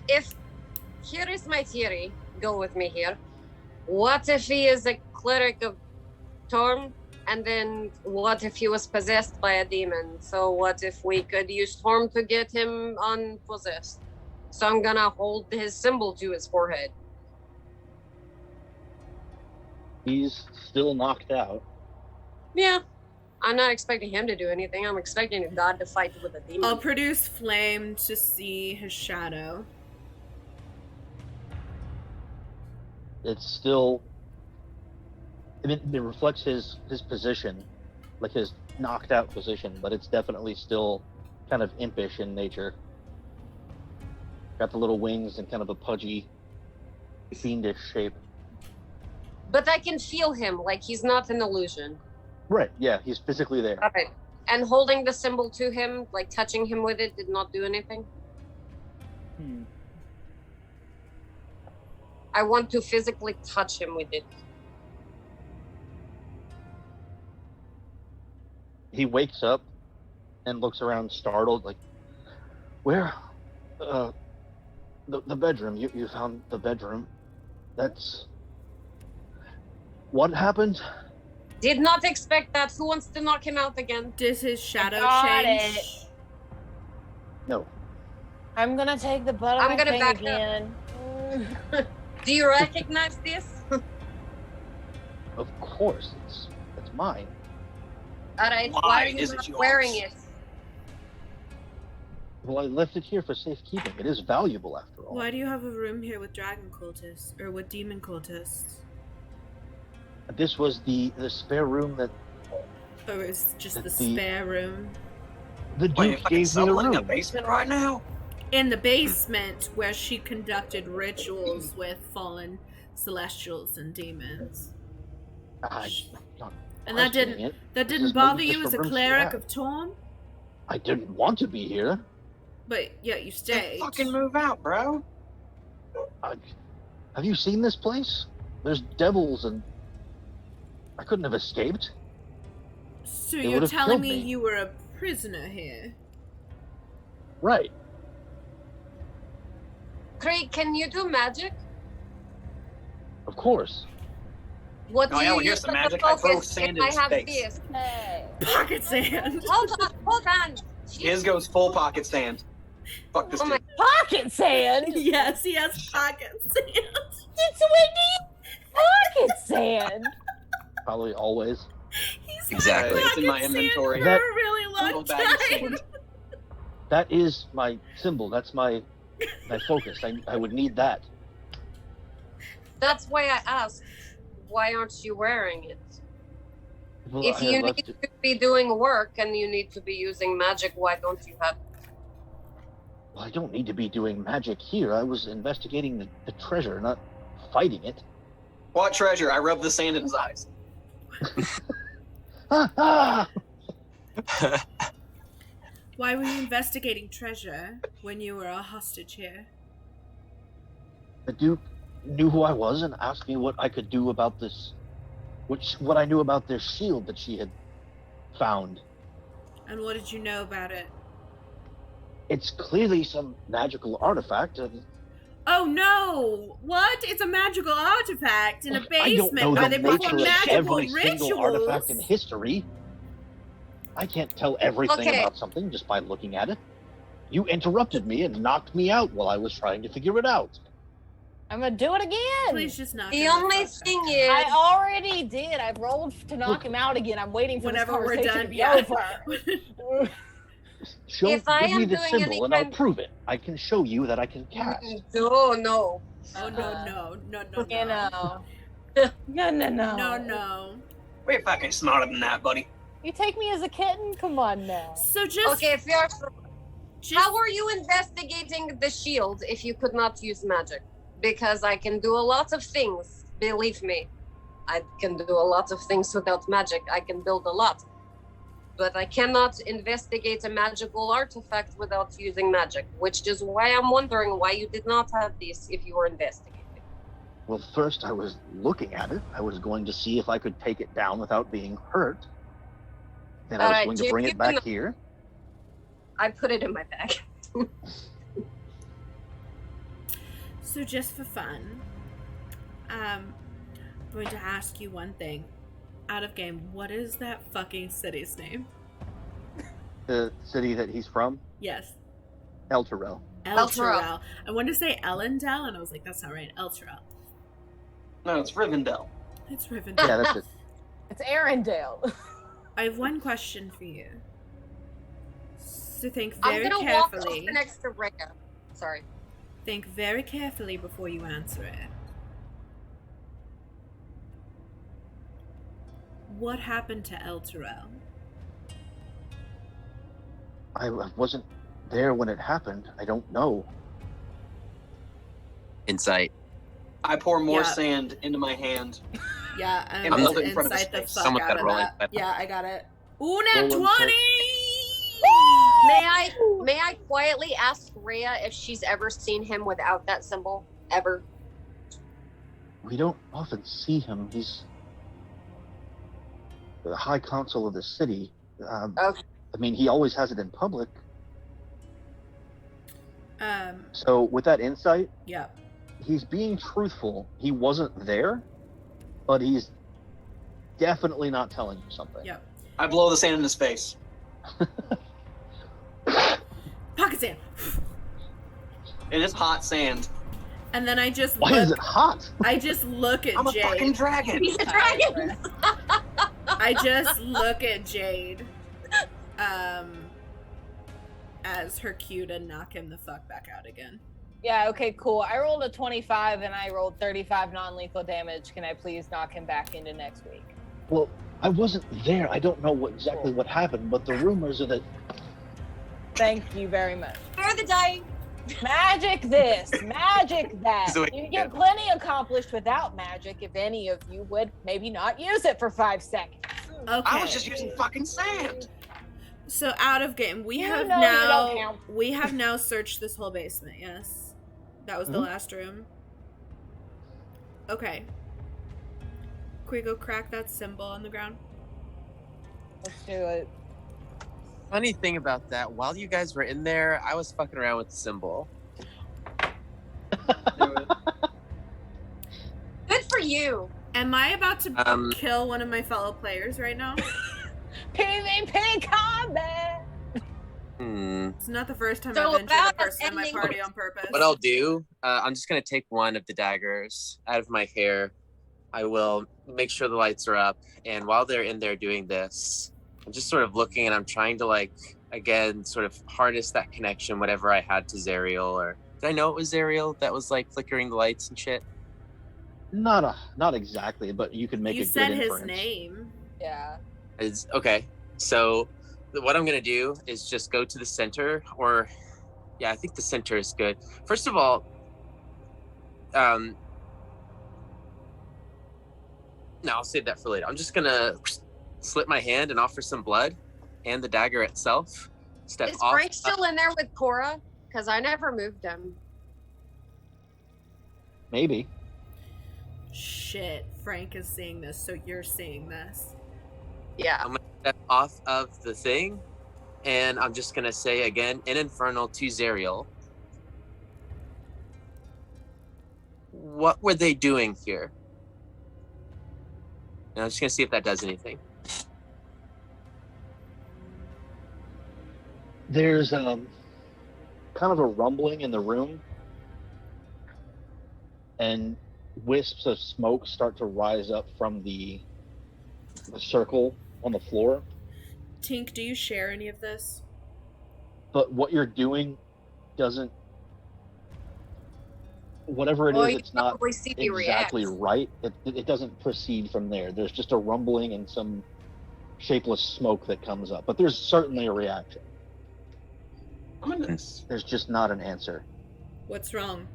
here is my theory. Go with me here. What if he is a cleric of Torm? And then what if he was possessed by a demon? So what if we could use Torm to get him unpossessed? So I'm gonna hold his symbol to his forehead. He's still knocked out. Yeah. I'm not expecting him to do anything. I'm expecting a god to fight with a demon. I'll produce flame to see his shadow. It's still. It reflects his position, like his knocked out position, but it's definitely still kind of impish in nature. Got the little wings and kind of a pudgy, fiendish shape. But I can feel him, like he's not an illusion. Right, yeah, he's physically there. Okay. And holding the symbol to him, like touching him with it, did not do anything? I want to physically touch him with it. He wakes up and looks around startled, like, where? The bedroom. You found the bedroom. That's... What happened? Did not expect that. Who wants to knock him out again? Does his shadow Got change? it. No. I'm gonna take the butt of I'm my gonna thing back up. again. Do you recognize this? Of course, it's mine. Alright, Why why are you is it not yours? wearing it? Well, I left it here for safekeeping. It is valuable, after all. Why do you have a room here with dragon cultists? Or with demon cultists? This was the spare room that Or is it just the The- spare room? the Wait, Duke fucking gave me a someone in the room. basement right now? In the basement, where she conducted rituals with fallen celestials and demons. I'm not And that questioning didn't it. that This didn't is bother maybe you just as the a room she cleric had. of Torm? I didn't want to be here. But yet you Then stayed. fucking move out, bro. Have you seen this place? There's devils and I couldn't have escaped. So They you're would've telling killed me me. you were a prisoner here? Right. Craig, can you do magic? Of course. What do Oh, yeah, you well, here's use the for magic. I throw focus sand if in I have space. this? Hey. Pocket sand. Hold on. His goes full pocket sand. Fuck this Oh my dude. Pocket sand? Yes, he has pocket sand. It's Whitney. Pocket sand. Probably always. He's Exactly. had It's in my pocket sand inventory. for That- a really Little long bag of time. sand. That is my symbol. That's my focus. I would need that. That's why I asked. Why aren't you wearing it? Well, If I you left need it- to be doing work and you need to be using magic, why don't you have? Well, I don't need to be doing magic here. I was investigating the treasure, not fighting it. What treasure? I rubbed the sand in his eyes. Ah! Why were you investigating treasure when you were a hostage here? The Duke knew who I was and asked me what I could do about this, what I knew about this shield that she had found. And what did you know about it? It's clearly some magical artifact. Oh no! What? It's a magical artifact in a I don't basement know where the they perform nature of magical every single artifact in rituals. history. I can't tell everything Okay. about something just by looking at it. You interrupted me and knocked me out while I was trying to figure it out. I'm gonna do it again. Please just knock The him only fuck thing back is, I already did. I rolled to knock him out again. I'm waiting for Whenever this we're conversation done, to be yeah. over. If I Give me am the doing symbol any and I'll kind- prove it. I can show you that I can cast. no. Oh no. You know. No. No. We're fucking smarter than that, buddy. You take me as a kitten? Come on now. So just Okay, how are you investigating the shield if you could not use magic? Because I can do a lot of things. Believe me, I can do a lot of things without magic. I can build a lot. But I cannot investigate a magical artifact without using magic, which is why I'm wondering why you did not have this if you were investigating. Well, first I was looking at it. I was going to see if I could take it down without being hurt. Then I was Alright, going to Jim, bring you it back can- here. I put it in my bag. So just for fun, I'm going to ask you one thing. Out of game, what is that fucking city's name? The city that he's from, Yes. Elturel. Elturel. I wanted to say Ellendale, and I was like, that's not right. Elturel. No, it's Rivendell. It's Rivendell. Yeah, that's it. It's Arendelle. I have one question for you. So think I'm very gonna walk carefully. over next to Rhea. Sorry. Think very carefully before you answer it. What happened to Elturel? I wasn't there when it happened. I don't know. Insight. I pour more Yeah. sand into my hand. Yeah, I'm And going hold it to in front of his insight the face. fuck Someone out gotta of roll that. it. Yeah, I got it. Ooh, nat Roll 20! May I quietly ask Rhea if she's ever seen him without that symbol? Ever? We don't often see him. He's the High Council of the city. Okay. I mean, he always has it in public. Um, So with that insight, yeah. he's being truthful. He wasn't there, but he's definitely not telling you something. Yeah. I blow the sand in his face. Pocket sand. And it's hot sand. And then I just Why look, is it hot? I just look at I'm a Jade. fucking dragon. He's a dragon! I just look at Jade as her cue to knock him the fuck back out again. Yeah, okay, cool. I rolled a 25 and I rolled 35 non-lethal damage. Can I please knock him back into next week? Well, I wasn't there. I don't know exactly what happened, but the rumors are that Thank you very much. Spare the dying. Magic this, magic that. So- You get plenty accomplished without magic if any of you would maybe not use it for 5 seconds. Okay. I was just using fucking sand. So out of game, we You have know you don't now count. we have now searched this whole basement. Yes, that was the Mhm. last room. Okay. Can we go crack that symbol on the ground? Let's do it. Funny thing about that, while you guys were in there, I was fucking around with the symbol. Do it. Good for you. Am I about to Um, kill one of my fellow players right now? PvP combat! It's not the first time So I've injured a about person in my ending- party on purpose. What I'll do, I'm just gonna take one of the daggers out of my hair. I will make sure the lights are up, and while they're in there doing this, I'm just sort of looking and I'm trying to again sort of harness that connection, whatever I had to Zariel, or did I know it was Zariel that was flickering the lights and shit? not exactly, but you could make you a said good his inference. name. Yeah. Is okay. So what I'm gonna do is just go to the center, or yeah, I think the center is good. First of all, no, I'll save that for later. I'm just gonna slit my hand and offer some blood, and the dagger itself. Step Is off. Frank still in there with Cora? Because I never moved him. Maybe. Shit, Frank is seeing this, so you're seeing this. Yeah. I'm gonna step off of the thing, and I'm just gonna say again, in Infernal to Zariel. what were they doing here? And I'm just gonna see if that does anything. There's kind of a rumbling in the room, and wisps of smoke start to rise up from the circle on the floor. Tink, do you share any of this? But what you're doing doesn't. Whatever it is, it's not exactly right. It doesn't proceed from there. There's just a rumbling and some shapeless smoke that comes up. But there's certainly a reaction. There's just not an answer. What's wrong?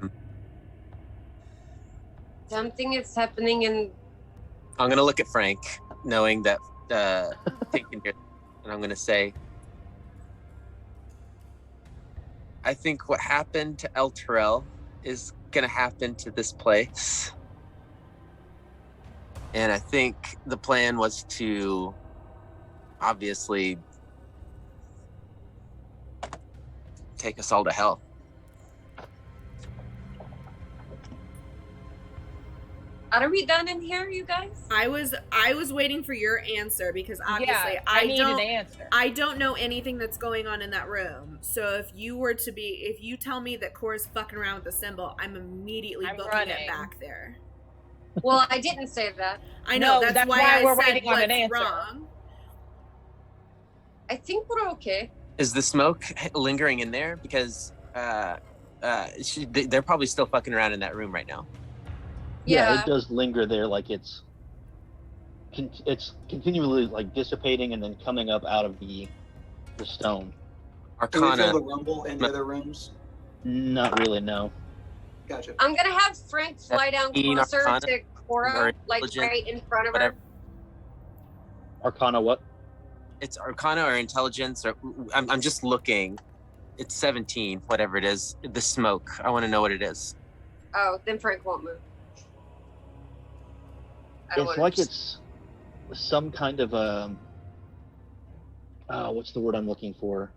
Something is happening in... I'm going to look at Frank, knowing that thinking here, and I'm going to say, I think what happened to El Terrell is going to happen to this place. And I think the plan was to obviously take us all to hell. Are we done in here, you guys? I was waiting for your answer because obviously I need an answer. I don't know anything that's going on in that room. So if you tell me that Cora's fucking around with the symbol, I'm immediately booking it back there. Well, I didn't say that. I know, No, that's why we're I said waiting on an what's answer. wrong. I think we're okay. Is the smoke lingering in there? Because they're probably still fucking around in that room right now. Yeah, it does linger there, like it's continually like dissipating and then coming up out of the stone. Do we Arcana. feel the rumble in the other rooms? Not really, no. Gotcha. I'm gonna have Frank fly down closer to Cora, like right in front of her. Arcana what? It's Arcana or Intelligence, or I'm just looking. It's 17, whatever it is. The smoke. I want to know what it is. Oh, then Frank won't move. It's like it's some kind of what's the word I'm looking for?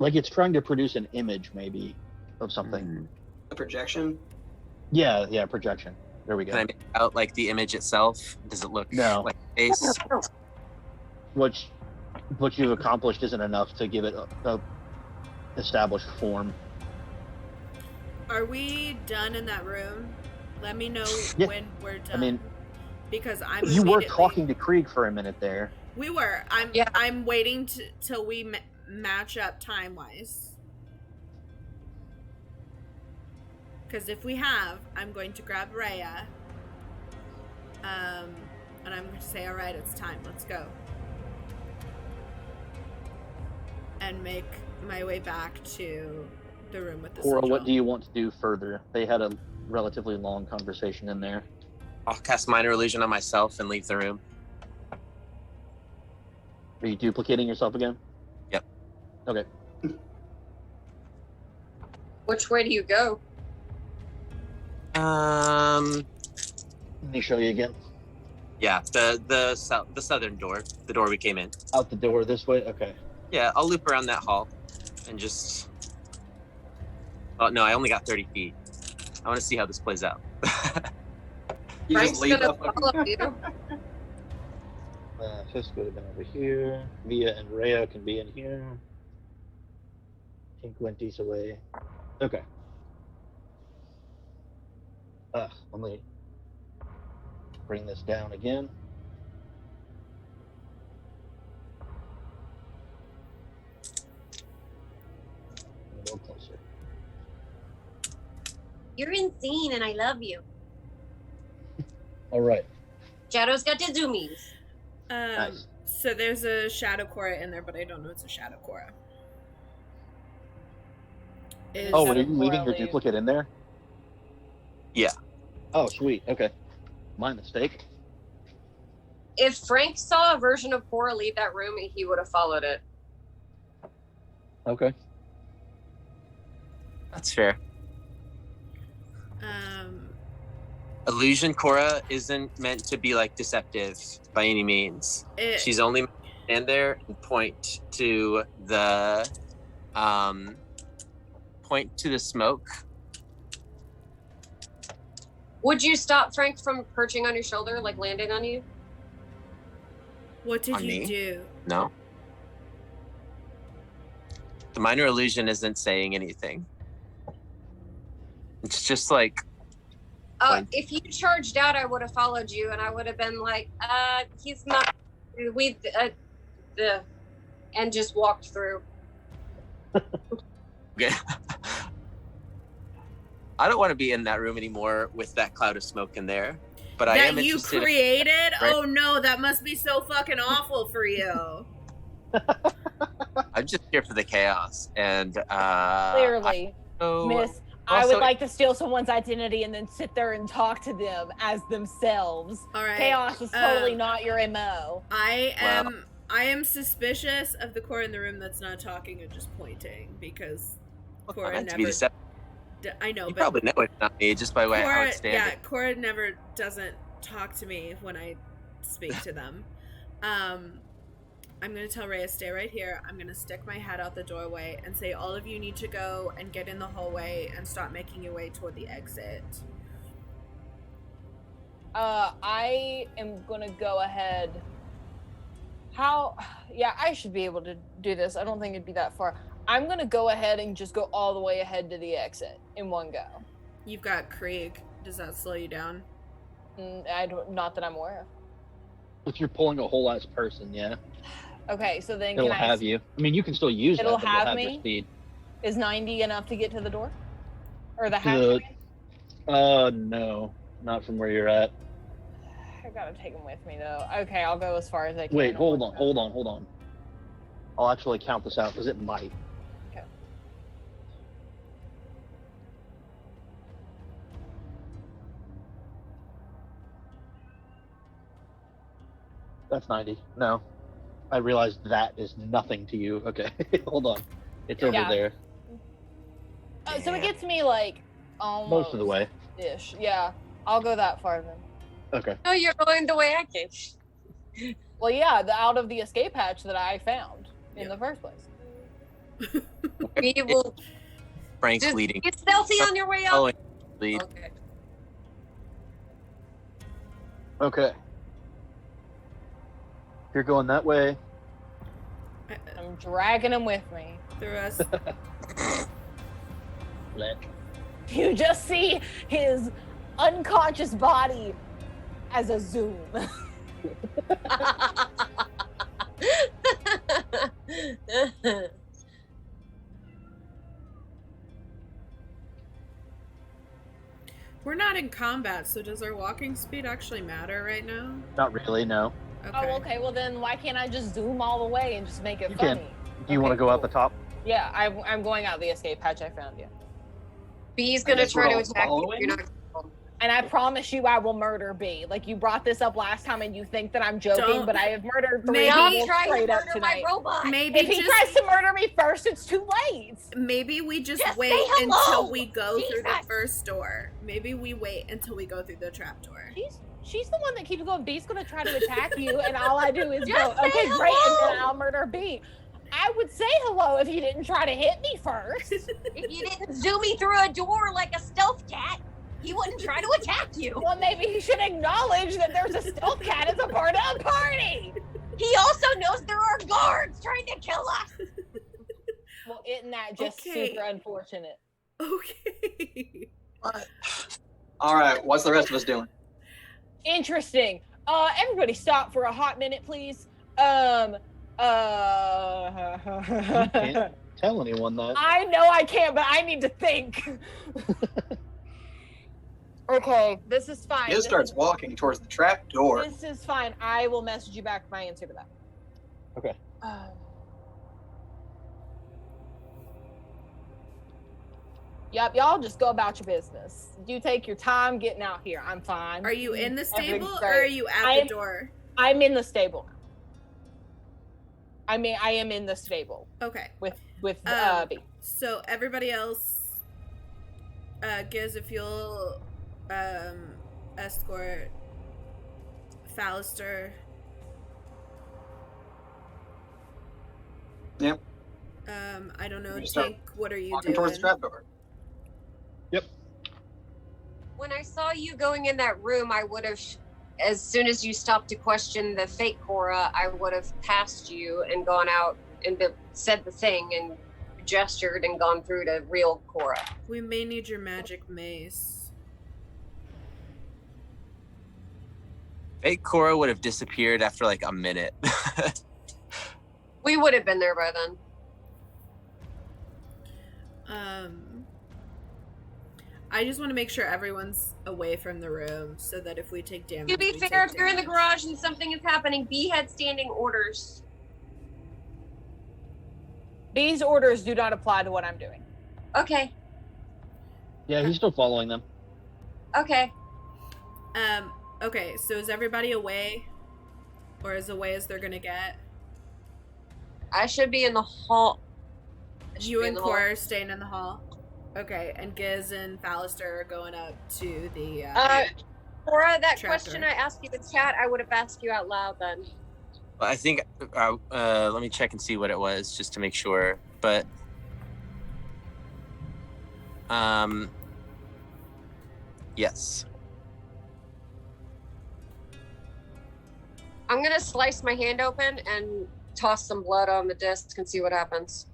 Like it's trying to produce an image, maybe, of something. A projection? Yeah, projection. There we go. Can I make out like the image itself? Does it look like a face? What you've accomplished isn't enough to give it a established form. Are we done in that room? Let me know when we're done. I mean, because I'm. You were talking to Krieg for a minute there. We were. I'm waiting till we match up time wise. Because if we have, I'm going to grab Rhea. And I'm going to say, all right, it's time. Let's go. And make my way back to the room with the Cora, sigil. what do you want to do further? They had a relatively long conversation in there. I'll cast Minor Illusion on myself and leave the room. Are you duplicating yourself again? Yep. Okay. Which way do you go? Let me show you again. Yeah, the southern door, the door we came in. Out the door this way? Okay. Yeah, I'll loop around that hall and just... Oh, no, I only got 30 feet. I want to see how this plays out. You Frank's just leave gonna up. follow you. Fisk would have been over here. Mia and Rhea can be in here. Tink went these away. Okay. Let me bring this down again. A little closer. You're insane and I love you. All right. Shadow's got the zoomies. Nice. So there's a Shadow Cora in there, but I don't know it's a Shadow Cora. Are you leaving your duplicate in there? Yeah. Oh, sweet. Okay. My mistake. If Frank saw a version of Cora leave that room, he would have followed it. Okay. That's fair. Illusion Cora isn't meant to be like deceptive by any means. She's only meant to stand there and point to the point to the smoke. Would you stop Frank from perching on your shoulder, like landing on you? What did On you me? do? No. The minor illusion isn't saying anything. It's just like, If you charged out, I would have followed you, and I would have been like, he's not. And just walked through. okay. I don't want to be in that room anymore with that cloud of smoke in there. But I am That you interested. created? Right. Oh no, that must be so fucking awful for you. I'm just here for the chaos, and Clearly, Miss, I also- would like to steal someone's identity and then sit there and talk to them as themselves. All right. Chaos is totally not your MO. I am suspicious of the core in the room that's not talking and just pointing because Cora not to be never. deceptive. I know, You but probably know it's not me just by way how it's standing. yeah, Cora never doesn't talk to me when I speak to them. I'm gonna tell Rhea, stay right here. I'm gonna stick my head out the doorway and say, all of you need to go and get in the hallway and start making your way toward the exit. I am gonna go ahead. Yeah, I should be able to do this. I don't think it'd be that far. I'm gonna go ahead and just go all the way ahead to the exit in one go. You've got Krieg. Does that slow you down? Not that I'm aware of. If you're pulling a whole ass person, yeah. Okay, so then It'll have you. I mean, you can still use It'll that, but have it'll have me? your speed. Is 90 enough to get to the door? Or the hatch? No. Not from where you're at. I gotta take him with me though. Okay, I'll go as far as I can. Wait, hold on. I'll actually count this out because it might. Okay. That's 90. No. I realized that is nothing to you. Okay, hold on. It's over there. So it gets me like almost Most of the way. ish. Yeah, I'll go that far then. Okay. No, you're going the way I came. Well, yeah, out of the escape hatch that I found in the first place. We will Frank's just leading. get stealthy on your way up. Following lead. Okay. Okay. You're going that way. I'm dragging him with me. The rest. You just see his unconscious body as a zoom. We're not in combat, so does our walking speed actually matter right now? Not really, no. Okay. Oh, okay. Well, then why can't I just zoom all the way and just make it You funny? can. Do you want to go out the top? Yeah, I'm going out the escape hatch I found you. B's gonna try to we're all attack you. following? You're not. And I promise you I will murder B. Like, you brought this up last time and you think that I'm joking, Don't- but I have murdered 3 Maybe- Stop people trying to straight up murder my tonight. robot. Maybe If he just tries to murder me first, it's too late. maybe we just Just wait say hello! until we go through the Jesus! first door. Maybe we wait until we go through the trap door. She's the one that keeps going, B's gonna try to attack you, and all I do is Just go, say okay, great, and hello! then I'll murder B. I would say hello if you didn't try to hit me first. If you didn't zoom me through a door like a stealth cat, he wouldn't try to attack you. Well, maybe he should acknowledge that there's a stealth cat as a part of the party. He also knows there are guards trying to kill us. Well, isn't that just Okay. super unfortunate? Okay. All right, what's the rest of us doing? Interesting. Everybody stop for a hot minute, please. You can't tell anyone that. I know I can't, but I need to think. Okay, this is fine. Giz starts walking towards the trap door. This is fine. I will message you back my answer to that. Okay. Yep, y'all just go about your business. You take your time getting out here. I'm fine. Are you in the stable Everything's or great. are you at I'm- the door? I'm in the stable. I mean, I am in the stable Okay. with B. So everybody else, Giz, if you'll escort Fallister. Yep. I don't know. You start Tank, what are you Walking doing? towards the trapdoor. Yep. When I saw you going in that room, I would have, as soon as you stopped to question the fake Cora, I would have passed you and gone out and said the thing and gestured and gone through to real Cora. We may need your magic mace. Fake Cora would have disappeared after like a minute. We would have been there by then. I just want to make sure everyone's away from the room so that if we take damage, To be we fair, take if you're in the damage. garage and something is happening, B had standing orders. These orders do not apply to what I'm doing. Okay. Yeah, he's still following them. Okay. Okay, so is everybody away? Or as away as they're gonna get? I should be in the hall. You and Cora are staying in the hall? Okay, and Giz and Fallister are going up to the, Cora, that trapdoor. question I asked you in chat, I would have asked you out loud then. Well, I think, let me check and see what it was just to make sure. But, yes. I'm gonna slice my hand open and toss some blood on the disc and see what happens.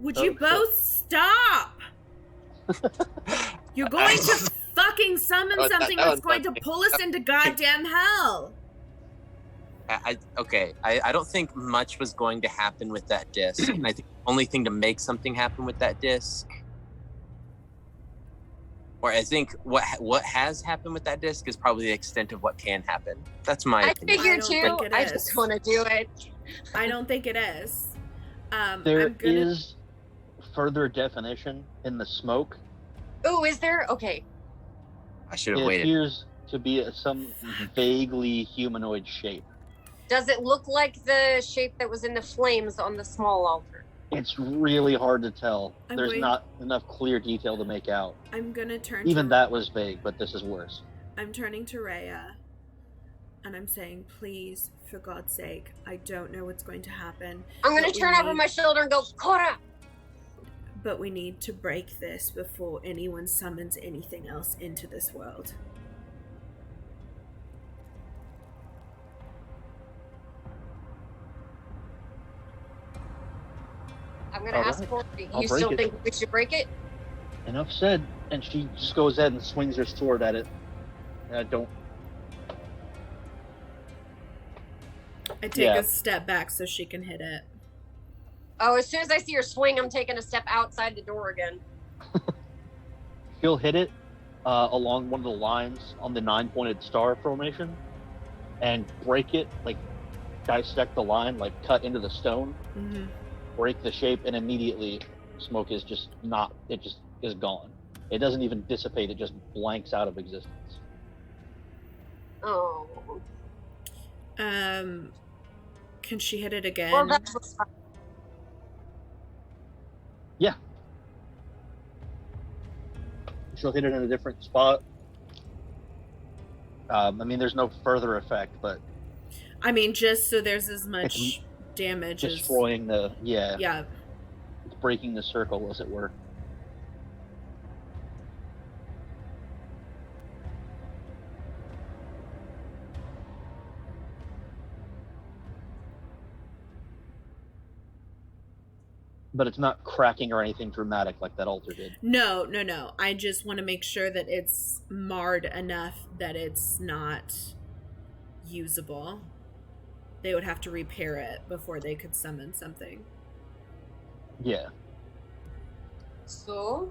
Would you both stop? You're going to fucking summon something that's going to pull us into goddamn hell. Okay, I don't think much was going to happen with that disc. And I think the only thing to make something happen with that disc, or I think what has happened with that disc is probably the extent of what can happen. That's my opinion. figured too. I just want to do it. I don't think it is. There is further definition in the smoke. Oh, is there? Okay. I should have It waited. appears to be some vaguely humanoid shape. Does it look like the shape that was in the flames on the small altar? It's really hard to tell. I'm There's going- not enough clear detail to make out. I'm gonna turn Even to... that was vague, but this is worse. I'm turning to Rhea, and I'm saying, please, for God's sake, I don't know what's going to happen. I'm going but to we turn over need- my shoulder and go, Cora! But we need to break this before anyone summons anything else into this world. I'm going to All ask right. Cora, I'll you break still it. think we should break it? Enough said. And she just goes ahead and swings her sword at it. And I don't. I take Yeah. a step back so she can hit it. Oh, as soon as I see her swing, I'm taking a step outside the door again. She'll hit it along one of the lines on the 9-pointed star formation and break it, like dissect the line, like cut into the stone, Mm-hmm. break the shape, and immediately smoke is just not, it just is gone. It doesn't even dissipate, it just blanks out of existence. Oh. Can she hit it again? Well, that was fine. Yeah. She'll hit it in a different spot. I mean, there's no further effect, but I mean, just so there's as much damage as... destroying the, yeah, Yeah. it's breaking the circle, as it were. But it's not cracking or anything dramatic like that altar did. No. I just want to make sure that it's marred enough that it's not usable. They would have to repair it before they could summon something. Yeah. So,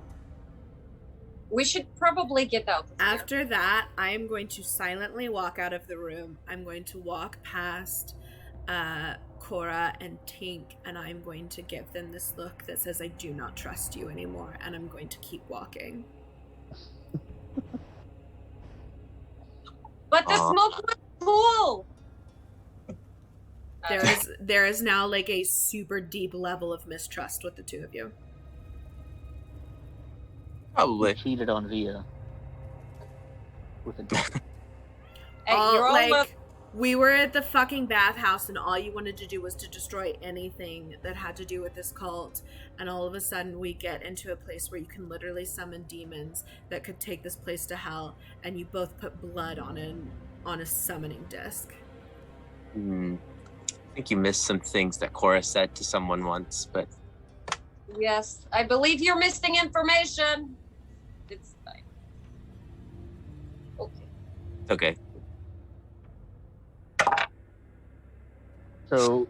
we should probably get out of here. After that, I am going to silently walk out of the room. I'm going to walk past Cora and Tink, and I'm going to give them this look that says, I do not trust you anymore, and I'm going to keep walking. But the smoke was cool! There is now like a super deep level of mistrust with the two of you. Probably. You cheated on Via. With a Hey, you're all We were at the fucking bathhouse, and all you wanted to do was to destroy anything that had to do with this cult. And all of a sudden, we get into a place where you can literally summon demons that could take this place to hell, and you both put blood on a summoning disc. I think you missed some things that Cora said to someone once, but... Yes, I believe you're missing information. It's fine. Okay. Okay. So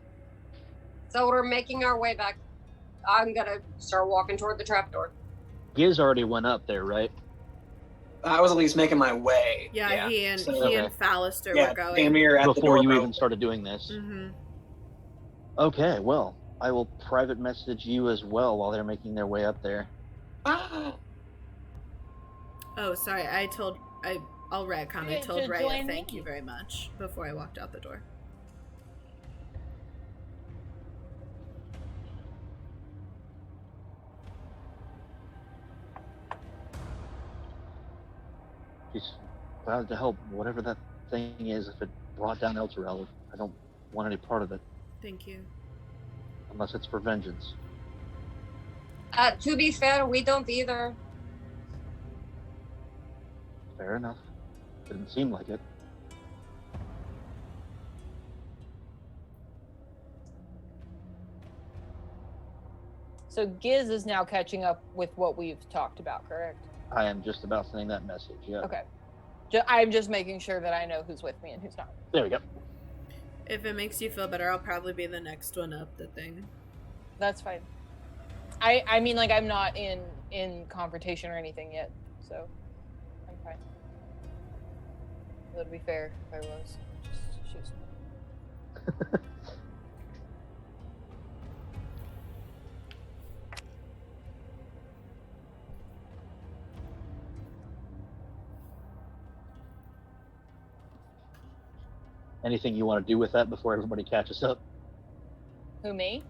we're making our way back. I'm gonna start walking toward the trapdoor. Giz already went up there, right? I was at least making my way. Yeah, he and okay. Fallister Yeah, were going. damn near at the Before you doorbell. even started doing this. Mm-hmm. Okay, well, I will private message you as well while they're making their way up there. Oh, sorry. I'll retcon. I told Raya thank you very much before I walked out the door. She's glad to help whatever that thing is if it brought down Elturel. I don't want any part of it. Thank you. Unless it's for vengeance. To be fair, we don't either. Fair enough. Didn't seem like it. So Giz is now catching up with what we've talked about, correct? I am just about sending that message, yeah. Okay. I'm just making sure that I know who's with me and who's not. There we go. If it makes you feel better, I'll probably be the next one up the thing. That's fine. I mean, like, I'm not in confrontation or anything yet, so I'm fine. That'd be fair if I was. Just shoot. Anything you want to do with that before everybody catches up? Who, me?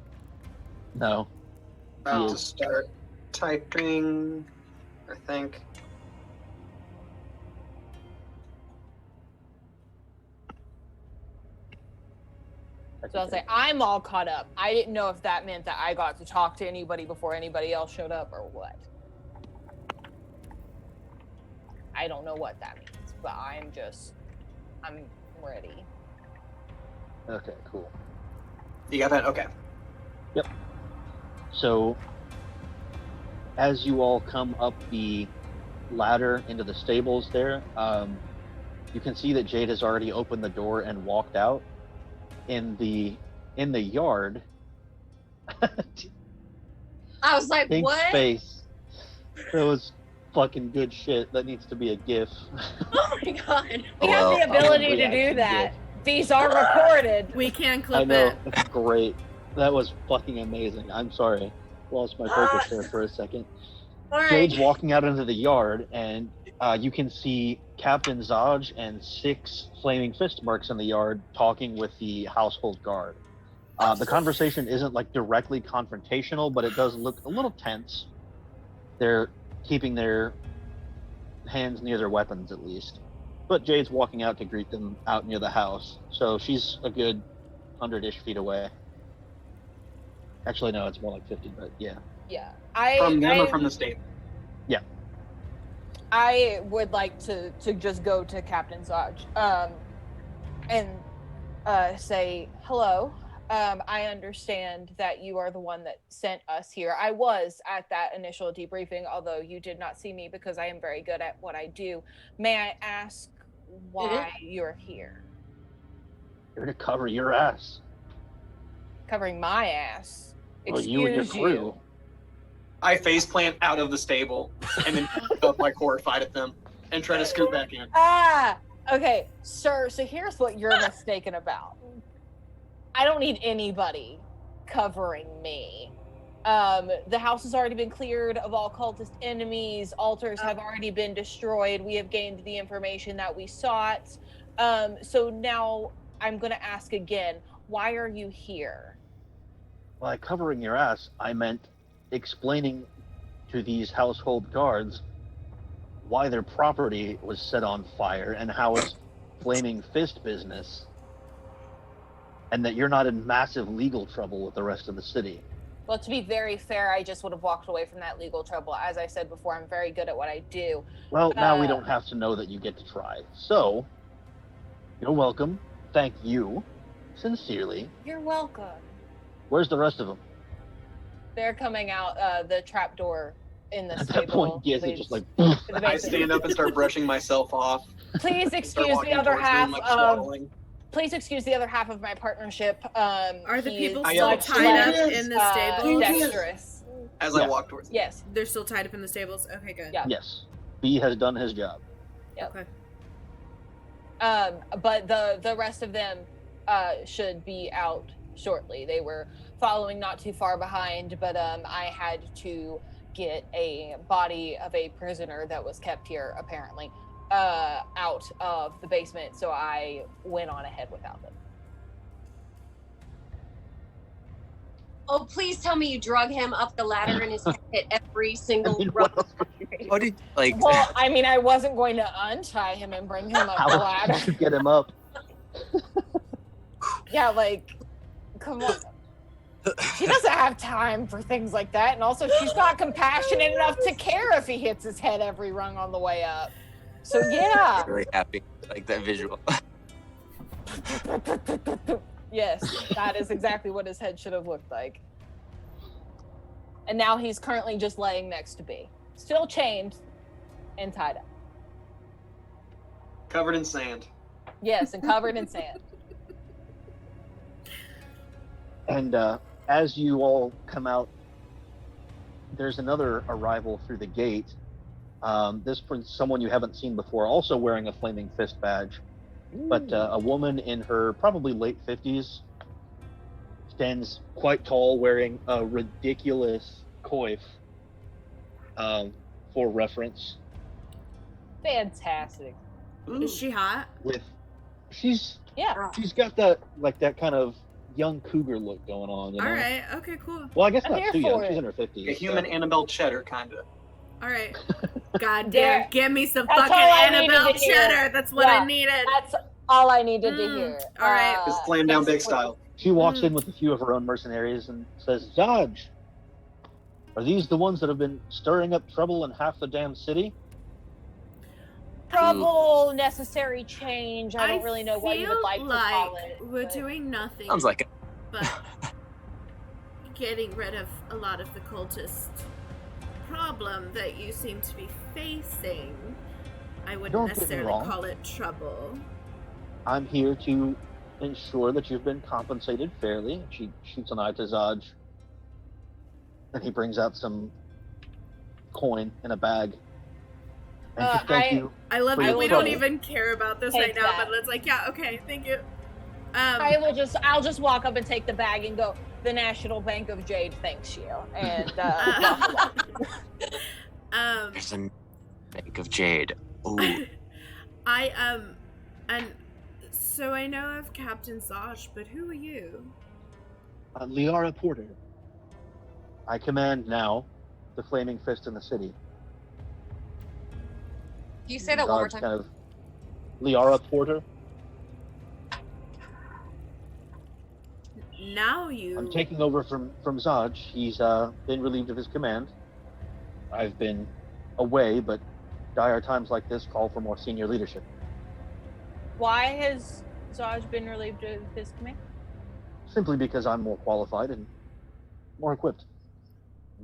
No. About to start typing, I think. So I'll say, I'm all caught up. I didn't know if that meant that I got to talk to anybody before anybody else showed up or what. I don't know what that means, but I'm ready. Okay, cool. You got that? Okay. Yep. So, as you all come up the ladder into the stables there, you can see that Jade has already opened the door and walked out. In the yard, I was like, Pink's what? face. That was fucking good shit. That needs to be a GIF. Oh my god. We have the ability to do that. These are recorded. We can clip I know, it. that's great. That was fucking amazing. I'm sorry. Lost my focus there for a second. All right. Jade's walking out into the yard, and you can see Captain Zaj and 6 flaming fist marks in the yard talking with the household guard. The conversation isn't like directly confrontational, but it does look a little tense. They're keeping their hands near their weapons at least. But Jade's walking out to greet them out near the house, so she's a good 100-ish feet away. Actually, no, it's more like 50, but yeah. Yeah. From them or from the stable? Yeah. I would like to just go to Captain Zaj and say, hello. I understand that you are the one that sent us here. I was at that initial debriefing, although you did not see me because I am very good at what I do. May I ask why you're here? Here to cover your ass. Covering my ass. Well, you and your crew. I faceplant out of the stable and then up like horrified at them and try to scoot back in. Okay, sir, so here's what you're mistaken about. I don't need anybody covering me. The house has already been cleared of all cultist enemies. Altars have already been destroyed. We have gained the information that we sought. So now I'm going to ask again, why are you here? By covering your ass, I meant explaining to these household guards why their property was set on fire and how it's flaming fist business and that you're not in massive legal trouble with the rest of the city. Well, to be very fair, I just would have walked away from that legal trouble. As I said before, I'm very good at what I do. Well, now we don't have to know that you get to try. So, you're welcome. Thank you. Sincerely. You're welcome. Where's the rest of them? They're coming out the trap door in the At stable. that point, Giz is just like... I stand up and start brushing myself off. Please excuse the other half of... Please excuse the other half of my partnership. Are the people still tied up in the stables? Dexterous. As I walk towards them. Yes. They're still tied up in the stables? Okay, good. Yeah. Yes. B has done his job. Yep. Okay. But the rest of them should be out shortly. They were following not too far behind, but I had to get a body of a prisoner that was kept here, apparently, out of the basement, so I went on ahead without them. Oh, please tell me you drug him up the ladder and his head hit every single row. What did like? Well, I mean, I wasn't going to untie him and bring him up the ladder. How did you get him up? Yeah, like, come on. She doesn't have time for things like that, and also she's not compassionate enough to care if he hits his head every rung on the way up. So yeah. I'm really happy, like that visual. Yes, that is exactly what his head should have looked like. And now he's currently just laying next to B, still chained and tied up. Covered in sand. Yes, and covered in sand. And as you all come out, there's another arrival through the gate. This one's someone you haven't seen before, also wearing a Flaming Fist badge. But a woman in her probably late 50s stands quite tall, wearing a ridiculous coif for reference. Fantastic. Is she hot? She's Yeah. got that kind of young cougar look going on. You know? All right. Okay, cool. Well, I guess I'm not here too young. for She's it. in her 50s. A human Annabelle Cheddar, kind of. All right. God There. damn, give me some That's fucking all I needed Annabelle to hear. cheddar. That's what Yeah. I needed. That's all I needed to hear. All right. It's slam down big style. She walks in with a few of her own mercenaries and says, "Judge, are these the ones that have been stirring up trouble in half the damn city?" Trouble, necessary change. I don't really know what you would feel like to call it. We're but- doing nothing. Sounds like it. But getting rid of a lot of the cultist problem that you seem to be facing. I wouldn't Don't get me necessarily wrong. call it trouble. I'm here to ensure that you've been compensated fairly. She shoots an eye to Zaj, and he brings out some coin in a bag. And to thank you. I love for that your we trouble. don't even care about this Take right now, that. but it's like, yeah, okay, thank you. I'll just walk up and take the bag and go, the National Bank of Jade thanks you. And There's a bank of jade. Ooh. And so I know of Captain Zosh, but who are you? Liara Porter. I command now the Flaming Fist in the city. Can you say that one more Zaj time? Liara Porter. Now you. I'm taking over from Zaj. He's been relieved of his command. I've been away, but dire times like this call for more senior leadership. why has Zaj been relieved of his command? Simply because I'm more qualified and more equipped.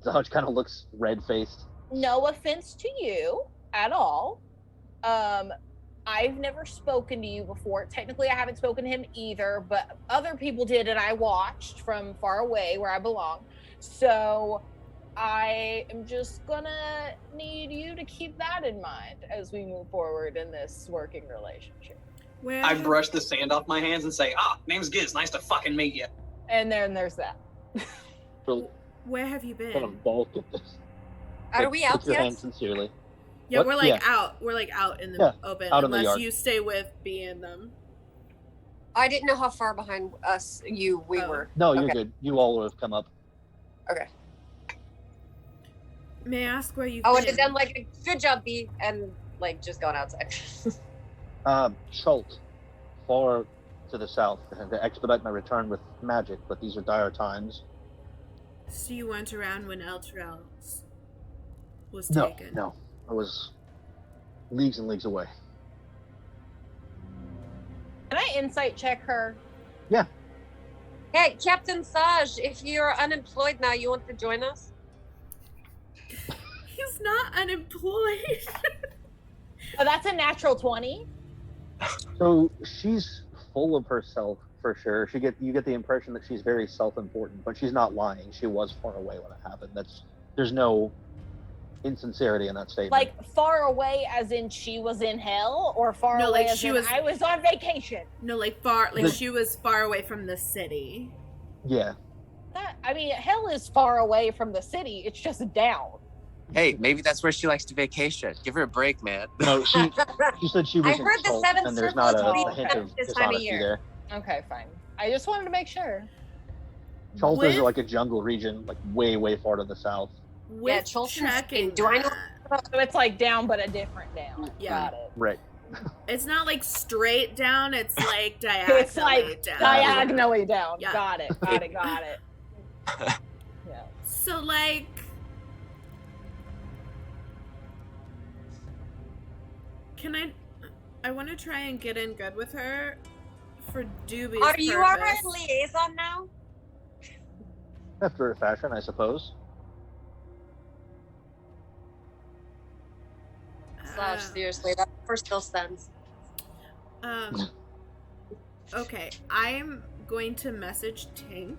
Zaj kind of looks red-faced. No offense to you at all. I've never spoken to you before. Technically, I haven't spoken to him either, but other people did, and I watched from far away where I belong. So I am just gonna need you to keep that in mind as we move forward in this working relationship. I brush the sand off my hands and say, name's Giz. Nice to fucking meet you. And then there's that. Where have you been? Kind of balk at this. Are we out Put your yet? hand sincerely. Yeah, What? we're like Yeah. out. We're like out in the Yeah, open, out in the unless yard. you stay with B and them. I didn't know how far behind us we were. No, you're Okay. good. You all have come up. Okay. May I ask where you've I would been? have done like a good job, B, and like just gone outside. Schult, far to the south to expedite my return with magic, but these are dire times. So you went around when Elturel was No, taken? no. I was leagues and leagues away. Can I insight check her? Yeah. Hey, Captain Saj, if you're unemployed now, you want to join us? He's not unemployed. Oh, that's a natural 20. So she's full of herself for sure. You get the impression that she's very self-important, but she's not lying. She was far away when it happened. There's no insincerity in that statement. Like far away as in she was in hell, or far No, away like as she in was- I was on vacation? No, like far, like she was far away from the city. Yeah. I mean, hell is far away from the city. It's just down. Hey, maybe that's where she likes to vacation. Give her a break, man. No, she said she was I heard the salt, seventh and there's circle not is a being hint of this time of dishonesty year. there. Okay, fine. I just wanted to make sure. Cholta is With- like a jungle region, like way, way far to the south. With Yeah, Cholton's checking in- do I know- that, So it's like down, but a different down. Yeah. Got it. Right. it's not like straight down, it's like diagonally It's like down. diagonally down. Yeah. Got it. Got it. Got it. Yeah. So like, can I want to try and get in good with her for dubious Are you our purpose. liaison now? After a fashion, I suppose. Saj, seriously, that first still stands. Okay, I'm going to message Tink.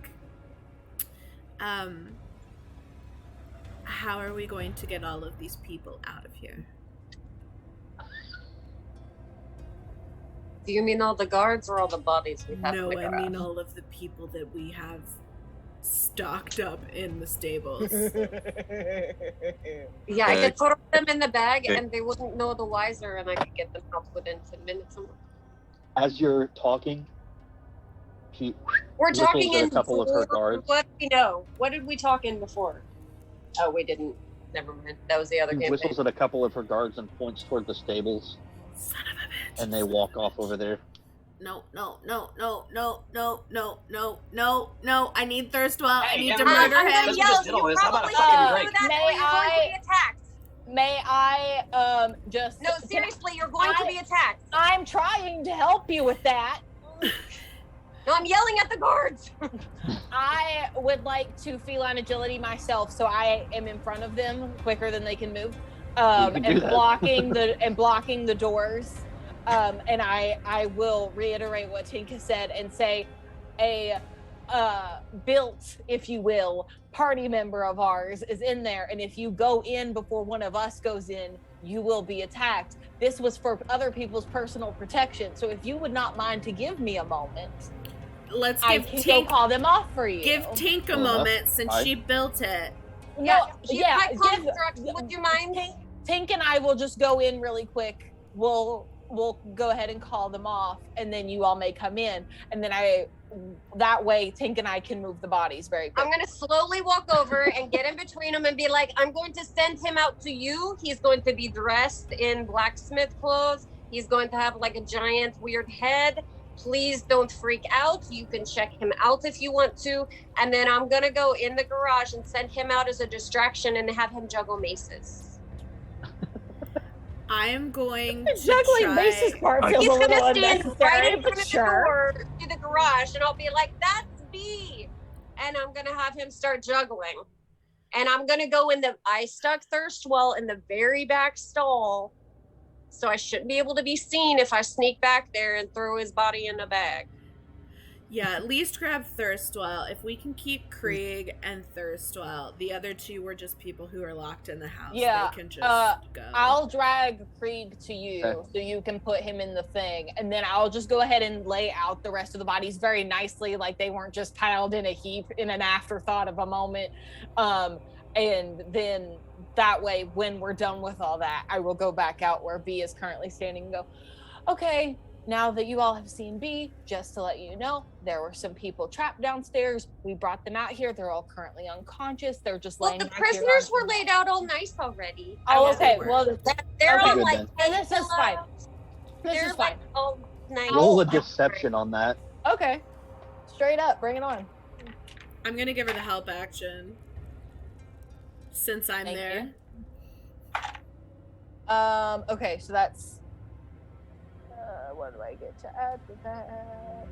How are we going to get all of these people out of here? Do you mean all the guards or all the bodies we have? No, in the I mean garage? all of the people that we have stocked up in the stables. Yeah, I could put them in the bag Okay. and they wouldn't know the wiser, and I could get them out within 10 minutes. As you're talking, she We're whistles talking at in a couple of her before. guards. What do we know? What did we talk in before? Oh, we didn't. Never mind. That was the other She campaign. whistles at a couple of her guards and points toward the stables, Son of a bitch. and they walk off over there. No. I need Thirstwell. I Hey, need to I'm murder I'm him. gonna Let's yell. just You settle this. How about a probably fucking shouldn't break? do that, May or you're going to be attacked. May I just No, seriously, you're going to be attacked. I'm trying to help you with that. No, I'm yelling at the guards. I would like to feline agility myself, so I am in front of them quicker than they can move, can do and that. blocking the doors. And I will reiterate what Tinka said and say, a built, if you will, party member of ours is in there, and if you go in before one of us goes in, you will be attacked. This was for other people's personal protection, so if you would not mind to give me a moment, Let's I give can go Tink call them off for you. give Tink a Well enough. moment since I- she built it. No, Keep my give- construct. Would you mind? Tink and I will just go in really quick. We'll go ahead and call them off, and then you all may come in, and then that way Tink and I can move the bodies very quick. I'm gonna slowly walk over and get in between them and be like, I'm going to send him out to you. He's going to be dressed in blacksmith clothes. He's going to have like a giant weird head. Please don't freak out. You can check him out if you want to. And then I'm gonna go in the garage and send him out as a distraction and have him juggle maces. I am going The to juggling try... bases part feels He's a gonna little stand unnecessary, right in but front of the sure. door to the garage, and I'll be like, "That's B," and I'm gonna have him start juggling. And I'm gonna go I stuck Thirstwell in the very back stall, so I shouldn't be able to be seen if I sneak back there and throw his body in a bag. Yeah, at least grab Thirstwell. If we can keep Krieg and Thirstwell, the other two were just people who are locked in the house. Yeah, They can just go. I'll drag Krieg to you Okay. so you can put him in the thing, and then I'll just go ahead and lay out the rest of the bodies very nicely, like they weren't just piled in a heap in an afterthought of a moment. And then that way, when we're done with all that, I will go back out where B is currently standing and go, okay, now that you all have seen B, just to let you know, there were some people trapped downstairs. We brought them out here. They're all currently unconscious. They're just Well, laying the back here prisoners on- were laid out all nice already. Oh, Yeah, they okay. were. Well, They're Okay. all Good like, then. And this is fine. This they're is like fine. all nice. Roll a deception on that. Okay. Straight up, bring it on. I'm gonna give her the help action. Since I'm Thank there. you. Okay, so that's what do I get to add to that?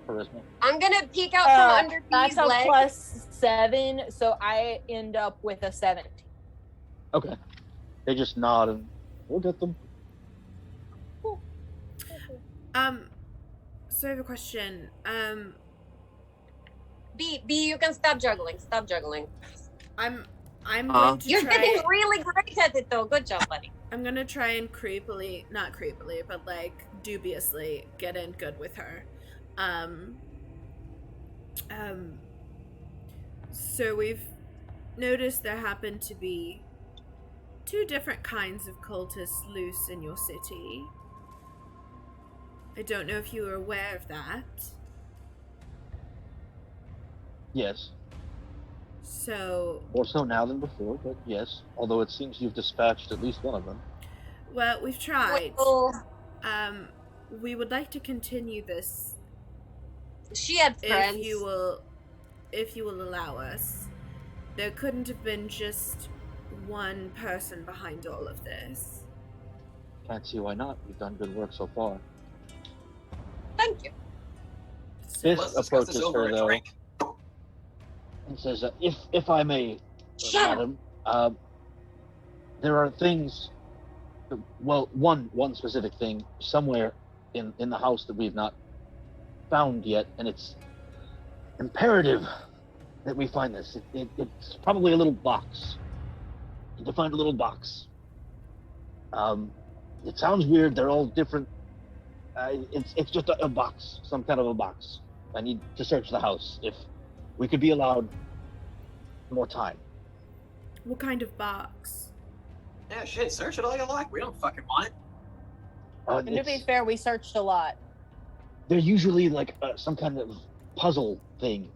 Charisma. I'm gonna peek out from under That's these a legs. +7, so I end up with a 17. Okay. They just nod and we'll get them. So I have a question. B, you can stop juggling. Stop juggling. I'm going to You're try. getting really great at it, though. Good job, buddy. I'm gonna try and not creepily, but like dubiously get in good with her. So we've noticed there happen to be 2 different kinds of cultists loose in your city. I don't know if you are aware of that. Yes. So, More so now than before, but yes. Although it seems you've dispatched at least one of them. well, we've tried. Well, We would like to continue this she had friends. if you will allow us. There couldn't have been just one person behind all of this. Can't see why not. You've done good work so far. Thank you. This Let's discuss this approaches over her a though drink. and says, "If I may, Shut up. madam, there are things. Well, one specific thing somewhere in the house that we've not found yet, and it's imperative that we find this. It's probably a little box. To find a little box. It sounds weird. They're all different. It's just a box, some kind of a box. I need to search the house. If we could be allowed more time." What kind of box? Yeah, shit, search it all you like. We don't fucking want it. And to be fair, we searched a lot. They're usually like some kind of puzzle thing,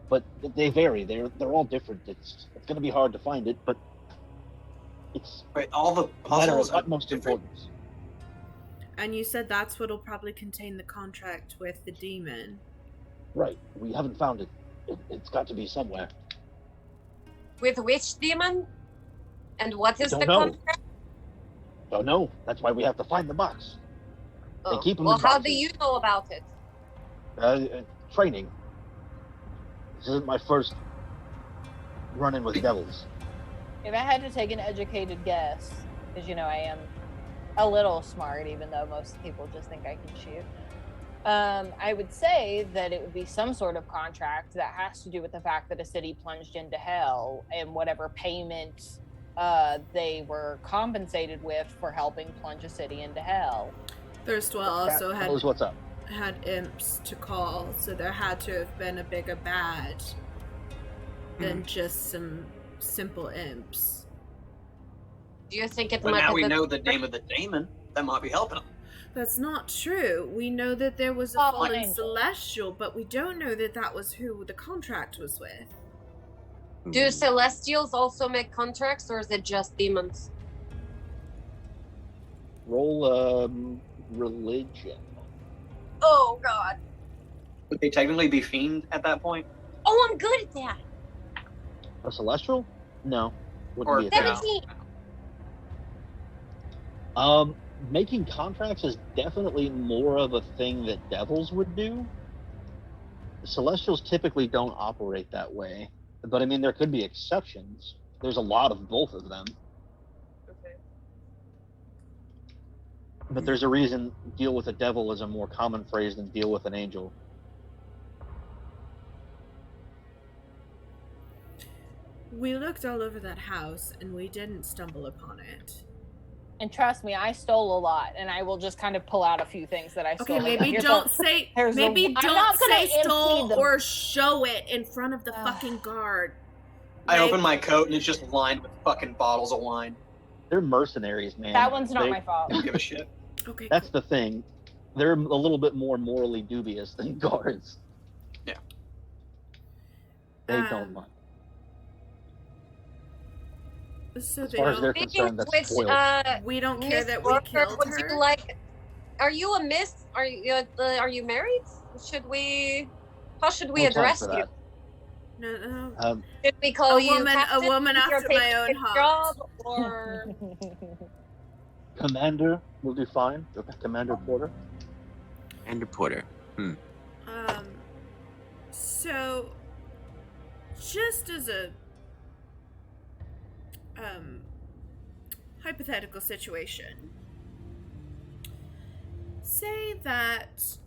but they vary. They're all different. It's going to be hard to find it, but it's Wait, all the a matter puzzles of are utmost different? importance. And you said that's what'll probably contain the contract with the demon. Right. We haven't found it. It's got to be somewhere. With which demon? And what is don't the know. contract? Don't know. That's why we have to find the box. Oh. keep 'em Well, in how boxes. do you know about it? Training. This isn't my first run-in with devils. If I had to take an educated guess, because I am a little smart, even though most people just think I can shoot. I would say that it would be some sort of contract that has to do with the fact that a city plunged into hell and whatever payment they were compensated with for helping plunge a city into hell. Thirstwell also Knows what's up. had imps to call, so there had to have been a bigger bad than just some simple imps. Do you think it But might now have we been- know the name of the demon. That might be helping them. That's not true. We know that there was a Oh, fallen angel. celestial, but we don't know that that was who the contract was with. Do celestials also make contracts, or is it just demons? Roll religion. Oh, God. Would they technically be fiend at that point? Oh, I'm good at that. A celestial? No. Or Wouldn't be a thing. 17. Making contracts is definitely more of a thing that devils would do. Celestials typically don't operate that way. But I mean, there could be exceptions. There's a lot of both of them. Okay. But there's a reason deal with a devil is a more common phrase than deal with an angel. We looked all over that house and we didn't stumble upon it. And trust me, I stole a lot, and I will just kind of pull out a few things that I stole. Okay, maybe Here's don't a- say here's a- maybe I'm don't not gonna say stole empty them. or show it in front of the fucking guard. I Like, open my coat and it's just lined with fucking bottles of wine. They're mercenaries, man. That one's not They- my fault. Don't give a shit. Okay. That's the thing. They're a little bit more morally dubious than guards. Yeah. They don't mind. So As they far as they're don't, concerned, that's Which, spoiled. we don't care Miss that we Walker, killed would her. you like are you a miss? Are you married? How should we No time address for you? that. No. Should we call you a captain? woman if you're after my taking own a heart. job, or Commander will do fine. Commander Porter. Commander Porter. So just as a hypothetical situation, say that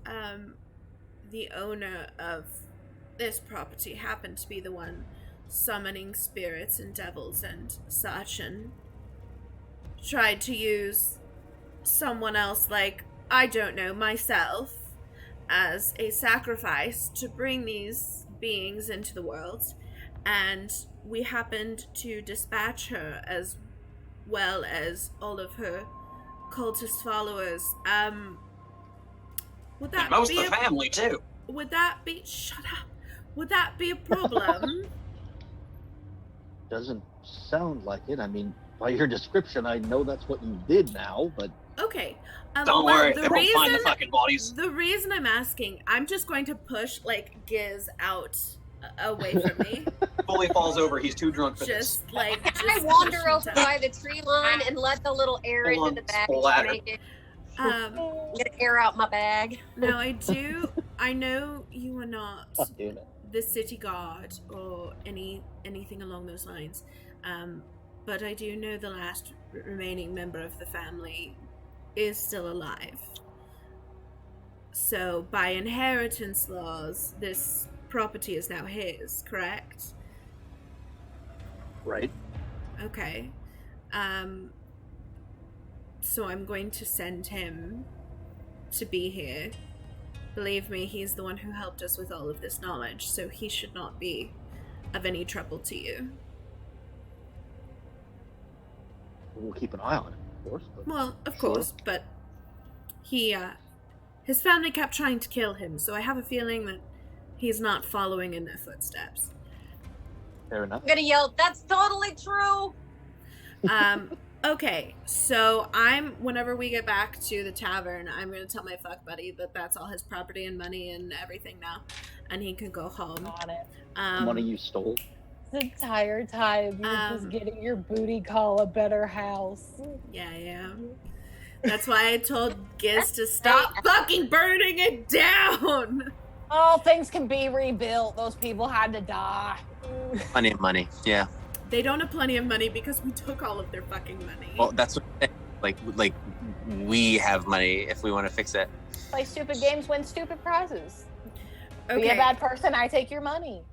the owner of this property happened to be the one summoning spirits and devils and such, and tried to use someone else, like, I don't know, myself, as a sacrifice to bring these beings into the world, and we happened to dispatch her as well as all of her cultist followers. Would that And most be of the family too. Would that be shut up? Would that be a problem? Doesn't sound like it. I mean, by your description, I know that's what you did now, but Okay. Don't worry, they won't find the fucking bodies. The reason I'm asking, I'm just going to push, like, Giz out away from me. Fully falls over. He's too drunk for Just I push wander him over down. by the tree line and let the little air Full into on the bag splatter. to make it Get air out my bag. Now I know you are not God damn it. the city guard or anything along those lines, but I do know the last remaining member of the family is still alive. So by inheritance laws, this property is now his, correct? Right. Okay. So I'm going to send him to be here. Believe me, he's the one who helped us with all of this knowledge, so he should not be of any trouble to you. We'll keep an eye on it, of course. But Well, of sure. course, but his family kept trying to kill him, so I have a feeling that he's not following in their footsteps. Fair enough. I'm gonna yell, "That's totally true!" Okay, so whenever we get back to the tavern, I'm gonna tell my fuck buddy that that's all his property and money and everything now, and he can go home. On it. Money you stole. The entire time you're just getting your booty call a better house. Yeah. That's why I told Giz to stop fucking burning it down! Oh, things can be rebuilt. Those people had to die. Plenty of money. Yeah. They don't have plenty of money because we took all of their fucking money. Well, that's what like we have money if we want to fix it. Play stupid games, win stupid prizes. Okay. Be a bad person, I take your money.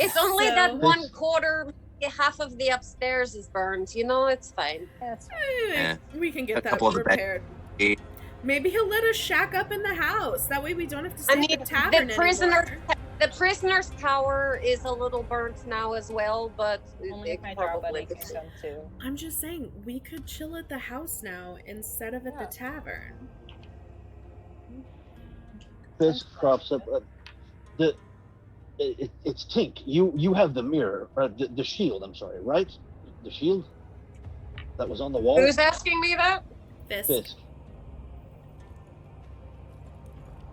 It's only So- that 1/4, half of the upstairs is burned. You know, it's fine. That's Yeah. We can get A that couple of the bed- repaired. Maybe he'll let us shack up in the house. That way we don't have to stay I mean, at the tavern the prisoner's tower is a little burnt now as well, but only it if my drow probably buddy can come too. I'm just saying, we could chill at the house now instead of at the tavern. This crops up. It's Tink. You have the mirror, the shield. I'm sorry, right? The shield that was on the wall. Who's asking me that? Fisk.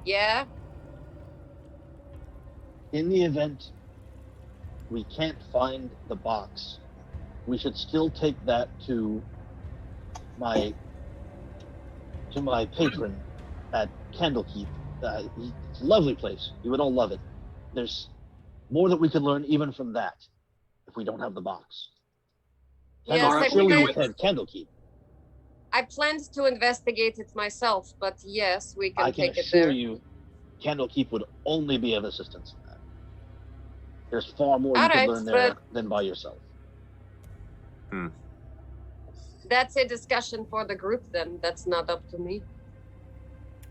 Yeah. In the event we can't find the box, we should still take that to my patron at Candlekeep. It's a lovely place. You would all love it. There's more that we could learn even from that if we don't have the box. Yes, I'll I show you think at Candlekeep. I planned to investigate it myself, but yes, we can I can take it assure there. you, Candlekeep would only be of assistance in that. There's far more you All can right, learn there but- than by yourself. That's a discussion for the group then. That's not up to me.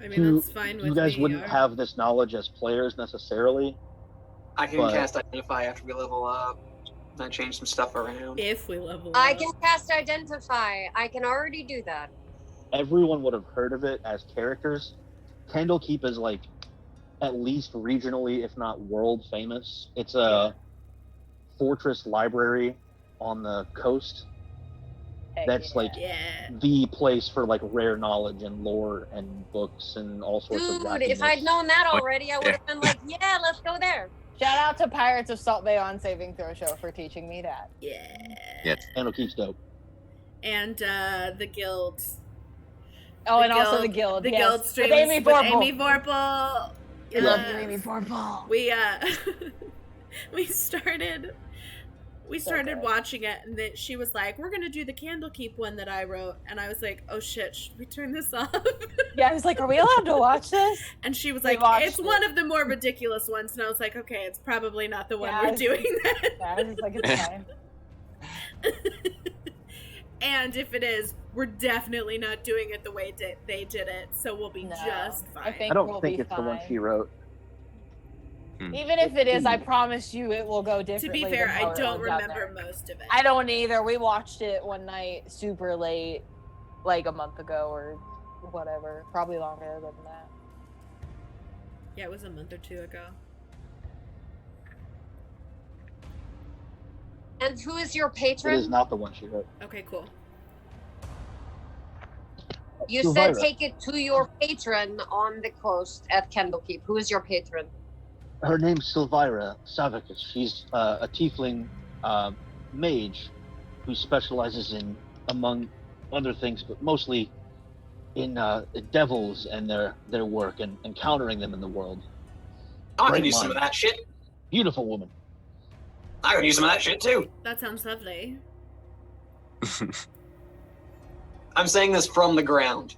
I mean, that's fine with You guys me. wouldn't have this knowledge as players necessarily. I can But- cast Identify after we level up. I change some stuff around. If we level I up. can cast Identify. I can already do that. Everyone would have heard of it as characters. Candlekeep is like at least regionally, if not world famous. It's a fortress library on the coast. That's like Yeah. the place for like rare knowledge and lore and books and all sorts of Dude, if I'd wackiness. known that already, I would have been like, yeah, let's go there. Shout out to Pirates of Salt Bay on Saving Throw Show for teaching me that. Yeah. Yes. Candlekeep's dope. And the guild. Oh, The and also the guild. guild. The yes. guild With streams Amy with Vorpal. Amy Vorpal. We love Yes. you, Amy Vorpal. We we started watching it, and then she was like, "We're gonna do the Candlekeep one that I wrote," and I was like, "Oh shit, should we turn this off?" Yeah, I was like, are we allowed to watch this? And she was We like, watched "It's it. one of the more ridiculous ones," and I was like, "Okay, it's probably not the one Yeah, we're I was- doing then." Yeah, I was just like, it's fine. And if it is, we're definitely not doing it the way they did it, so we'll be No, just fine. I think I don't we'll think be it's the one fine. she wrote. Even if it is, I promise you it will go To differently. be fair, than how I it don't went down remember there. most of it. I don't either. We watched it one night super late, like a month ago or whatever. Probably longer than that. Yeah, it was a month or two ago. And who is your It patron? is not the one she wrote. Okay, cool. You Silvira. said take it to your patron on the coast at Candlekeep. Who is your patron? Her name's Silvira Savicus. She's a tiefling mage who specializes in, among other things, but mostly in devils and their work and encountering them in the world. I Great could use some of mind. that shit. Beautiful woman. I could use some of that shit too. That sounds lovely. I'm saying this from the ground.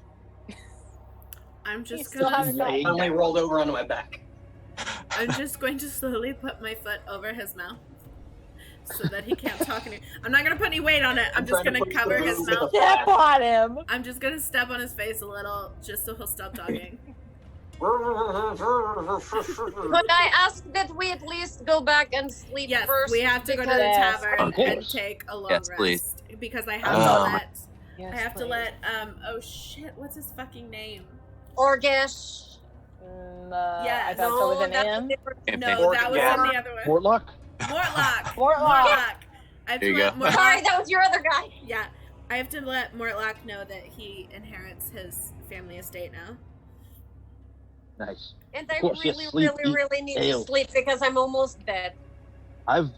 I'm just still haven't gonna. Laying I only down. rolled over onto my back. I'm just going to slowly put my foot over his mouth so that he can't talk any. I'm not gonna put any weight on it. I'm just trying to gonna push cover the his rules of the mouth. Step on him. I'm just gonna step on his face a little, just so he'll stop talking. Could I ask that we at least go back and sleep Yes, first? we have to go to the because- Yes. tavern Of course. and take a long Yes, rest please. because I have Oh. to let. Yes, I have to please. let. Oh shit! What's his fucking name? Orgesh. Yes. I thought so No, with an that's a M. different. Okay. No, that was Yeah. in the other one. Mortlock? Mortlock. Mortlock. I have There to you let go. Mortlock. Sorry, that was your other guy. Yeah, I have to let Mortlock know that he inherits his family estate now. Nice. And I Of course, yes, really, sleep, really, eat really need ale. to sleep because I'm almost dead. I've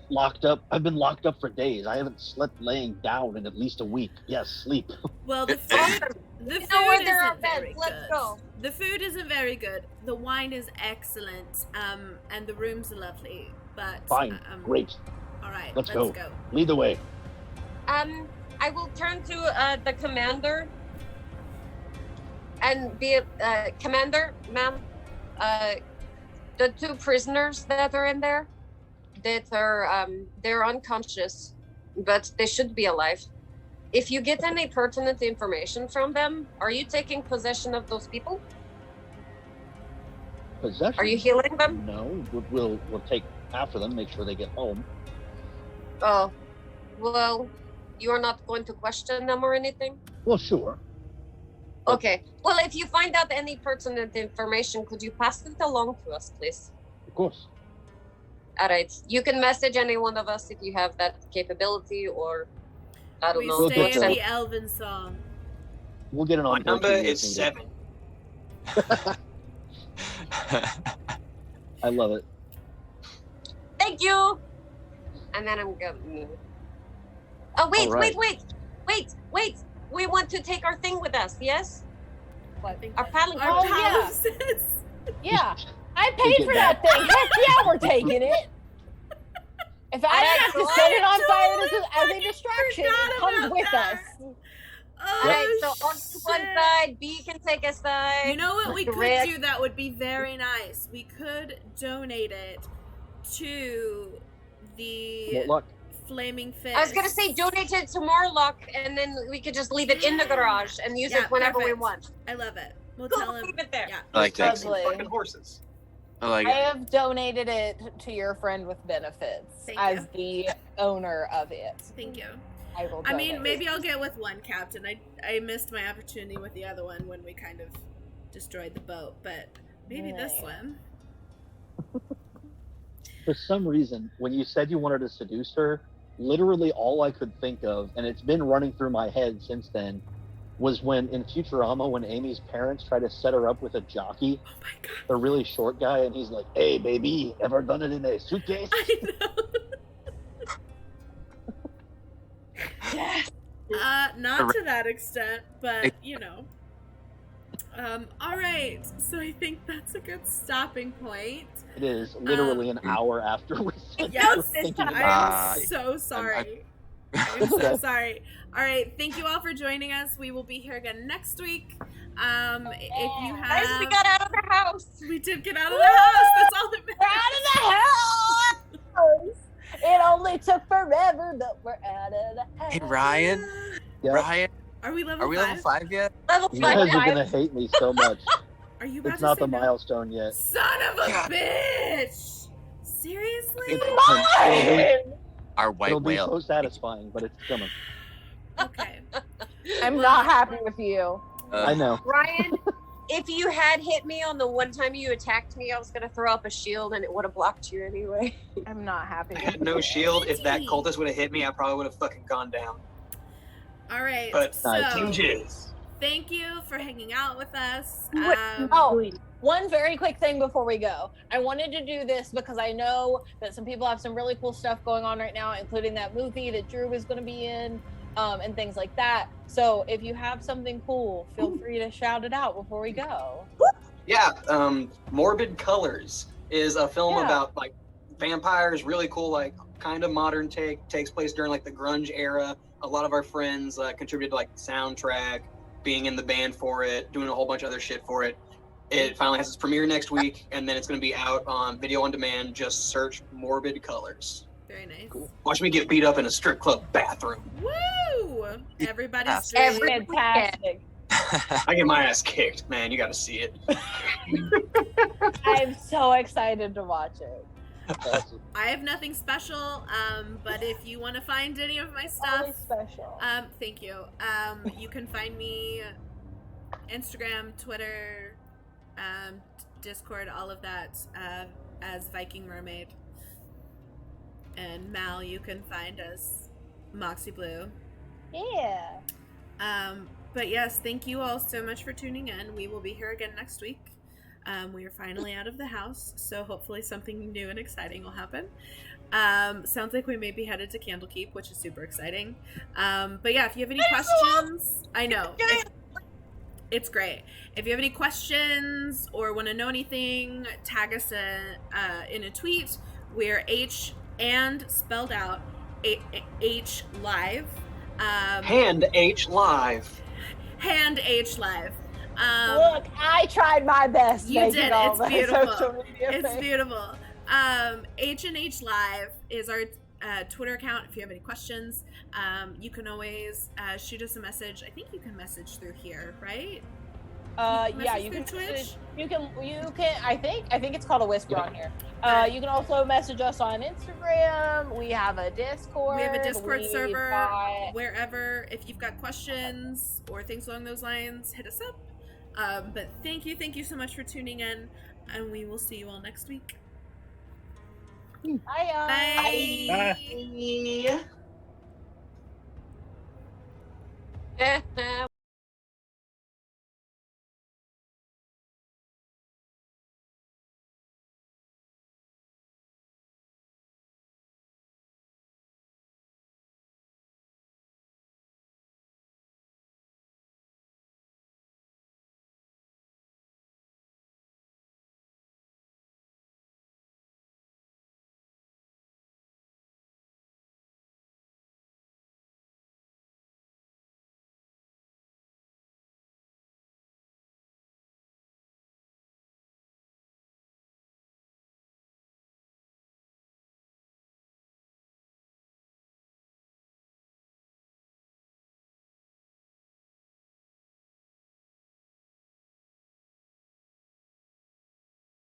been locked up for days. I haven't slept laying down in at least a week. Yes, sleep. Well, the Awesome. food, the You know where food there are isn't very beds. Let's good. go. The food isn't very good. The wine is excellent, and the rooms are lovely. But Fine. Great. All right, Let's let's go. go. Lead the way. I will turn to the commander and be commander, ma'am. The two prisoners that are in there, that are they're unconscious, but they should be alive. If you get any pertinent information from them, are you taking possession of those people? Possession. Are you healing them? No. We'll take after them. Make sure they get home. Oh, well, you are not going to question them or anything? Well, sure. Okay. Well, if you find out any pertinent information, could you pass it along to us, please? Of course. All right. You can message any one of us if you have that capability, or I don't We know. We'll stay get in to- the Elven song. We'll get it My on. number board is if 7. needed. I love it. Thank you. And then I'm going. Oh wait, All right. wait! We want to take our thing with us. Yes, I think our paddling. our Oh, yeah. palaces. Yeah, I Take paid it for back. that thing. Heck yeah, we're taking it. If I have to set it on fire as a distraction, it forgot comes about with that. us. Oh, All right, so on to one shit. side, B can take a side. You know what we could Rick. do that would be very nice? We could donate it to the Mortlock. Flaming Fist. I was gonna say donate it to Morlock, and then we could just leave it in the garage and use Yeah, it whenever we perfect. want. I love it. We'll Go tell him. leave it there. Yeah. I like that. Lovely. Fucking horses. I like I it. have donated it to your friend with benefits Thank as the owner of it. Thank you. I will. I mean, donate. maybe I'll get with one captain. I missed my opportunity with the other one when we kind of destroyed the boat, but maybe this Yeah. one. For some reason, when you said you wanted to seduce her, literally all I could think of, and it's been running through my head since then, was when in Futurama, when Amy's parents try to set her up with a jockey, Oh my god. the really short guy, and he's like, "Hey, baby, ever done it in a suitcase?" I know. Yes. Not to that extent, but you know. All right. So I think that's a good stopping point. It is literally an hour after we said Yes, we were thinking I about am it. so sorry. I'm so sorry. All right, thank you all for joining us. We will be here again next week. If you Guys, we have, got out of the house. we did get out of the house. That's all that We're out of the house. It only took forever, but we're out of the house. Hey Ryan, Yep. Ryan, Are we level are we 5? level 5 yet? Level You 5. guys are gonna hate me so much. Are you about It's to not say the no? milestone yet. Son of a God. bitch! Seriously? Our white It'll be whale. so satisfying, but it's coming. Okay. I'm not happy with you. I know. Ryan, if you had hit me on the one time you attacked me, I was gonna throw up a shield and it would have blocked you anyway. I'm not happy I with had no you. shield. If that cultist would have hit me, I probably would have fucking gone down. All right. But So, Team Jizz. thank you for hanging out with us. Oh, one very quick thing before we go. I wanted to do this because I know that some people have some really cool stuff going on right now, including that movie that Drew is going to be in, and things like that. So if you have something cool, feel free to shout it out before we go. Yeah, Morbid Colors is a film about like vampires, really cool, like kind of modern take, takes place during like the grunge era. A lot of our friends contributed to like the soundtrack, being in the band for it, doing a whole bunch of other shit for it. It finally has its premiere next week, and then it's going to be out on video on demand. Just search Morbid Colors. Very nice. Cool. Watch me get beat up in a strip club bathroom. Woo! Everybody's Fantastic. I get my ass kicked, man. You got to see it. I'm so excited to watch it. Awesome. I have nothing special, but if you want to find any of my stuff, Always special. thank you. You can find me Instagram, Twitter, Discord, all of that, as Viking Mermaid. And Mal, you can find as Moxie Blue. Yeah. But yes, thank you all so much for tuning in. We will be here again next week. We are finally out of the house, so hopefully something new and exciting will happen. Sounds like we may be headed to Candlekeep, which is super exciting. But yeah, if you have any questions, I know. It's great. If you have any questions or want to know anything, tag us in a tweet. We're H and spelled out H live. Hand H live. Hand H live. Look, I tried my best. You making did. all It's my beautiful. social media It's things. beautiful. H and H live is our Twitter account. If you have any questions, you can always shoot us a message. I think you can message through here, right? Yeah, you can Twitch. You can. I think it's called a whisper on here. You can also message us on Instagram. We have a Discord. We have a Discord We've server. got- Wherever, if you've got questions or things along those lines, hit us up. But thank you so much for tuning in, and we will see you all next week. Bye. Bye. Bye.